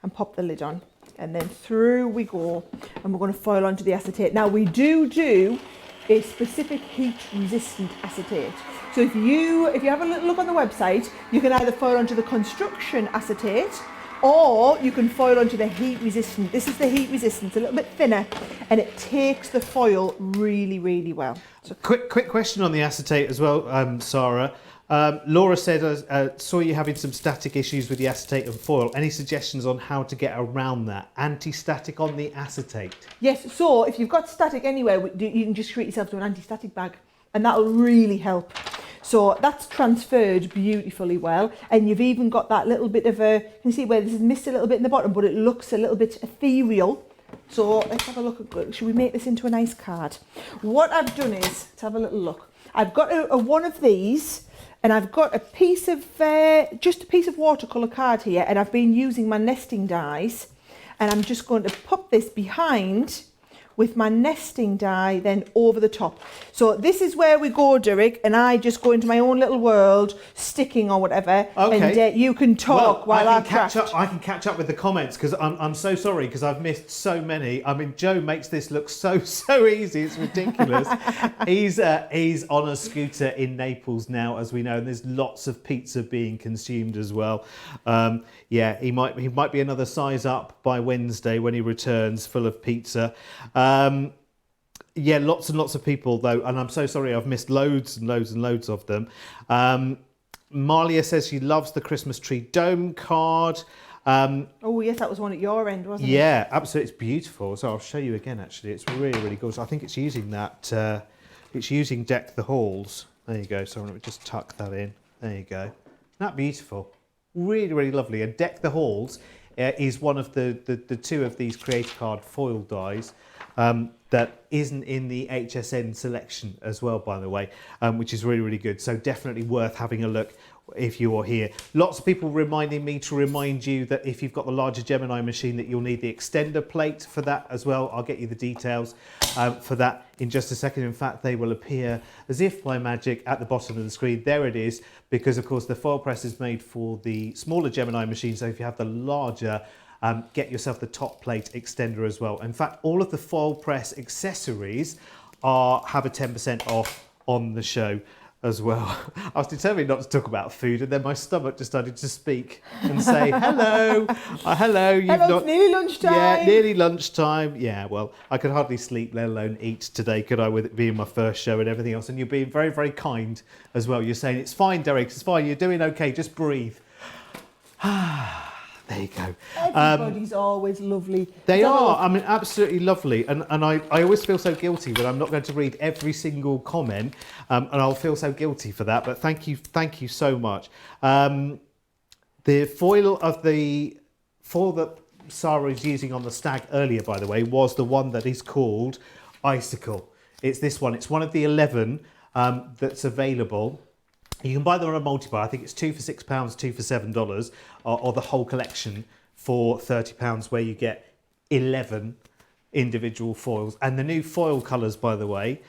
A: and pop the lid on. And then through we go. And we're going to foil onto the acetate. Now we do a specific heat resistant acetate. So if you have a little look on the website, you can either foil onto the construction acetate, or you can foil onto the heat resistant. This is the heat resistant, it's a little bit thinner, and it takes the foil really, really well. So
B: quick question on the acetate as well, Sara. Laura said, saw you having some static issues with the acetate and foil. Any suggestions on how to get around that? Anti-static on the acetate?
A: yes, so if you've got static anywhere, you can just treat yourself to an anti-static bag, and that'll really help. So that's transferred beautifully well, and you've even got that little bit of a, you can see where this is missed a little bit in the bottom, but it looks a little bit ethereal. So let's have a look at, should we make this into a nice card? What I've done is, let's have a little look. I've got a one of these, and I've got a piece of, just a piece of watercolour card here, and I've been using my nesting dies, and I'm just going to pop this behind with my nesting die then over the top. So this is where we go, Derek, and I just go into my own little world, sticking or whatever,
B: okay.
A: And you can talk while I craft.
B: I can catch up with the comments, because I'm so sorry, because I've missed so many. I mean, Joe makes this look so easy, it's ridiculous. He's on a scooter in Naples now, as we know, and there's lots of pizza being consumed as well. Yeah, he might be another size up by Wednesday when he returns, full of pizza. Yeah, lots and lots of people though, and I'm so sorry I've missed loads and loads of them. Marlia says she loves the Christmas tree dome card.
A: Oh yes, that was one at your end, wasn't it?
B: Yeah, absolutely, it's beautiful. So I'll show you again. Actually, it's really good. So I think it's using that. It's using Deck the Halls. There you go. So I'm going to just tuck that in. There you go. Isn't that beautiful? Really lovely. And Deck the Halls is one of the two of these creator card foil dies. that isn't in the HSN selection as well, by the way, which is really, really good. So definitely worth having a look if you are here. Lots of people reminding me to remind you that if you've got the larger Gemini machine, that you'll need the extender plate for that as well. I'll get you the details for that in just a second. In fact, they will appear as if by magic at the bottom of the screen. There it is, because of course the foil press is made for the smaller Gemini machine. So if you have the larger, get yourself the top plate extender as well. In fact, all of the foil press accessories have a 10% off on the show as well. I was determined not to talk about food, and then my stomach decided to speak and say, hello, hello.
A: It's nearly lunchtime.
B: Yeah, nearly lunchtime. Yeah, well, I could hardly sleep, let alone eat today, could I, with it being my first show and everything else. And you're being very, very kind as well. You're saying, it's fine, Derek, it's fine, you're doing okay, just breathe. There you go.
A: Everybody's always lovely.
B: They are. I mean, absolutely lovely. And I always feel so guilty when I'm not going to read every single comment, and I'll feel so guilty for that. But thank you so much. The foil that Sara is using on the stag earlier, by the way, was the one that is called Icicle. It's this one. It's one of the 11 that's available. You can buy them on a multi-buy. I think it's 2 for £6, 2 for $7, or the whole collection for £30, where you get 11 individual foils. And the new foil colours, by the way,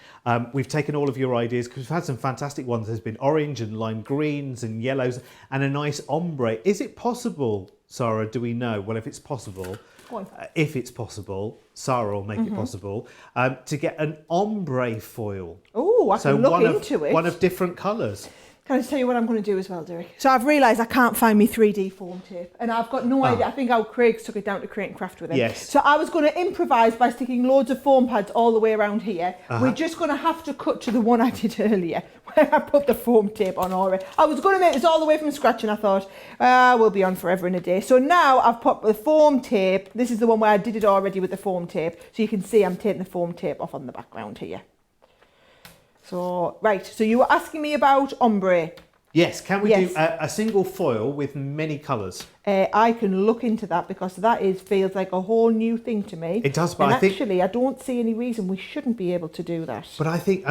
B: we've taken all of your ideas, because we've had some fantastic ones. There's been orange and lime greens and yellows and a nice ombre. Is it possible, Sara, do we know? Well, if it's possible, Sara will make it possible, to get an ombre foil.
A: Oh, I can look into it.
B: One of different colours.
A: Can I just tell you what I'm going to do as well, Derek? So I've realised I can't find me 3D foam tape, and I've got no idea. I think how Craig's took it down to Create and Craft with him.
B: Yes.
A: So I was going to improvise by sticking loads of foam pads all the way around here. We're just going to have to cut to the one I did earlier, where I put the foam tape on already. I was going to make this all the way from scratch, and I thought, we'll be on forever and a day. So now I've put the foam tape. This is the one where I did it already with the foam tape. So you can see I'm taking the foam tape off on the background here. So, right. So you were asking me about ombre.
B: Yes, can we do a single foil with many colours?
A: I can look into that, because that feels like a whole new thing to me.
B: It does, but
A: and
B: I think
A: actually I don't see any reason we shouldn't be able to do that.
B: But I think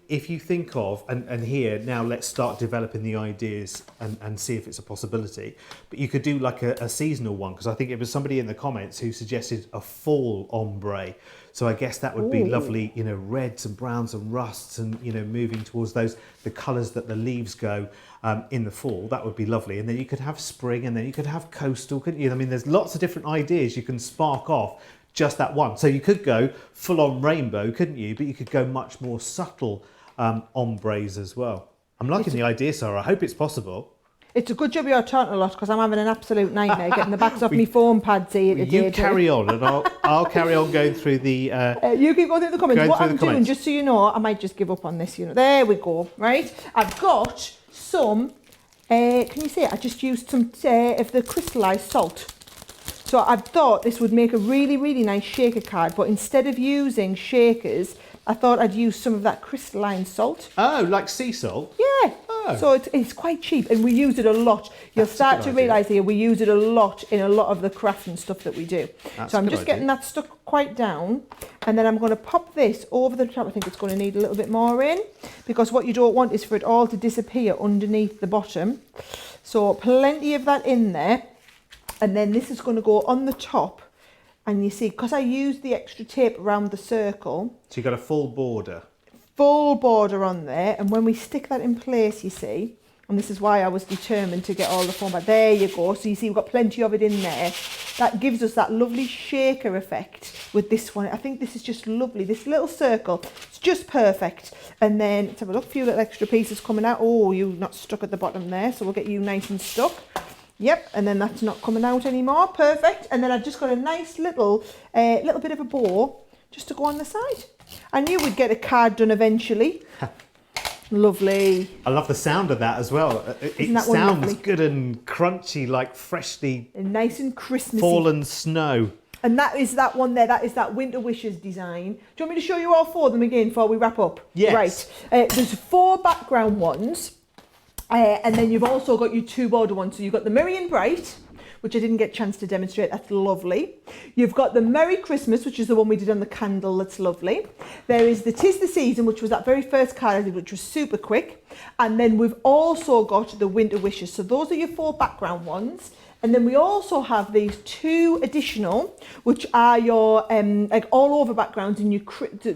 B: if you think of, and here now, let's start developing the ideas and see if it's a possibility. But you could do like a seasonal one, because I think it was somebody in the comments who suggested a fall ombre. So I guess that would be lovely, you know, reds and browns and rusts, and, you know, moving towards the colours that the leaves go in the fall. That would be lovely. And then you could have spring, and then you could have coastal, couldn't you? I mean, there's lots of different ideas you can spark off just that one. So you could go full on rainbow, couldn't you? But you could go much more subtle ombres as well. I'm liking the idea, Sara. I hope it's possible.
A: It's a good job you're talking a lot, because I'm having an absolute nightmare getting the backs off me foam pads here today.
B: You carry on, and I'll carry on going through the...
A: you keep going through the comments. What I'm doing, just so you know, I might just give up on this, you know. There we go, right? I've got some... can you see it? I just used some of the crystallised salt. So I thought this would make a really, really nice shaker card, but instead of using shakers, I thought I'd use some of that crystalline salt.
B: Oh, like sea salt?
A: Yeah. Oh. So it's quite cheap, and we use it a lot. You'll start to realise here we use it a lot in a lot of the crafting stuff that we do. So I'm just getting that stuck quite down, and then I'm going to pop this over the top. I think it's going to need a little bit more in, because what you don't want is for it all to disappear underneath the bottom. So plenty of that in there, and then this is going to go on the top. And you see, because I used the extra tape around the circle.
B: So you've got a full border.
A: Full border on there. And when we stick that in place, you see, and this is why I was determined to get all the foam back. There you go. So you see, we've got plenty of it in there. That gives us that lovely shaker effect with this one. I think this is just lovely. This little circle, it's just perfect. And then, let's have a look, a few little extra pieces coming out. Oh, you're not stuck at the bottom there. So we'll get you nice and stuck. Yep, and then that's not coming out anymore. Perfect. And then I've just got a nice little bit of a bow just to go on the side. I knew we'd get a card done eventually. Lovely.
B: I love the sound of that as well. It sounds lovely? Good and crunchy, like freshly
A: and nice and Christmassy
B: fallen snow.
A: And that is that one there. That is that Winter Wishes design. Do you want me to show you all four of them again before we wrap up?
B: Yes.
A: Right. There's 4 background ones. And then you've also got your 2 border ones. So you've got the Merry and Bright, which I didn't get a chance to demonstrate. That's lovely. You've got the Merry Christmas, which is the one we did on the candle. That's lovely. There is the 'Tis the Season, which was that very first card I did, which was super quick. And then we've also got the Winter Wishes. So those are your 4 background ones. And then we also have these 2 additional, which are your like all over backgrounds, and your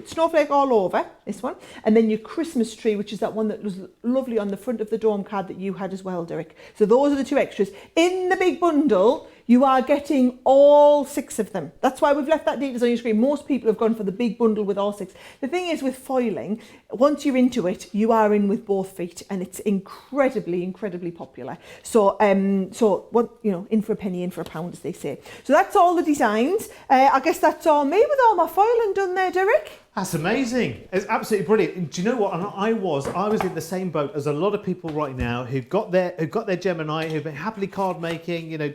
A: snowflake all over, this one, and then your Christmas tree, which is that one that was lovely on the front of the dome card that you had as well, Derek. So those are the 2 extras. In the big bundle, you are getting all 6 of them. That's why we've left that details on your screen. Most people have gone for the big bundle with all 6. The thing is with foiling, once you're into it, you are in with both feet, and it's incredibly popular. So, what, you know, in for a penny, in for a pound, as they say. So that's all the designs. I guess that's all me with all my foiling done there, Derek.
B: That's amazing. It's absolutely brilliant. And do you know what? And I was in the same boat as a lot of people right now who've got their Gemini, who've been happily card making, you know,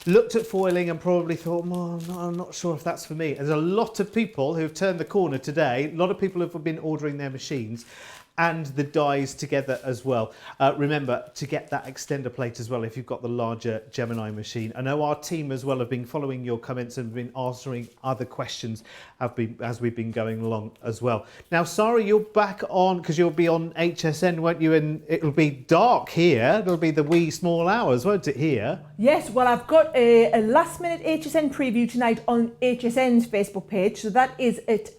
B: looked at foiling and probably thought, well, no, I'm not sure if that's for me. There's a lot of people who've turned the corner today. A lot of people have been ordering their machines and the dies together as well. Remember to get that extender plate as well if you've got the larger Gemini machine. I know our team as well have been following your comments and been answering other questions as we've been going along as well. Now, Sara, you're back on, because you'll be on HSN, won't you? And it'll be dark here. It'll be the wee small hours, won't it, here?
A: Yes, well, I've got a last minute HSN preview tonight on HSN's Facebook page. So that is at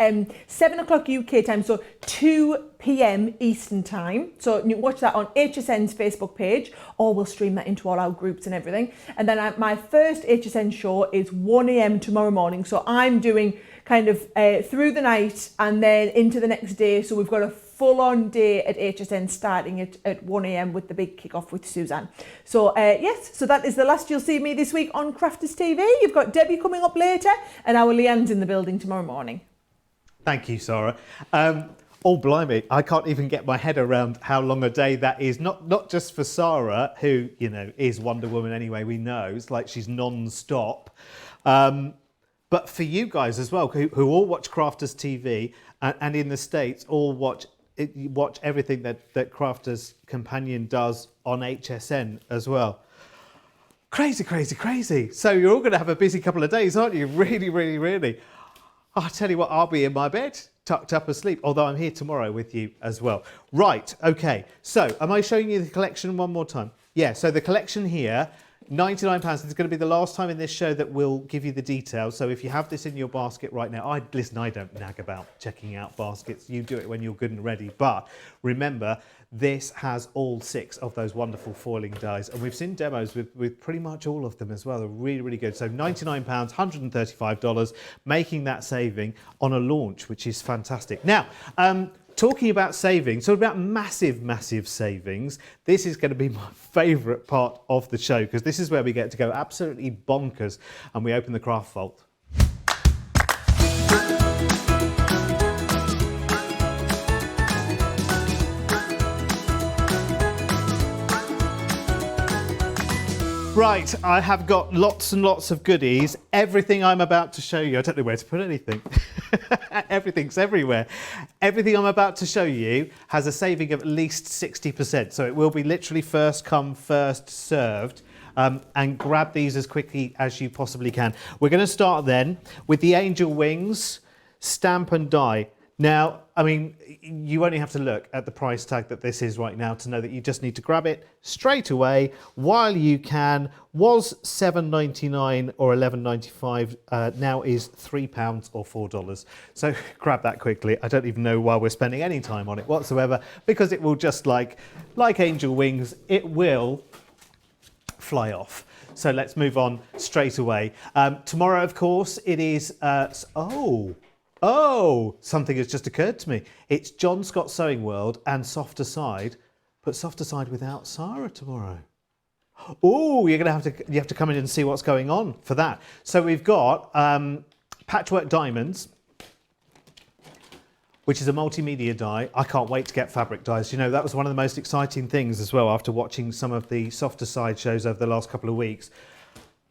A: 7 o'clock UK time, so 2 p.m. Eastern time. So you can watch that on HSN's Facebook page, or we'll stream that into all our groups and everything. And then my first HSN show is 1 a.m. tomorrow morning. So I'm doing kind of through the night and then into the next day. So we've got a full-on day at HSN starting at 1 a.m. with the big kick-off with Suzanne. So yes, so that is the last you'll see me this week on Crafters TV. You've got Debbie coming up later, and our Leanne's in the building tomorrow morning.
B: Thank you, Sara. Oh, blimey, I can't even get my head around how long a day that is. Not just for Sara, who, you know, is Wonder Woman anyway, we know. It's like she's non-stop. But for you guys as well, who all watch Crafters TV and in the States all watch everything that Crafters Companion does on HSN as well. Crazy, crazy, crazy. So you're all going to have a busy couple of days, aren't you? Really, really, really. I'll tell you what, I'll be in my bed, tucked up asleep, although I'm here tomorrow with you as well. Right, okay. So am I showing you the collection one more time? Yeah, so the collection here, £99. This is going to be the last time in this show that we'll give you the details. So if you have this in your basket right now, listen, I don't nag about checking out baskets. You do it when you're good and ready. But remember, this has all 6 of those wonderful foiling dies. And we've seen demos with pretty much all of them as well. They're really, really good. So £99, $135, making that saving on a launch, which is fantastic. Now, talking about savings, so about massive, massive savings, this is going to be my favourite part of the show, because this is where we get to go absolutely bonkers and we open the craft vault. Right, I have got lots and lots of goodies. Everything I'm about to show you, I don't know where to put anything. Everything's everywhere. Everything I'm about to show you has a saving of at least 60%. So it will be literally first come, first served. And grab these as quickly as you possibly can. We're going to start then with the Angel Wings Stamp and Die. Now, I mean, you only have to look at the price tag that this is right now to know that you just need to grab it straight away while you can. Was $7.99 or $11.95, now is £3 or $4. So grab that quickly. I don't even know why we're spending any time on it whatsoever, because it will just like Angel Wings, it will fly off. So let's move on straight away. Tomorrow, of course, it is... Oh, something has just occurred to me. It's John Scott Sewing World and Softer Side, but Softer Side without Sara tomorrow. Oh, you have to come in and see what's going on for that. So we've got Patchwork Diamonds, which is a multimedia die. I can't wait to get fabric dies. You know, that was one of the most exciting things as well after watching some of the Softer Side shows over the last couple of weeks,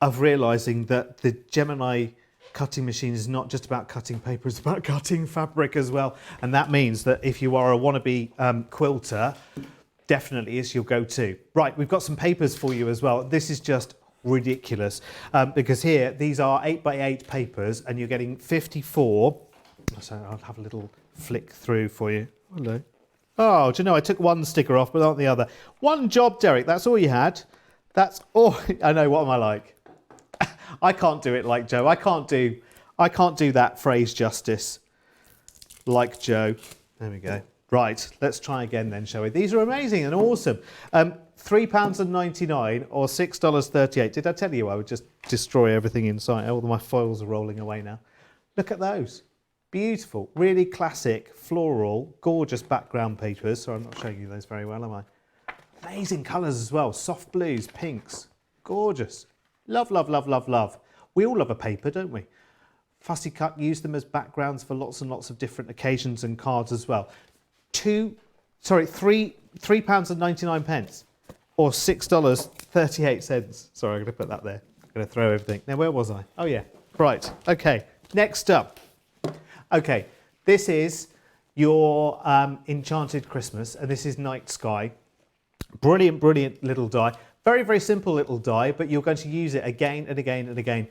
B: of realising that the Gemini cutting machine is not just about cutting paper, it's about cutting fabric as well. And that means that if you are a wannabe quilter, definitely is your go-to. Right, we've got some papers for you as well. This is just ridiculous because here, these are 8x8 papers and you're getting 54. So I'll have a little flick through for you. Hello. Oh, do you know, I took one sticker off, but not the other. One job, Derek, that's all you had. That's all. I know, what am I like? I can't do it like Joe. I can't do that phrase justice like Joe. There we go. Right, let's try again then, shall we? These are amazing and awesome. £3.99 or $6.38. Did I tell you I would just destroy everything inside? All my foils are rolling away now. Look at those. Beautiful, really classic, floral, gorgeous background papers. So I'm not showing you those very well, am I? Amazing colours as well. Soft blues, pinks. Gorgeous. Love, love, love, love, love. We all love a paper, don't we? Fussy cut, use them as backgrounds for lots and lots of different occasions and cards as well. £3.99 or $6.38. Sorry, I'm going to put that there. I'm going to throw everything. Now, where was I? Oh, yeah. Right. Okay. Next up. Okay. This is your Enchanted Christmas, and this is Night Sky. Brilliant, brilliant little die. Very, very simple little die, but you're going to use it again and again and again.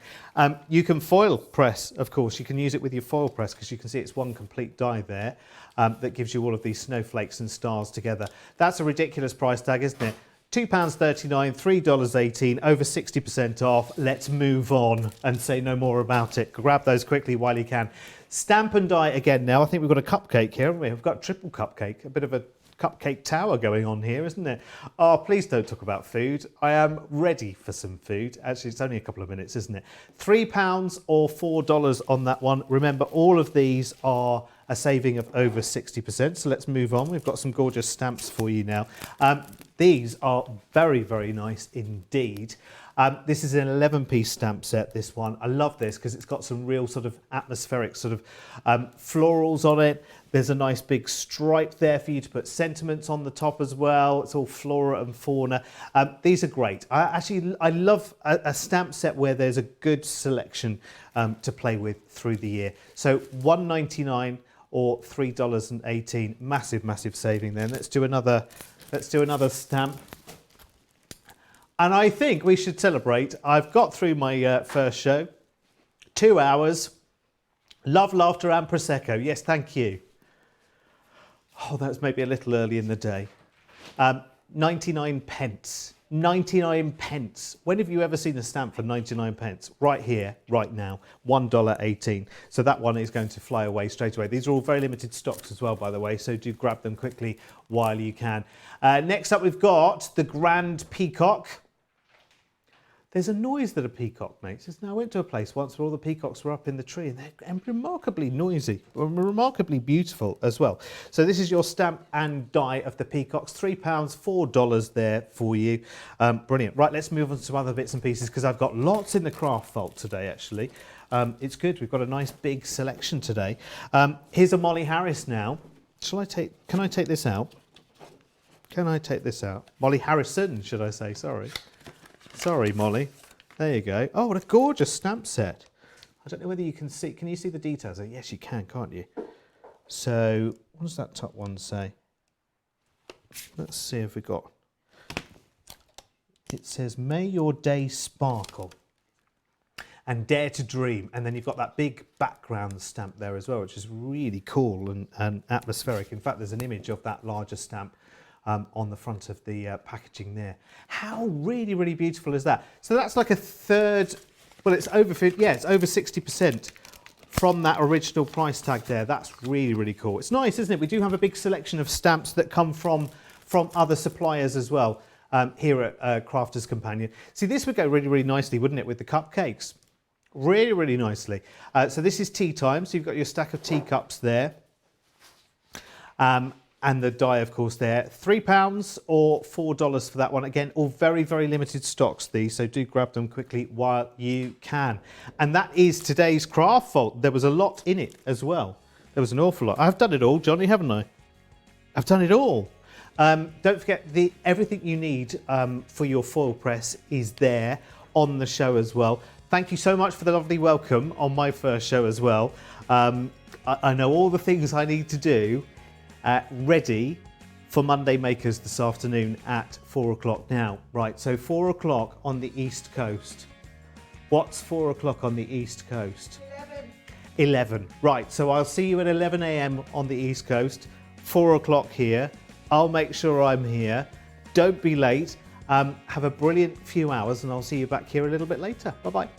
B: You can foil press, of course. You can use it with your foil press because you can see it's one complete die there that gives you all of these snowflakes and stars together. That's a ridiculous price tag, isn't it? £2.39, $3.18, over 60% off. Let's move on and say no more about it. Grab those quickly while you can. Stamp and die again now. I think we've got a cupcake here, haven't we? We've got a triple cupcake, a bit of a cupcake tower going on here, isn't it? Oh, please don't talk about food. I am ready for some food. Actually, it's only a couple of minutes, isn't it? £3 or $4 on that one. Remember, all of these are a saving of over 60%. So let's move on. We've got some gorgeous stamps for you now. These are very, very nice indeed. This is an 11-piece stamp set, this one. I love this because it's got some real sort of atmospheric sort of florals on it. There's a nice big stripe there for you to put sentiments on the top as well. It's all flora and fauna. These are great. I love a stamp set where there's a good selection to play with through the year. So $1.99 or $3.18. Massive, massive saving then. Let's do another stamp. And I think we should celebrate. I've got through my first show. 2 hours. Love, laughter and Prosecco. Yes, thank you. Oh, that's maybe a little early in the day. 99 pence. 99 pence. When have you ever seen a stamp for 99 pence? Right here, right now. $1.18. So that one is going to fly away straight away. These are all very limited stocks as well, by the way, so do grab them quickly while you can. Next up, we've got the Grand Peacock. There's a noise that a peacock makes. I went to a place once where all the peacocks were up in the tree and they're remarkably noisy, remarkably beautiful as well. So this is your stamp and die of the peacocks. £3, $4 there for you. Brilliant. Right, let's move on to some other bits and pieces because I've got lots in the craft vault today, actually. It's good. We've got a nice big selection today. Here's a Molly Harris now. Can I take this out? Can I take this out? Molly Harrison, should I say? Sorry, Molly. There you go. Oh, what a gorgeous stamp set. I don't know whether you can see. Can you see the details? Yes, you can, can't you? So, what does that top one say? Let's see if we got... It says, may your day sparkle and dare to dream. And then you've got that big background stamp there as well, which is really cool and atmospheric. In fact, there's an image of that larger stamp on the front of the packaging there. How really, really beautiful is that? So that's like a third, well, it's over 50, yeah, it's over 60% from that original price tag there. That's really, really cool. It's nice, isn't it? We do have a big selection of stamps that come from other suppliers as well here at Crafters Companion. See, this would go really, really nicely, wouldn't it, with the cupcakes? Really, really nicely. So this is tea time. So you've got your stack of teacups there. And the die, of course, there. £3 or $4 for that one. Again, all very, very limited stocks, these, so do grab them quickly while you can. And that is today's craft vault. There was a lot in it as well. There was an awful lot. I've done it all, Johnny, haven't I? I've done it all. Don't forget, everything you need for your foil press is there on the show as well. Thank you so much for the lovely welcome on my first show as well. I know all the things I need to do ready for Monday Makers this afternoon at 4 o'clock. Now, right, so 4 o'clock on the East Coast. What's 4 o'clock on the East Coast? 11. Right, so I'll see you at 11 a.m. on the East Coast, 4 o'clock here. I'll make sure I'm here. Don't be late. Have a brilliant few hours and I'll see you back here a little bit later. Bye-bye.